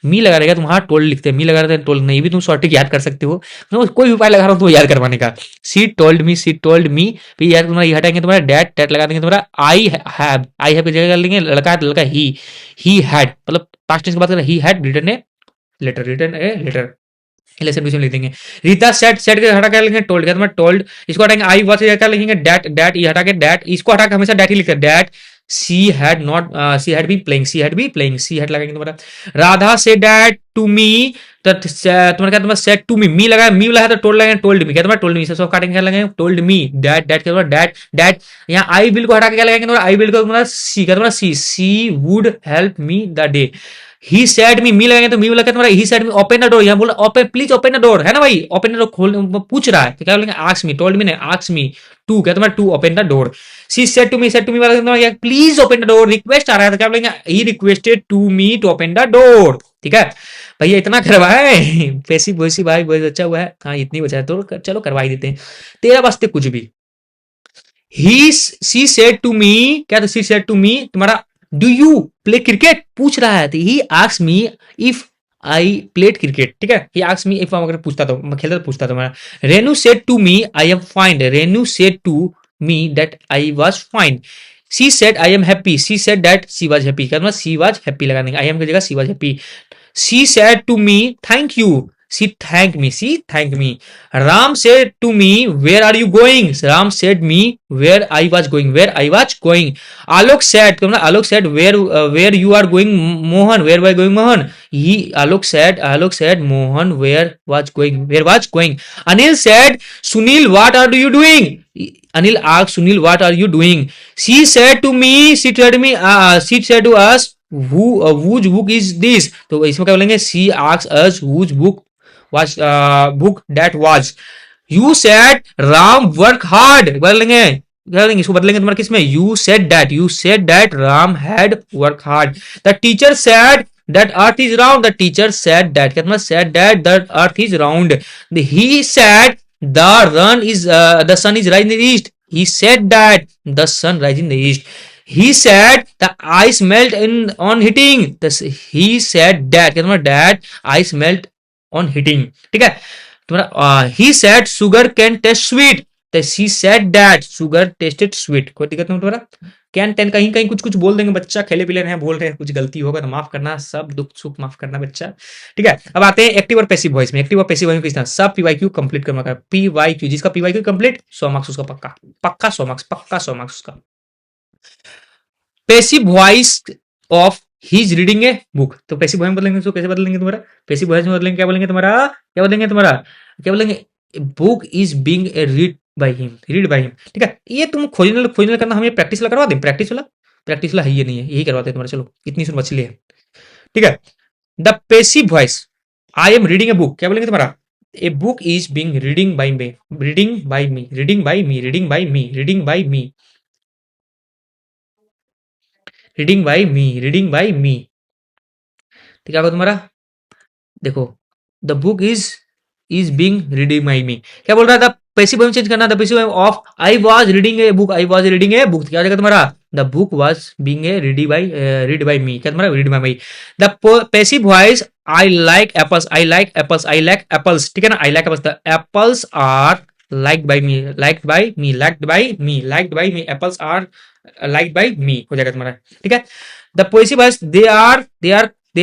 मी लगा रहेगा, तुम हाँ टोल्ड लिखते हैं, मी लगा रहे थे टोल्ड नहीं, भी तुम शॉर्ट याद कर सकते हो, मैं कोई उपाय लगा रहा हूँ तो याद करवाने का। सी टोल्ड मी, सी टोल्ड मी, फिर याद तुम्हारा ये हटाएंगे तुम्हारा, डेट, डेट लगा देंगे तुम्हारा, आई हैव की जगह कर लेंगे, लड़का है लड़का ही हैड, मतलब पास्ट टेंस की बात करें, he had written a letter, written a letter, lesson to लिख देंगे। रीता सेट, सेट के हटा के लिखेंगे टोल्ड, क्या तुम्हारा टोल्ड, इसको हटाएंगे, आई वॉच क्या लिखेंगे, डेट, डेट ये हटा के डेट, इसको हटा के हमेशा डेट ही लिखते हैं, that she had not, she had been playing, she had been playing, she had लगाएंगे तुम्हारा। राधा से डेट टू मी, तो तुम्हारा क्या तुम्हारा सेट टू मी लगाया, मी लगाया तो टोल्ड लगाएंगे, टोल्ड मी, क्या तुम्हारा टोल्ड मी, सब काटेंगे, क्या लगाएंगे टोल्ड मी, डेट, डेट क्या तुम्हारा डेट, डेट, यहाँ आई विल को हटा के क्या लगाएंगे तुम्हारा, आई विल को तुम्हारा सी, क्या तुम्हारा she would help me the day. He said me लगाएंगे तो मी लगा तुम्हारा, he said me open the door, यहाँ बोला open, please open the door, है ना भाई, ओपन द डोर खोल, पूछ रहा है, तो क्या बोलेंगे आस्क मी, टोल्ड मी नहीं आस्क मी टू, क्या तुम्हारा to open the door. She said to me वाला please open the door, request आ रहा है, तो क्या बोलेंगे he requested to me to open the door, ठीक है भैया, इतना करवाए पैसी वैसी भाई बहुत अच्छा हुआ है, हाँ इतनी बचा है तो चलो करवा ही देते हैं, तेरा वास्ते कुछ भी। ही सी सेड टू मी, क्या सी सेड टू मी तुम्हारा, डू यू प्ले क्रिकेट पूछ रहा है, he ask me if I played cricket, ठीक है, ही आस्क मी इफ, अगर पूछता तो मैं खेलता तो पूछता तो मैं। Renu said to me I am fine, Renu said to me that I was fine. She said I am happy, she said that she was happy, क्या सी वाज हैप्पी लगा देंगे, आई एम की जगह she was happy. She said to me thank you, she thank me, she thank me. Ram said to me, where are you going? Ram said me where I was going, where I was going. Alok said, Alok said where you are going, Mohan, where were going, Mohan? Alok said Mohan where was going, where was going. Anil said, Sunil, what are you doing? Anil asked Sunil, what are you doing? She said to me, she said to us, whose book is this? तो इसमें क्या बोलेंगे, she asked us whose book was book that was. You said Ram work hard, बदलेंगे इसको बदलेंगे तुम्हारे किसमें, you said that Ram had work hard. The teacher said that earth is round, the teacher said that, क्या तुम्हारा said that the earth is round. He said the sun is rising in the east, he said that the sun rising in the east. He said the ice melt on hitting, he said that, क्या तुम्हारा that ice melt on hitting, ठीक है तुम्हारा। he said sugar can taste sweet, तो she said that sugar tasted sweet, कोई दिक्कत नहीं तुम्हारा। कैन टेन कहीं कहीं कुछ कुछ बोल देंगे बच्चा, खेले पिले रहे बोल रहे हैं, कुछ गलती होगा तो माफ करना, सब दुख सुख माफ करना बच्चा, ठीक है। अब आते हैं एक्टिव और पैसिव वॉइस में। एक्टिव और पैसिव वॉइस में किस तरह, सब पीवाईक्यू कंप्लीट करना, पीवाईक्यू जिसका पीवाईक्यू कंप्लीट 100 मार्क्स उसका, पक्का पक्का 100 मार्क्स, पक्का 100 मार्क्स उसका। Passive voice of he is reading a book, तो पैसिव वॉइस में बदलेंगे, उसको कैसे बदलेंगे तुम्हारा? पैसिव वॉइस में बदलेंगे, क्या बोलेंगे तुम्हारा? क्या बोलेंगे तुम्हारा? क्या बोलेंगे? Book is being a read by him, read by him. ठीक है, ये तुम खोजने खोजने करना, हमें प्रैक्टिस वाला करवा दें, प्रैक्टिस वाला है ये नहीं है, यही करवाते हैं तुम्हारा। चलो इतनी सुन मछली है। ठीक है, the passive voice, I am reading a book, क्या बोलेंगे तुम्हारा? A book is being reading by me, reading by me, reading by me, reading by me, reading by me, reading by me, reading by me. तो क्या होगा तुम्हारा? देखो, the book is being reading by me, क्या बोल रहा था? Passive voice change करना, the passive voice of I was reading a book, I was reading a book, क्या हो जाएगा तुम्हारा? The book was being a read by me, क्या तुम्हारा? Read by me. The passive voice I like apples, I like apples, I like apples, ठीक है ना? I like apples, the apples are liked by me, liked by me, liked by me, liked by me, apples are liked by me हो जाएगा तुम्हारा। ठीक है, the passive voice they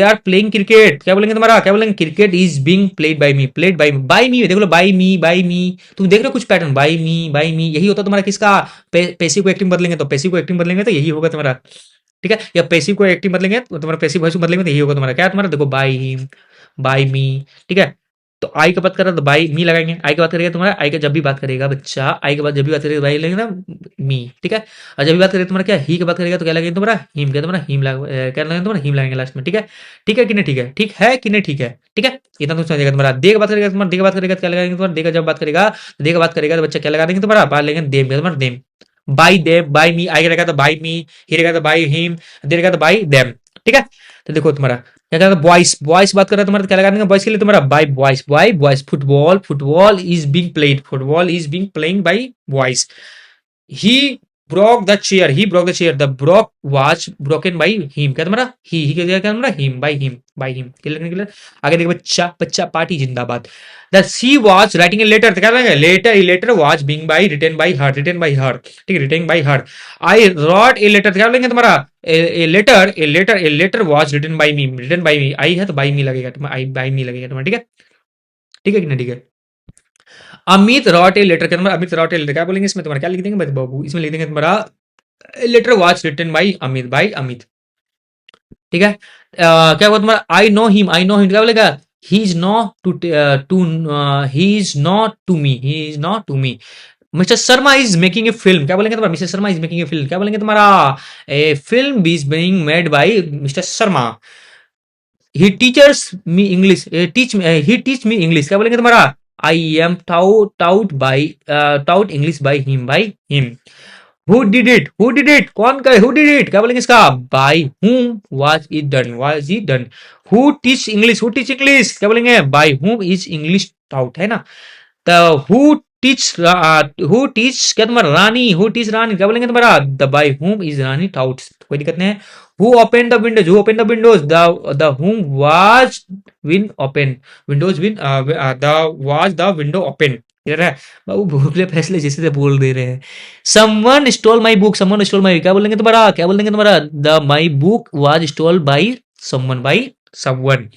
are playing cricket, क्या बोलेंगे तुम्हारा? क्या बोलेंगे? Cricket is being played by me, played by me, देख लो, बाय मी, तुम देख रहे हो कुछ पैटर्न, बाय मी, यही होता तुम्हारा किसका? पैसिव को एक्टिव बदलेंगे, तो पैसिव को एक्टिव बदलेंगे तो यही होगा तुम्हारा। ठीक है, या पैसिव को एक्टिव बदलेंगे तो तुम्हारा पैसिव वॉइस बदलेंगे तो यही होगा तुम्हारा। क्या तुम्हारा? देखो, बाय हिम, बाय मी। ठीक है, तो आई का बात कर रहा तो बाई मी लगाएंगे, आई की बात करेगा तुम्हारा, आई का जब भी बात करेगा बच्चा, आई के बाद जब भी बात करेगा बाई लगेगा ना, मी। ठीक है, और जब भी बात करेगा तुम्हारा क्या, ही की बात करेगा तो क्या लगेगा तुम्हारा? हिम, क्या तुम्हारा? हिम क्या लगेगा तुम्हारा? हिम लगाएंगे लास्ट में। ठीक है, ठीक है कि नहीं? ठीक है, ठीक है कि नहीं? ठीक है, ठीक है, इतना तो समझेगा तुम्हारा। दे का बात करेगा तुम्हारा, दे का बात करेगा तो क्या लगाएंगे तुम्हारा? दे का जब बात करेगा, दे का बात करेगा तो बच्चा क्या लगा देंगे तुम्हारा? बात लेंगे देम, क्या तुम्हारा? देम, बाई देम, बाई मी, आई रहेगा तो बाई मी, ही रहेगा तो बाई हिम, दे रहेगा तो बाई देम। ठीक है, तो देखो तुम्हारा क्या कहता है? बॉयस, बॉयस बात कर रहा है तुम्हारा, क्या लगा देंगे बॉयस के लिए तुम्हारा? By boys, by boys, football, football is being played, football is being playing by boys. He broke the chair, he broke the chair, the broke was broken by him, क्या तुम्हारा? ही क्या तुम्हारा? Him, by him, clear clear. आगे देखो बच्चा, बच्चा party जिंदाबाद। The she was writing a letter, तो क्या लगेगा? Letter, a letter was being by written by her, written by हर, ठीक है, written by her. I wrote a letter, क्या लगेगा तुम्हारा? A letter was written by me, written by me, I है तो बाय मी लगेगा तुम्हारा, आई बाय मी लगेगा तुम्हारा। ठीक है, ठीक है कि नहीं? ठीक है, अमित रॉट ए लेटर, क्या तुम्हारा? अमित रॉट ए लेटर, क्या बोलेंगे इसमें तुम्हारा? क्या लिख देंगे बाबू? इसमें लिख देंगे तुम्हारा letter was written by Amit, by Amit. ठीक है, क्या हुआ तुम्हारा? आई नो हिम, क्या बोलेगा? He is not to he is not to me, he is not to me. Mister Sharma is making a film, क्या बोलेंगे तुम्हारा? Mister Sharma is making a film, क्या बोलेंगे तुम्हारा? A film is being made by mister Sharma. He teachers me English, he teach me English, क्या बोलेंगे तुम्हारा? I am taught English by him. Who did it, who did it, कौन करे? Who did it, क्या बोलेंगे इसका? By whom was it done, was it done. Who teach English, who teach English, क्या बोलेंगे? By whom is English taut, है ना? तो हु टीच क्या तुम्हारा? रानी, हु टीच रानी, क्या बोलेंगे तुम्हारा? The by whom is Rani taut, कोई दिक्कत नहीं है। Who open the Windows, who open the Windows, the हुम was win open, Windows win, the was the window open. Clear है बाबू? भोसले फैसले जैसे से बोल दे रहे हैं। Someone stole my book, someone stole my, क्या बोलेंगे तुम्हारा? क्या बोलेंगे तुम्हारा? The my book was stole by someone, by someone.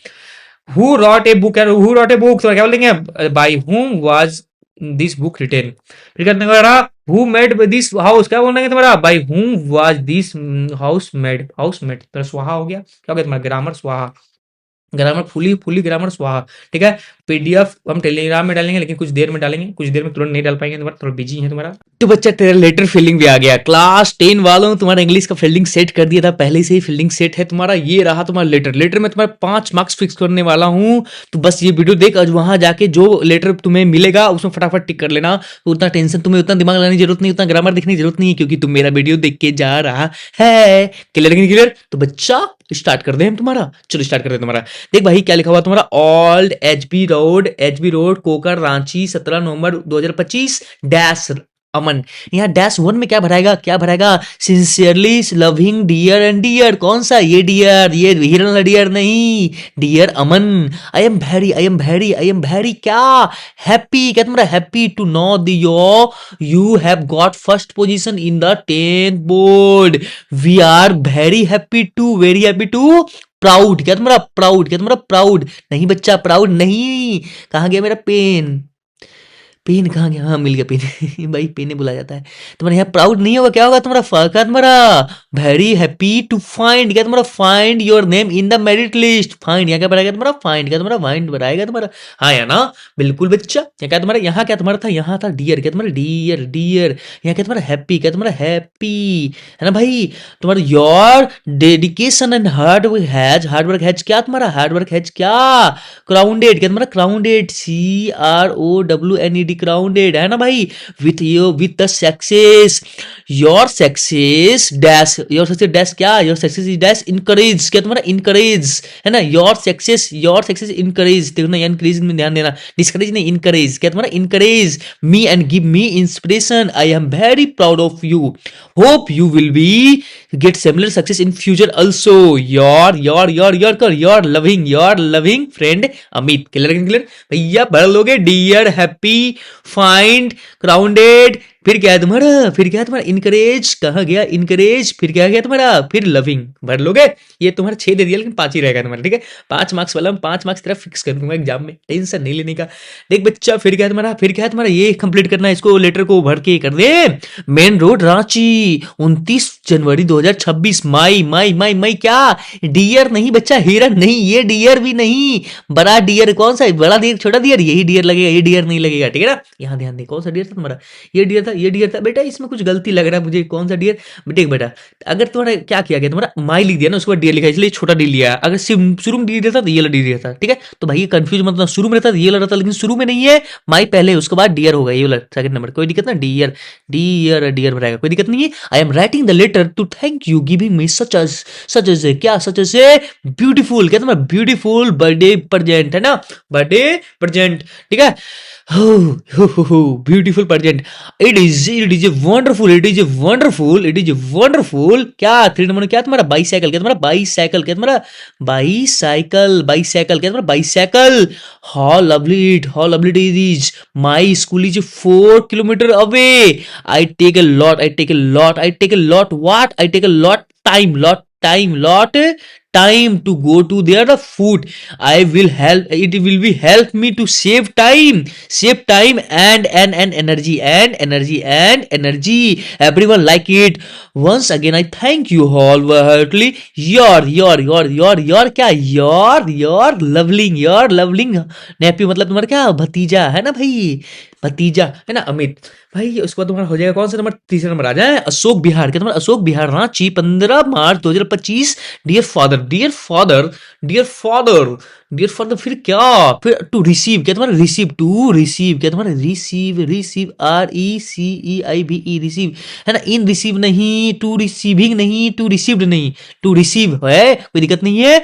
Who wrote a book, who wrote a book, तो क्या बोलेंगे? बाई हुम वाज दिस बुक रिटेन। फिर करने वाला हु मेड दिस हाउस, क्या बोलेंगे तुम्हारा? बाई हुम was this house made, house made, तो स्वाहा हो गया। क्या हो गया तुम्हारा? ग्रामर स्वाहा, ग्रामर फुली फुली ग्रामर स्वाहा। ठीक है, पीडीएफ हम टेलीग्राम में डालेंगे, लेकिन कुछ देर में डालेंगे, कुछ देर में तुरंत नहीं डाल पाएंगे, तुम्हारा थोड़ा बिजी है तुम्हारा। तो बच्चा तेरा लेटर फील्डिंग भी आ गया, क्लास 10 वालों तुम्हारा इंग्लिश का फील्डिंग सेट कर दिया था, पहले से ही फील्डिंग सेट है तुम्हारा। ये रहा तुम्हारा लेटर, लेटर में तुम्हारे 5 मार्क्स फिक्स करने वाला हूँ। तो बस ये वीडियो देख, आज वहां जाके जो लेटर तुम्हें मिलेगा उसमें फटाफट टिक कर लेना। तो उतना टेंशन तुम्हें, उतना दिमाग लगाने की जरूरत नहीं, उतना ग्रामर देखने की जरूरत नहीं है, क्योंकि तुम मेरा वीडियो देख के जा रहा है। क्लियर नहीं क्लियर? तो बच्चा स्टार्ट कर दे हम तुम्हारा, चलो स्टार्ट कर दे तुम्हारा। देख भाई क्या लिखा हुआ तुम्हारा? Old HB road Kokar Ranchi 17 November 2025 dash Aman. यहाँ डैश 1 में क्या भराएगा? क्या भराएगा? Sincerely loving dear and dear, कौन सा? ये डियर, ये हिरन डियर नहीं, dear Aman. I am very क्या? हैप्पी, क्या तुम्हारा? Happy to know you have got first position in the 10th board. We are very happy to proud, क्या तुम्हारा? प्राउड, क्या तुम्हारा? प्राउड नहीं बच्चा, प्राउड नहीं। कहाँ गया मेरा पेन? पेन कहाँ गया? हाँ मिल गया पेन भाई, पेन बुला जाता है तुम्हारे यहाँ। प्राउड नहीं होगा, क्या होगा तुम्हारा? क्या तुम्हारा? वेरी हैप्पी टू फाइंड, क्या तुम्हारा find your name in the merit list. Find यहाँ क्या बनाएगा तुम्हारा फाइंड, क्या तुम्हारा फाइंड बनाएगा तुम्हारा, हाँ या ना, बिल्कुल बच्चा। क्या तुम्हारा यहाँ क्या तुम्हारा था, यहाँ था डियर, क्या तुम्हारा डियर डियर। यहाँ क्या तुम्हारा हैप्पी, क्या तुम्हारा हैप्पी, है ना भाई। तुम्हारा your dedication and hard work has क्या तुम्हारा हार्ड वर्क हैज क्या, क्राउंडेड, क्या तुम्हारा क्राउंडेड, CROWNED क्राउंडेड, है ना भाई। With the success, your success dash, your success dash क्या, your success is dash encourage, क्या तुम्हारा इनकरेज, है ना। योर सक्सेस इनकरेज, देखो ना इनकरेज में ध्यान देना, डिस्करेज नहीं इनकरेज, क्या तुम्हारा encourage me and give me inspiration, I am very proud of you, hope you will be get similar success in future also, your loving friend Amit. Clear भैया, पढ़ लोगे डियर, हैप्पी, फाइंड, क्राउंडेड, फिर क्या है तुम्हारा इनकरेज, कहाँ गया इनकरेज, फिर क्या गया तुम्हारा, फिर लविंग। भर लोगे, ये तुम्हारा 6 दे दिया लेकिन 5 ही रहेगा तुम्हारा, ठीक है। 5 मार्क्स वाला, 5 मार्क्स तेरा फिक्स कर दूंगा एग्जाम में, टेंशन नहीं लेने का। देख बच्चा, फिर क्या है तुम्हारा ये कंप्लीट करना है, इसको लेटर को भर के कर दे। मेन रोड रांची, 29 जनवरी 2026, मई क्या, डियर नहीं बच्चा, हिरन नहीं, ये डियर भी नहीं, बड़ा डियर कौन सा है, बड़ा डियर छोटा डियर, यही डियर लगेगा, ये डियर नहीं लगेगा, ठीक है ना। यहाँ ध्यान दे, कौन सा डियर था तुम्हारा, ये डियर था बेटा, इसमें कुछ गलती लग रहा है मुझे, कौन सा डियर, देख बेटा, अगर तुम्हारा क्या किया गया, तुम्हारा माई लिख दिया ना, उसके बाद डियर लिखा, इसलिए छोटा डी लिया। अगर शुरू में डी रहता तो ये डी रहता, ठीक है। तो भाई कंफ्यूज मतलब, शुरू में रहता ये रहता, लेकिन शुरू में नहीं है, माई पहले, उसके बाद डियर होगा, ये वाला सेकंड नंबर, कोई दिक्कत ना, डियर डियर डियर बनाएगा, कोई दिक्कत नहीं है। I am writing the letter to thank you giving me such as क्या, सच एज ए ब्यूटीफुल, क्या तुम्हारा ब्यूटीफुल बर्थडे प्रेजेंट, है ना, बर्थडे प्रेजेंट, ठीक है। Beautiful present, it is a wonderful क्या, 3 नंबर क्या तुम्हारा बाईसाइकिल, क्या तुम्हारा बाईसाइकिल, क्या तुम्हारा बाईसाइकिल, क्या तुम्हारा bicycle. How lovely it is, my school is 4 kilometre away, I take a lot what, I take a lot time to go to there the food, it will be help me to save time and energy, everyone like it, once again I thank you wholeheartedly, your क्या, your loving nephew, मतलब तुम्हारा क्या भतीजा, है ना भाई, भतीजा, है ना अमित भाई। उसके बाद तुम्हारा हो जाएगा कौन सा नंबर, तीसरा नंबर आ जाए, अशोक बिहार, क्या तुम्हारा अशोक बिहार रांची, 15 मार्च 2025, डियर फादर, फिर क्या, फिर टू रिसीव, क्या तुम्हारा रिसीव, क्या तुम्हारा रिसीव, RECEIVE रिसीव, है ना। इन रिसीव नहीं, टू रिसीविंग नहीं, टू रिसीव्ड नहीं, टू रिसीव है, कोई दिक्कत नहीं है।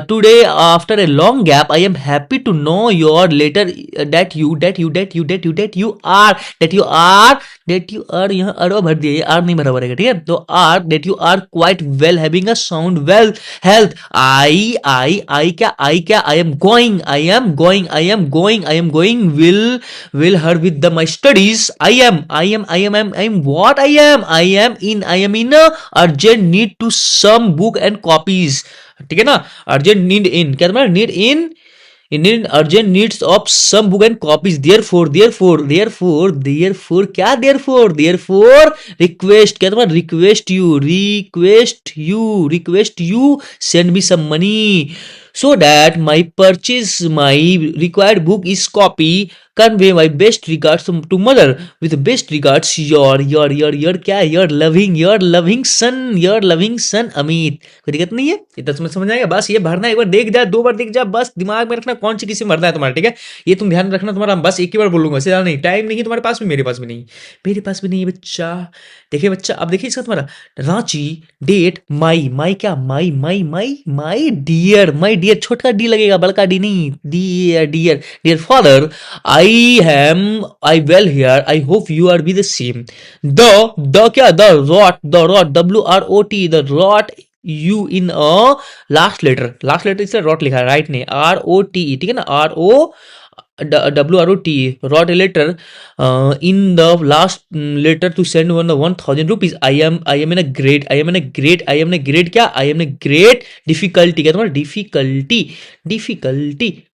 Today after a long gap I am happy to know your letter that you are यहाँ अरवा भर दिया, ये आर नहीं भरा रहेगा, ठीक है। तो that you are quite well, having a sound well health, I क्या, I am going will her with my studies, I am what, I am in a urgent need to some book and copies, ठीक है ना। urgent need in, क्या तुम्हारा need in urgent needs of some book and copies, therefore क्या, therefore request, क्या तुम्हारा request you send me some money so that my required book is copy, convey my best regards to mother, with best regards your क्या, your loving son Amit. कोई दिक्कत नहीं है, इतना तुम्हें समझ आएगा, बस ये भरना, एक बार देख जा, 2 बार देख जा, बस दिमाग में रखना कौन सी किसी भरना है तुम्हारा, ठीक है। ये तुम ध्यान रखना, तुम्हारा बस एक ही बार बोलूंगा, इससे ज्यादा नहीं, टाइम नहीं तुम्हारे पास में, मेरे पास भी नहीं है बच्चा। देखिए बच्चा, अब देखिए इसका तुम्हारा रांची, डेट माई क्या, माई डियर, छोटा डी लगेगा, बड़का डी नहीं, dear father, I well here, I hope you are be the same, the क्या, the rot WROT, the rot you in a last letter इससे rot लिखा है, राइट नहीं, ROTE, ठीक है ना, WROT wrote a letter in the last letter to send 1,000 rupees. I am in a great क्या I am in a great difficulty क्या तुम्हारा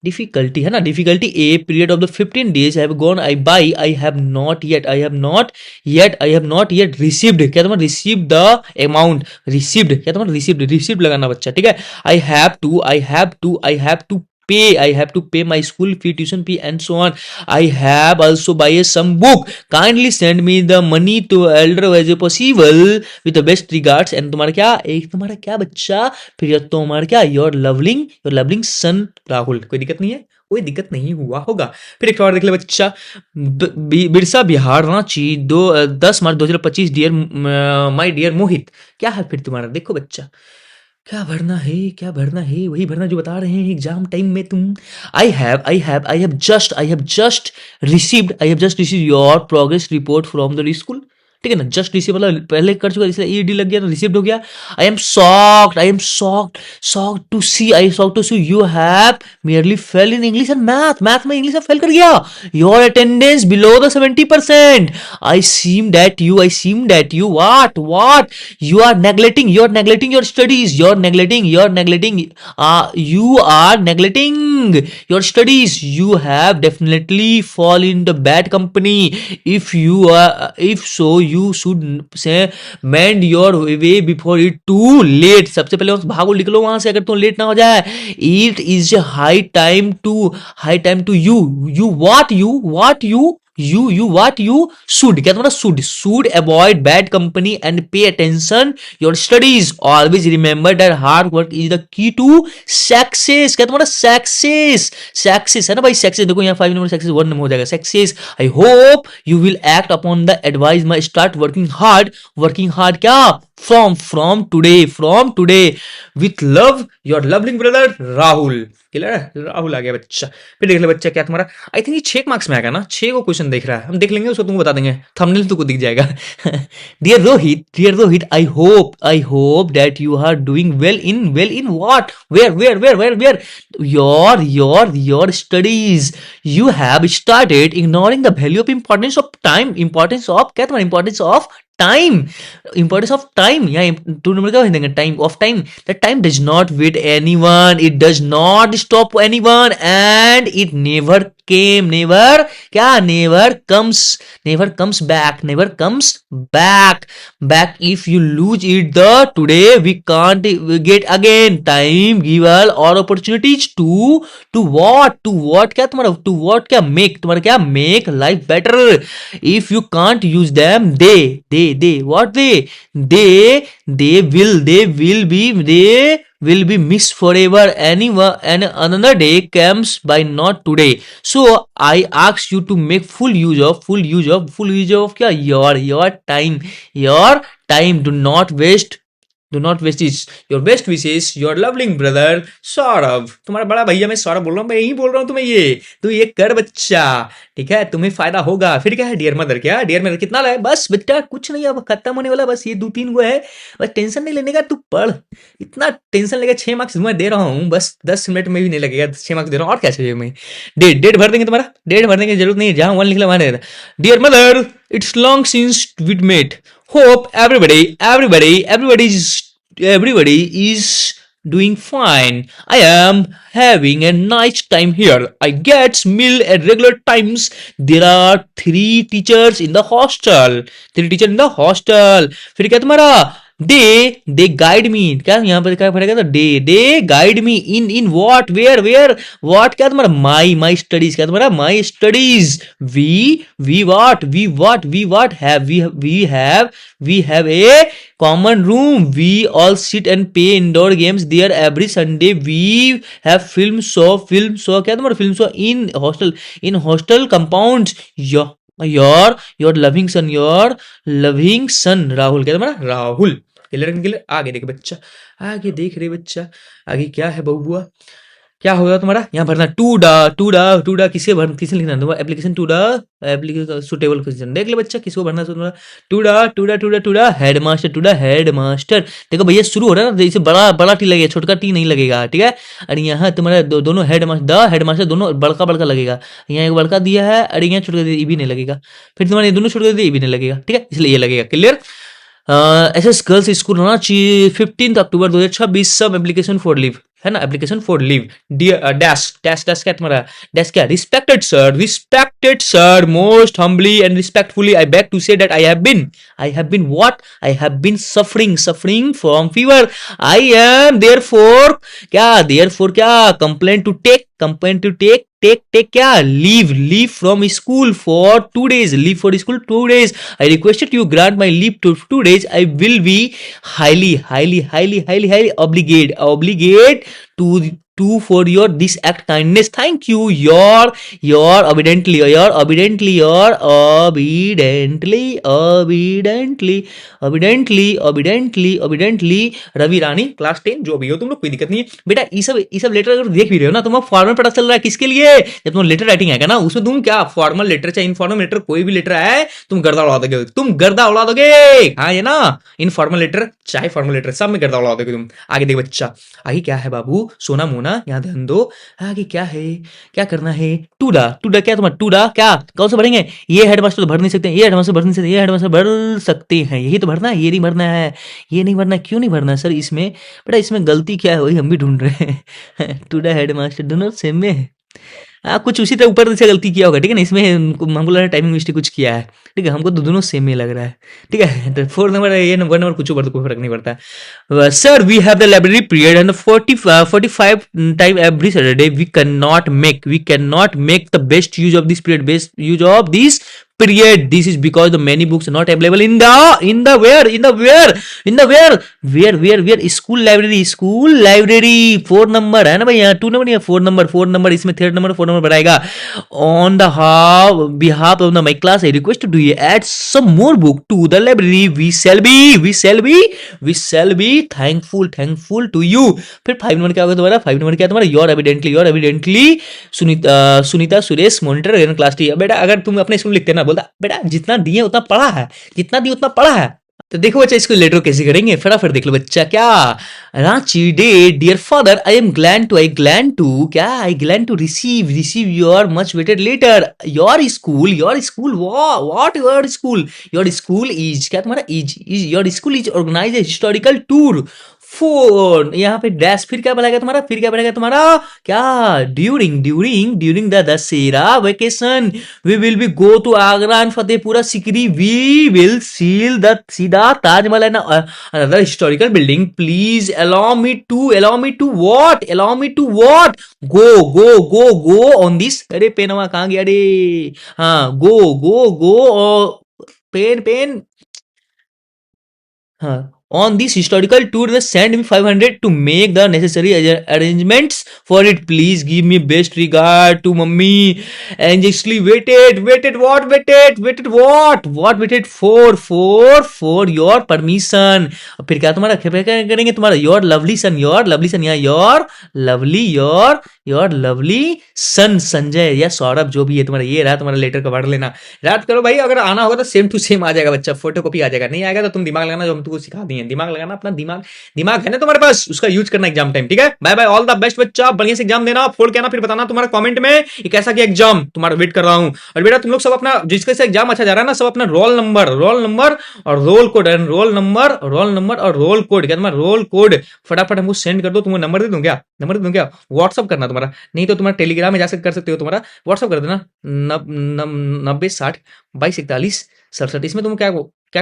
difficulty है ना difficulty a period of the 15 days have gone by I have not yet received क्या तुम्हारा received the amount received क्या तुम्हारा received लगाना बच्चा ठीक है I have to pay my school fee, tuition fee and so on. I have also buy some book. Kindly send me the money to elder as possible with the best regards. And तुम्हारा क्या बच्चा फिर तुम्हारा क्या your loving son Rahul कोई दिक्कत नहीं है कोई दिक्कत नहीं हुआ होगा फिर एक और देख ले बच्चा बिरसा बिहार रांची 10 मार्च 2025 डियर माय डियर मोहित क्या है फिर तुम्हारा देखो बच्चा क्या भरना है वही भरना जो बता रहे हैं एग्जाम टाइम में तुम I have just received your progress report from the school ठीक है ना जस्ट रिसीव मतलब पहले कर चुका इसलिए ईडी लग गया तो रिसीव्ड हो गया I am shocked to see you have merely fail in English and math में इंग्लिश में फेल कर गया your attendance below the 70% I seem that you what you are neglecting your studies you are neglecting your studies you have definitely fall in the bad company if so you should say mend your way before it too late सबसे पहले भागो निकलो वहां से अगर तुम late ना हो जाए it is a high time to you should क्या तुम्हारा should avoid bad company and pay attention your studies always remember that hard work is the key to success क्या तुम्हारा success है ना भाई success देखो यहाँ 5 नंबर success 1 नंबर हो जाएगा success I hope you will act upon the advice my start working hard क्या from today with love your loving brother Rahul Rahul आ गया बच्चा फिर देख ले बच्चा क्या तुम्हारा आई थिंक ये 6 मार्क्स में आएगा ना 6 को क्वेश्चन देख रहा है हम देख लेंगे उसको तुमको बता देंगे थंबनेल तुमको दिख जाएगा dear Rohit I hope that you are doing well in what where your studies you have started ignoring the value of importance of time importance of time या 2 नंबर क्या देंगे time of time that time does not wait anyone it does not stop anyone and it never comes back if you lose it the today we can't get again time give all opportunities to what क्या तुम्हारा to what क्या make तुम्हारा क्या make life better if you can't use them they will be missed forever and another day comes by not today so I ask you to make full use of क्या your time do not waste this your best wishes your loving brother Saurabh तुम्हारा बड़ा भैया मैं सौरभ बोल रहा हूँ मैं यही बोल रहा हूँ तुम्हें ये कर बच्चा ठीक है तुम्हें फायदा होगा फिर क्या है डियर मदर कितना लाए बस बेटा कुछ नहीं अब खत्म होने वाला बस ये 2-3 गो है बस टेंशन नहीं लेने का तू पढ़ इतना टेंशन लेगा 6 मार्क्स मैं दे रहा हूँ बस 10 मिनट में भी नहीं लगेगा 6 मार्क्स दे रहा हूँ और क्या चाहिए मैं डेट भर देंगे तुम्हारा डेट भरने की जरूरत नहीं है जहां 1 लिखला वहां देना dear mother it's long since we met hope everybody is doing fine I am having a nice time here I get meal at regular times there are 3 teachers in the hostel फिर क्या तुम्हारा they guide me क्या यहाँ पर क्या पड़ेगा तो they guide me in what where what क्या तुम्हारा my studies क्या तुम्हारा my studies we what have we have a common room we all sit and play indoor games there every Sunday we have film show क्या तुम्हारा film show in hostel compounds your loving son Rahul क्या तुम्हारा Rahul clear आगे देख बच्चा आगे देख रहे बच्चा आगे क्या है बबुआ क्या होगा तुम्हारा यहाँ भरना टू दा किसे लिखना है तुम्हारा एप्लीकेशन टू दा एप्लीकेशन सुटेबल क्वेश्चन देख ले बच्चा किसको भरना है तुम्हारा टू दा हेड मास्टर देखो भैया शुरू हो रहा है ना जैसे बड़ा बड़ा टी लगेगा छोटका टी नहीं लगेगा ठीक है। और यहाँ तुम्हारा दोनों हेड मास्टर दोनों बड़का बड़का लगेगा यहाँ एक बड़का दिया है और यहाँ छोटका दिया ये भी नहीं लगेगा फिर तुम्हारे दोनों छोटका दिया ये भी नहीं लगेगा ठीक है इसलिए ये लगेगा क्लियर। एसएस गर्ल्स स्कूल होना चाहिए 15 अक्टूबर 2026 सब एप्लीकेशन फॉर लीव है ना application for leave dash dash dash क्या तुम्हारा डैश क्या respected sir most humbly and respectfully I back to say that I have been what I have been suffering from fever I am therefore क्या complaint to take क्या leave from school for 2 days leave for school 2 days I requested you grant my leave to 2 days I will be highly obligate to for your this act kindness thank you your obediently Ravi Rani class 10 जो भी हो तुम लोग कोई दिक्कत नहीं है बेटा ये सब लेटर अगर देख भी रहे हो ना तुम्हारा फॉर्मल पता चल रहा है किसके लिए जब तुम लेटर राइटिंग है ना उसमें तुम क्या फॉर्मल लेटर चाहे इनफॉर्मल लेटर कोई भी लेटर है तुम गर्दा उड़ा दोगे हाँ ये ना इनफॉर्मल लेटर चाहे फॉर्मल लेटर सब में गर्दा उड़ा दोगे तुम। आगे देख बच्चा आगे क्या है बाबू सोना मोना यहाँ ध्यान दो आगे क्या है क्या करना है टू दा क्या तुम्हारा टू दा क्या कौन से भरेंगे ये हेडमास्टर तो भर नहीं सकते ये हेडमास्टर भर नहीं सकते ये हेडमास्टर भर सकते हैं यही तो भरना है ये नहीं भरना है ये नहीं भरना क्यों नहीं भरना सर इसमें बेटा इसमें गलती क्या है वही हम भी ढूंढ रहे हैं टू दा हेडमास्टर दोनों सेम में है कुछ उसी तरह ऊपर से गलती किया होगा ठीक है ना इसमें हमको लग रहा है टाइमिंग मिस्टेक कुछ किया है ठीक है हमको तो दोनों सेम ही लग रहा है ठीक है तो 4 नंबर ये नंबर कुछ ऊपर तो कोई फर्क नहीं पड़ता। Sir we have the library period and 45 time every Saturday we can not make the best use of this period this is because the many books are not available in the where school library 4 number है ना भाई यहाँ 2 number या 4 number इसमें 3rd number 4 number बनाएगा on the behalf of my class I request to you add some more book to the library we shall be thankful to you। फिर 5 number क्या होगा तुम्हारा 5 नंबर क्या तुम्हारा your evidently Sunita Suresh monitor class T बेटा अगर तुम अपने स्कूल लिखते ना बोलता बेटा जितना दिए उतना पढ़ा है तो देखो बच्चा इसको लेटर कैसे करेंगे फटाफट देख लो बच्चा क्या Ranchi day dear father I glad to receive your much waited letter your school what your school is क्या तुम्हारा is your school is organise historical tour phone यहाँ पे डैश फिर क्या बनाएगा तुम्हारा क्या during the Dussehra vacation we will be go to Agra and Fatehpura Sikri we will see the सीधा Taj Mahal and another historical building please allow me to what go on this अरे पेनवा कहाँ गया रे हाँ go पेन हाँ on this historical tour they send me 500 to make the necessary arrangements for it please give me best regard to mummy anxiously waited for your permission फिर क्या तुम्हारा करेंगे तुम्हारा your lovely son यहाँ your lovely son Sanjay या सौरभ जो भी है तुम्हारा ये रहा तुम्हारा लेटर का पढ़ लेना याद करो भाई अगर आना होगा तो सेम टू सेम आ जाएगा बच्चा फोटोकॉपी आ जाएगा नहीं आएगा तो तुम दिमाग लगाना जो हम तुमको सिखा दिए दिमाग लगाना अपना दिमाग है ना तुम्हारे पास उसका यूज करना एग्जाम टाइम ठीक है bye bye all the best बच्चा बढ़िया से एग्जाम देना फोड़ के आना फिर बताना तुम्हारा कमेंट में ये कैसा किया एग्जाम तुम्हारा वेट कर रहा हूं और बेटा तुम लोग सब अपना जिसके से एग्जाम अच्छा जा रहा है ना सब अपना रोल नंबर और रोल कोड और रोल कोड क्या तुम्हारा रोल कोड फटाफट हमको सेंड कर दो तुमको नंबर दे दूं क्या व्हाट्सअप करना तुम्हारा नहीं तो तुम्हारा टेलीग्राम में जा कर सकते हो तुम्हारा व्हाट्सअप कर देना 9060224167 इसमें तुम क्या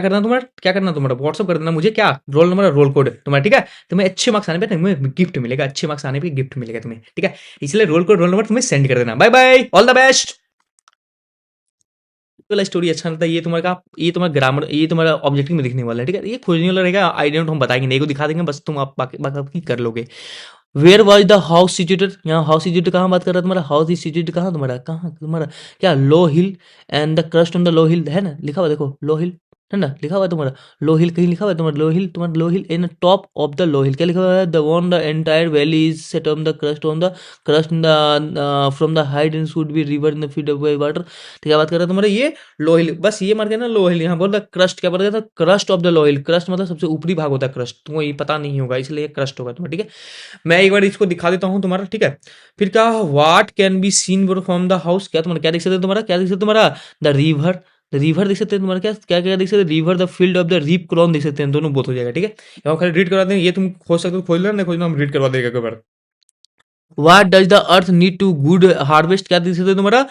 करना तुम्हारा व्हाट्सअप कर देना मुझे क्या रोल नंबर और रोल कोड तुम्हारा ठीक है तुम्हें अच्छे मार्क्स आने पे तुम्हें गिफ्ट मिलेगा तुम्हें ठीक है इसलिए रोल कोड रोल नंबर तुम्हें सेंड कर देना bye bye all the best वाला स्टोरी अच्छा लगता है ये तुम्हारा ग्रामर ये तुम्हारा ऑब्जेक्टिव में दिखने वाला है ठीक है ये खोजने वाला रहेगा आइडिया हम बताएंगे नहीं को दिखा देंगे बस तुम आप बाकी कर लोगे where was the house situated यहाँ हाउस सिचुएटेड कहाँ बात कर रहा है तुम्हारा हाउस सिचुएटेड कहाँ तुम्हारा क्या low hill and the crust on the low hill है ना लिखा हुआ देखो लो हिल है ना, लिखा हुआ है तुम्हारा लो हिल, कहीं लिखा हुआ है तुम्हारा लो हिल, तुम्हारा लो हिल इन टॉप ऑफ द लो हिल, क्या लिखा हुआ है, the one the entire valley is set on the crust in the from the hide and should be river in the feed by water. तो क्या बात कर रहा है तुम्हारा ये लो हिल, बस ये मार के ना लो हिल, यहाँ बोल रहा क्रस्ट, क्या बोल रहा था, crust of the low hill, crust मतलब सबसे ऊपरी भाग होता है क्रस्ट, तुमको ये पता नहीं होगा इसलिए क्रस्ट होगा तुम्हारा, ठीक है। मैं एक बार इसको दिखा देता हूँ तुम्हारा, ठीक है। फिर क्या, what can be seen from the house, क्या तुम्हारा क्या देख सकते हो, तुम्हारा क्या देख सकते हो, तुम्हारा द रिवर, रिवर देख सकते हैं तुम्हारा, क्या क्या क्या देख सकते हैं, river the field of the ripe corn देख सकते हैं, दोनों बोथ हो जाएगा, ठीक है। यहाँ खाली रीड करवा दें, ये तुम खोज सकते हो, खोज लेना, नहीं खोजना हम रीड करवा देगा एक बार। What does the earth need to good harvest, क्या देख सकते हो तुम्हारा,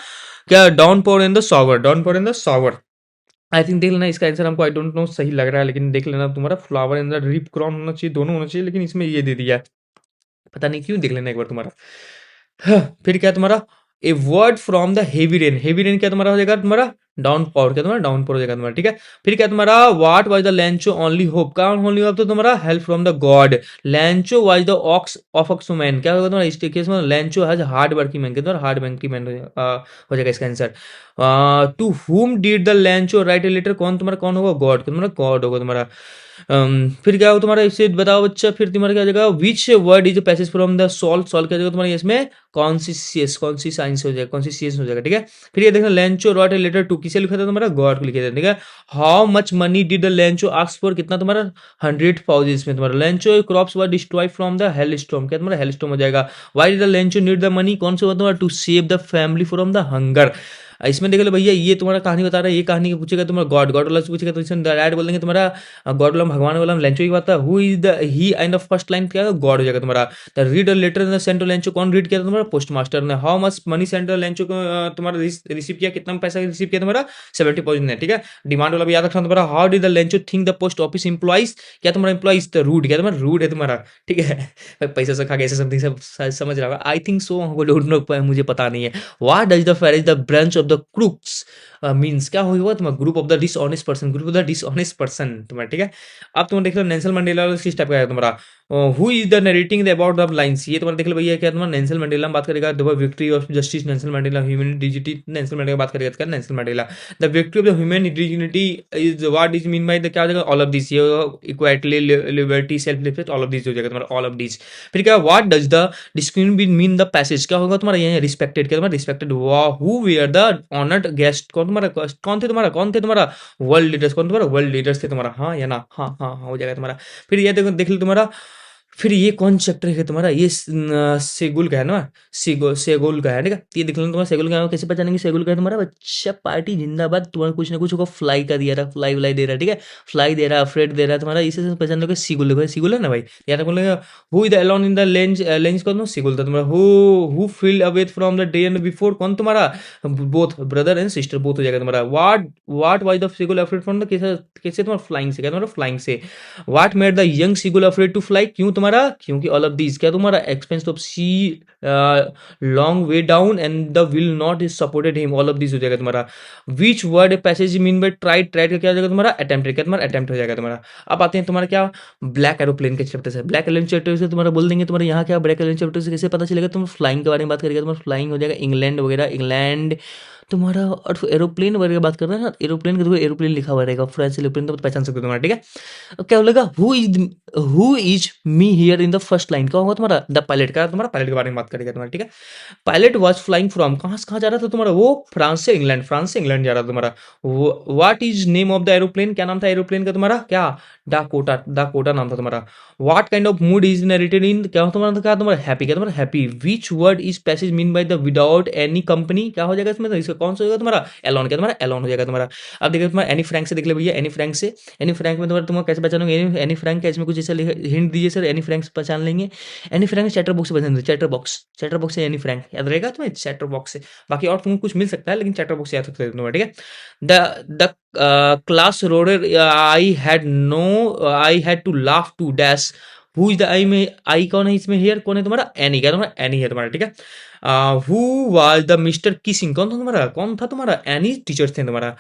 क्या down pour in the shower, down pour in the shower. I think देख लेना इसका आंसर, हमको आई डोंट नो सही लग रहा है लेकिन देख लेना तुम्हारा, flower in the ripe corn होना चाहिए, दोनों होना चाहिए, लेकिन इसमें ये दे दिया है, पता नहीं क्यों, देख लेना एक बार तुम्हारा। फिर क्या तुम्हारा, a word from the heavy rain क्या तुम्हारा हो जाएगा, तुम्हारा डाउन पावर, क्या तुम्हारा डाउन पावर हो जाएगा तुम्हारा, ठीक है। फिर क्या तुम्हारा, what was the Lencho only hope, का ओनली होप, तो तुम्हारा help from the God, Lencho was the ox of axeman, क्या होगा तुम्हारा इस केस में, Lencho has hard working man, क्या तुम्हारा हार्ड वर्किंग मैन हो जाएगा इसका answer. To whom did the Lencho write a letter, कौन तुम्हारा कौन होगा, गॉड, तुम्हारा गॉड होगा तुम्हारा। फिर क्या हो तुम्हारा, इससे बताओ बच्चा, फिर तुम्हारा क्या जगह, विच word is passage from the salt, salt क्या जगह तुम्हारा इसमें, कॉन्सियस, कौन सी साइंस हो जाएगा, कॉन्सियस हो जाएगा, ठीक है। फिर ये देखना, Lencho wrote a letter to, किसे लिखा था तुम्हारा, गॉड को लिखे थे, ठीक है। How much money did the Lencho ask for, कितना तुम्हारा 100 पाउजेस में तुम्हारा, Lencho crops were destroy from the hail storm, क्या तुम्हारा हेल स्टॉर्म हो जाएगा। Why did the Lencho need the money, कौन से होगा तुम्हारा, to save the family from the hunger. इसमें देख लो भैया, ये तुम्हारा कहानी बता रहा है, ये कहानी पूछेगा तुम्हारा गॉड, गॉड वाला से पूछेगा तो इसमें डायरेक्ट बोल देंगे तुम्हारा गॉड वाला भगवान वाला लेंचो की बात है, who is the he and the first line क्या गॉड हो जाएगा तुम्हारा। The read letter in the central Lencho, कौन रीड किया था तुम्हारा, पोस्ट मास्टर ने। How much money central Lencho को तुम्हारा रिसीव किया, कितना पैसा रिसीव किया तुम्हारा, 70,000 ने, ठीक है। डिमांड वाला भी याद रखना तुम्हारा, how did the Lencho think the post office employees, क्या तुम्हारा एम्प्लॉइज द रूड, क्या तुम्हारा रूड है तुम्हारा, ठीक है। पैसा से खा के ऐसे समथिंग सब समझ रहा होगा, आई थिंक सो, हमको डोंट नो, मुझे पता नहीं है। What does the fairies the branch of the crooks means, क्या होगा तुम्हारा, group of the dishonest person, group of the dishonest person तुम्हारा, ठीक है। अब तुम देख लो नेल्सन मंडेला किस टाइप का है तुम्हारा, who is the narrating the about the lines, ये तुम्हारा देख लो भैया, क्या तुम्हारा नेल्सन मंडेला में बात करेगा, the victory of justice Nelson Mandela, human डिजिटी Nelson Mandela बात करेगा, क्या Nelson Mandela. The victory of the human dignity is what is mean by the, क्या हो जाएगा, ऑल ऑफ दिस, ये equality liberty self respect, all of this हो जाएगा तुम्हारा, ऑल ऑफ दिस। फिर क्या, what does the discrimination mean the passage, क्या होगा तुम्हारा, ये रिस्पेक्टेड, क्या तुम्हारा respected, who where the honoured guest, कौन तुम्हारा, कौन थे तुम्हारा, कौन थे तुम्हारा वर्ल्ड लीडर्स, कौन तुम्हारा वर्ल्ड लीडर्स थे तुम्हारा, हाँ या ना, हाँ हाँ हाँ हो जाएगा तुम्हारा। फिर ये देखो देख लो तुम्हारा, फिर ये कौन चैप्टर है तुम्हारा, ये सेगुल का है ना, सेगुल का है, ठीक है। ये देख लो तुम्हारा सेगुल का है, कैसे पहचानेंगे सेगुल का है तुम्हारा, बच्चा पार्टी जिंदाबाद, तुम्हारा कुछ ना कुछ होगा, फ्लाई का दिया रहा, फ्लाई व्लाई दे रहा है, ठीक है, फ्लाई दे रहा है, फ्रेड दे रहा है तुम्हारा, इसे पहचान लोगे, सीगुल देखो, सीगुल है ना भाई, यार बोलेगा, who is the alone in the lens, lens कौन, सीगुल था तुम्हारा। Who field away from the day and before, कौन तुम्हारा, both brother and sister, both हो जाएगा तुम्हारा। What was the seagull afraid from the, कैसे तुम्हारा फ्लाइंग से, क्या तुम्हारा फ्लाइंग से। What made the young seagull afraid to fly, क्यों तुम्हारा, क्योंकि ऑल ऑफ दीज, क्या तुम्हारा, expanse of sea long way down and the will not is supported him, all of these हो जाएगा तुम्हारा। Which word passage mean bye tried, tried का क्या हो जाएगा तुम्हारा, अटेम्प्ट, क्या तुम्हारा अटेम्प्ट हो जाएगा तुम्हारा। अब आते हैं तुम्हारा क्या, ब्लैक एरोप्लेन के चैप्टर से, ब्लैक एरोप्लेन चैप्टर से तुम्हारा बोल देंगे तुम्हारे यहाँ क्या, ब्लैक एरोप्लेन चैप्टर से कैसे पता चलेगा, तुम फ्लाइंग के बारे में बात करेगा, तुम्हारा फ्लाइंग हो जाएगा, इंग्लैंड वगैरह, इंग्लैंड तुम्हारा। और एरोप्लेन वगैरह बात कर रहे हैं ना, एरोप्लेन का देखो एरोप्लेन लिखा हुआ रहेगा, फ्रेंच एरोप्लेन तो पहचान सकते हो तुम्हारा, ठीक है। अब क्या बोलेगा, who is me here in the first line, क्या होगा तुम्हारा, द पायलट का, तुम्हारा पायलट के बारे में बात करेगा तुम्हारा, ठीक है। पायलट वॉज फ्लाइंग फ्रॉम, कहाँ से कहाँ जा रहा था तुम्हारा, वो फ्रांस से इंग्लैंड, फ्रांस से इंग्लैंड जा रहा था तुम्हारा। What is name of the aeroplane, क्या नाम था एरोप्लेन का तुम्हारा, क्या, डाकोटा, डाकोटा नाम था तुम्हारा। What kind of mood is narrated in, क्या तुम्हारा, क्या तुम्हारा हैप्पी, क्या तुम्हारा happy. Which word is passage mean by the without any company, क्या हो जाएगा इसमें, तो इसका कौन सा होगा तुम्हारा, एलोन, क्या तुम्हारा एलोन हो जाएगा तुम्हारा। अब देखो तुम्हारा एनी फ्रैंक से देख ले भैया, एनी फ्रैंक से, एनी फ्रैंक में तुम्हारा तुम कैसे पहचानोगे, एनी फ्रैंक का इसमें कुछ ऐसा हिंट दीजिए सर, एनी फ्रैंक से पहचान लेंगे। एनी फ्रैंक चैटर बॉक्स से पहचान, चैटर बॉक्स, चैटर बॉक्स से एनी फ्रैंक याद रहेगा तुम्हें, चैटर बॉक्स से, बाकी और तुमको कुछ मिल सकता है लेकिन चैटर बॉक्स से याद रखते तुम्हारा, ठीक है। The class reader, I had to laugh to dash, who is the I में, आई कौन है इसमें, हियर कौन है तुम्हारा, एनी, क्या तुम्हारा एनी है तुम्हारा, ठीक है। Who was the mister Keesing, कौन था तुम्हारा, कौन था तुम्हारा, एनी टीचर्स थे तुम्हारा।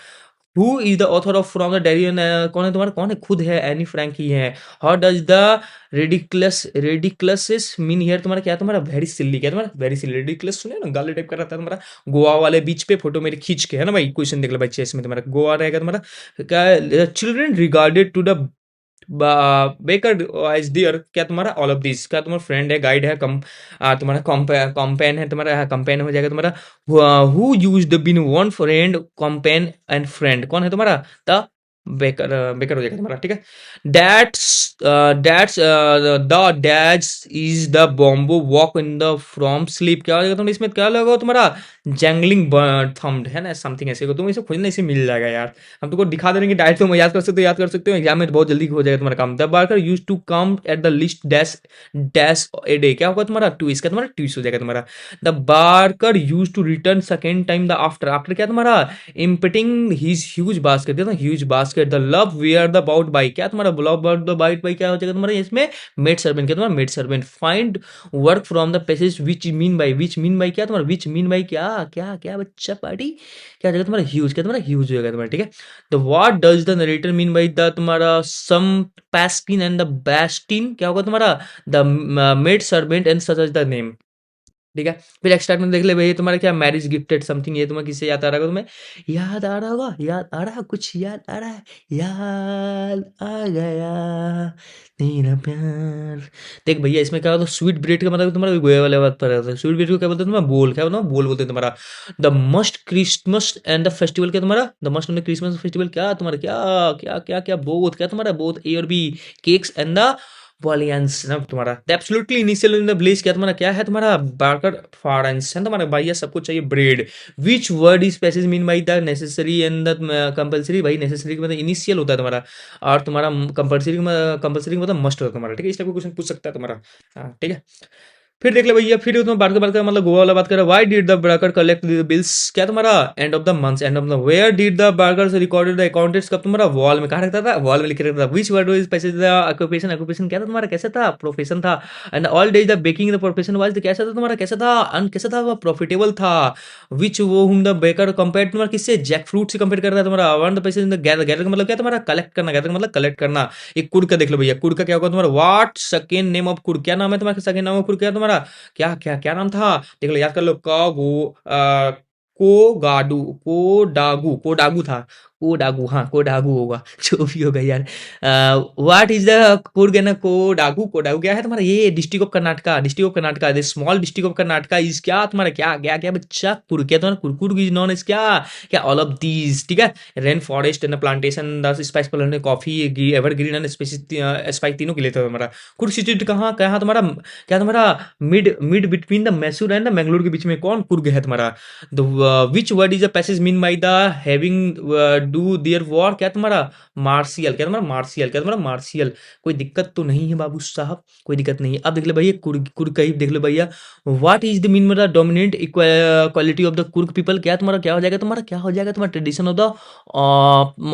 Who is the author of from the Darien, कौन है तुम्हारा, कौन है, खुद है, एनी फ्रैंक ही है। How does the ridiculous mean here, तुम्हारा क्या है, तुम्हारा वेरी सिल्ली, क्या है तुम्हारा वेरी सिल्ली, रेडिकुलस सुने ना, गाली टाइप का रहता है तुम्हारा, गोवा वाले बीच पे फोटो मेरे खींच के, है ना भाई, क्वेश्चन देख लो भाई, चेस में तुम्हारा गोवा रहेगा तुम्हारा, क्या children regarded to the baker as dear, क्या तुम्हारा ऑल ऑफ दिस, क्या तुम्हारा फ्रेंड है, गाइड है, तुम्हारा कॉम्पेन है, तुम्हारा कंपेन हो जाएगा तुम्हारा, who use the bin one friend companion and friend, कौन है तुम्हारा, द बेकर, बेकर हो जाएगा तुम्हारा, ठीक है। That's the dads is the bombo walk in the from sleep, क्या हो जाएगा, तुम इसमें क्या लगा तुम्हारा, जैंगलिंग थम्ड, है ना, समथिंग ऐसे को, तुम इसे खोजना, इसे मिल जाएगा यार, हम तुमको दिखा देंगे डायरेक्ट, तुम याद कर सकते हो, याद कर सकते हो, एग्जाम में बहुत जल्दी हो जाएगा तुम्हारा काम। The barker use to come at the list dash dash a day, क्या होगा तुम्हारा, ट्विस्ट, क्या तुम्हारा ट्विस्ट हो जाएगा तुम्हारा। The barker use to return second time the after, after क्या तुम्हारा, इम्पिटिंग हिज ह्यूज बास्केट, क्या huge basket. The love where the bout by, क्या तुम्हारा love about the bite by, क्या हो जाएगा तुम्हारा इसमें, मेड सर्वेंट, क्या तुम्हारा maid servant. Find work from the passage which mean by, which mean by क्या तुम्हारा, विच मीन बाई क्या क्या क्या बच्चा पार्टी, क्या हो जाएगा तुम्हारा ह्यूज, क्या तुम्हारा ह्यूज हो जाएगा तुम्हारा, ठीक है। The what does the narrator mean by the तुम्हारा सम पैस्किन एंड द बैस्टिन, क्या होगा तुम्हारा, the maid servant and such as the name, ठीक है। फिर एक्स्ट्रा में देख ले भाई, तुम्हारा क्या मैरिज गिफ्टेड समथिंग, ये तुम्हें किससे याद आ रहा होगा, तुम्हें याद आ रहा होगा, याद आ रहा है कुछ, याद आ रहा है, याद आ गया तेरा प्यार। देख भैया इसमें क्या होता है, स्वीट ब्रेड का मतलब तुम्हारा गोया वाले बात पर रहता है, स्वीट ब्रेड को क्या बोलते हैं तुम्हारा, बोल, क्या बोलते हैं, बोल बोलते हैं तुम्हारा। The must Christmas and the festival, क्या तुम्हारा, the must and the Christmas festival, क्या तुम्हारा, क्या क्या क्या क्या बोथ, क्या तुम्हारा बोथ ए और बी, केक्स एंड द वॉलियंस ना तुम्हारा। Absolutely initial in the bless, क्या तुम्हारा, क्या है तुम्हारा, बार्कर फॉरेंस है तुम्हारा भैया, सबको चाहिए bread. Which word is passage mean by the necessary and the compulsory, भाई नेसेसरी का मतलब इनिशियल होता है तुम्हारा, और तुम्हारा कंपल्सरी का मतलब मस्ट होता है तुम्हारा, ठीक है। इस टाइप का क्वेश्चन पूछ सकता है तुम्हारा, हाँ ठीक है। फिर देख ले भैया, फिर उसमें बात कर मतलब गोवा वाला बात कर रहा है, why did the broker collect the bills, क्या तुम्हारा, end of the month, end of the, where did the brokers recorded the accountants, कब तुम्हारा, वॉल में, कहाँ रखता था, वॉल में लिख रखता था। विच word is passage the occupation, occupation क्या था तुम्हारा, कैसा था, प्रोफेशन था। And all days the baking the profession was, कैसा था तुम्हारा, कैसा था, कैसा था, वो प्रॉफिटेबल था। विच वो हुम द बेकर कंपेयर तुम्हारा किससे, जैक फ्रूट से कंपेयर कर रहा है तुम्हारा। One the passage in the gather, gather का मतलब क्या तुम्हारा, कलेक्ट करना, गैदर का मतलब कलेक्ट करना। एक कुड़ का देख लो भैया, कुड़ का क्या होगा तुम्हारा, व्हाट सेकंड नेम ऑफ कुड़, क्या नाम है तुम्हारा, सेकंड नाम ऑफ कुड़ क्या तुम्हारा, क्या क्या क्या नाम था, देख लो याद कर लो, कोडागू, कोडागू था, कोडागू, हाँ कोडागू होगा जो भी होगा यार। व्हाट इज द कुर्ग ना, कोडागू, कोडागू क्या है तुम्हारा, ये district of Karnataka, district of Karnataka, this small district of Karnataka is क्या तुम्हारा, क्या क्या क्या बच्चा, कुर्ग क्या तुम्हारा, कुर्कुर्ग इज नॉन इज क्या, क्या ऑल ऑफ दीज, ठीक है। Rain forest and plantation, the spice plant, coffee, evergreen and spice तीनों के लिए था तुम्हारा। कुर्ग सिचुएटेड कहाँ, कहाँ तुम्हारा, क्या तुम्हारा, mid mid between the Mysore and the Mangalore के बीच में कौन कुर्ग है तुम्हारा। The which word is the passage mean by the having do their war, क्या तुम्हारा, मार्शियल, क्या तुम्हारा, मार्शियल, क्या तुम्हारा, मार्शियल। कोई दिक्कत तो नहीं है बाबू साहब, कोई दिक्कत नहीं है। अब देख ले भैया कुर्ग, कुर्ग का ही देख लो भैया, what is the mean the dominant quality of the Coorg people, क्या तुम्हारा, क्या हो जाएगा तुम्हारा, क्या हो जाएगा तुम्हारा, ट्रेडिशन ऑफ द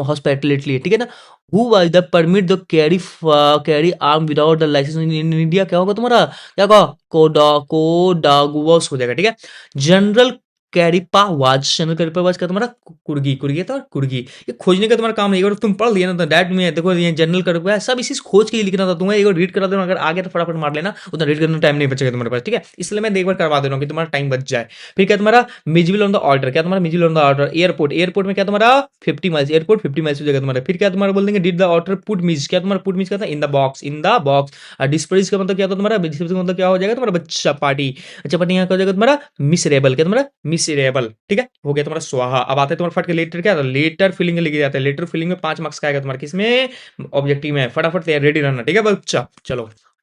हॉस्पिटलिटी, ठीक है ना। Who was the permit the carry arm without the licence in India, क्या होगा तुम्हारा, क्या होगा, कोडागुवस हो जाएगा, ठीक है। जनरल कैरिपा वाज, जनरल कैरिपा वाज क्या तुम्हारा, कुर्गी, कुर्गी था, कुर्गी। ये खोजने का तुम्हारा काम नहीं, अगर तुम पढ़ लिया ना तो डैट में देखो, ये जनरल कैरिपा है, सब इसी खोज के लिए लिखना था तुम्हें, एक बार रीड करा देना, अगर आ गया तो फटाफट मार लेना, उतना रीड करने में टाइम नहीं बचेगा तुम्हारे पास, ठीक है। इसलिए मैं एक बार करवा दे रहा हूँ कि तुम्हारा टाइम बच जाए। फिर क्या तुम्हारा, मिजिबल ऑन द ऑर्डर, क्या तुम्हारा miscible on the order. Airport, airport में क्या तुम्हारा 50 माइल्स, एयरपोर्ट 50 माइल्स हो जाएगा तुम्हारा। फिर क्या तुम्हारा बोल देंगे, डिड द ऑर्डर पुट मिज, क्या तुम्हारा पुट मिज क्या था, in the box, in the box. डिस्प्रेस का मतलब क्या था तुम्हारा, डिस्प्रेस का मतलब क्या हो जाएगा तुम्हारा, बच्चा पार्टी। अच्छा पार्टी यहाँ क्या हो जाएगा तुम्हारा, मिसरेबल, क्या तुम्हारा, मिसरेबल, ठीक है, हो गया तुम्हारा स्वाहा। अब आते हैं तुम्हारा फट के लेटर, क्या लेटर फिलिंग लेके जाते हैं, लेटर फिलिंग में 5 मार्क्स का आएगा तुम्हारा, किसमें, ऑब्जेक्टिव में। फटाफट रेडी रहना, ठीक है बच्चा, चलो।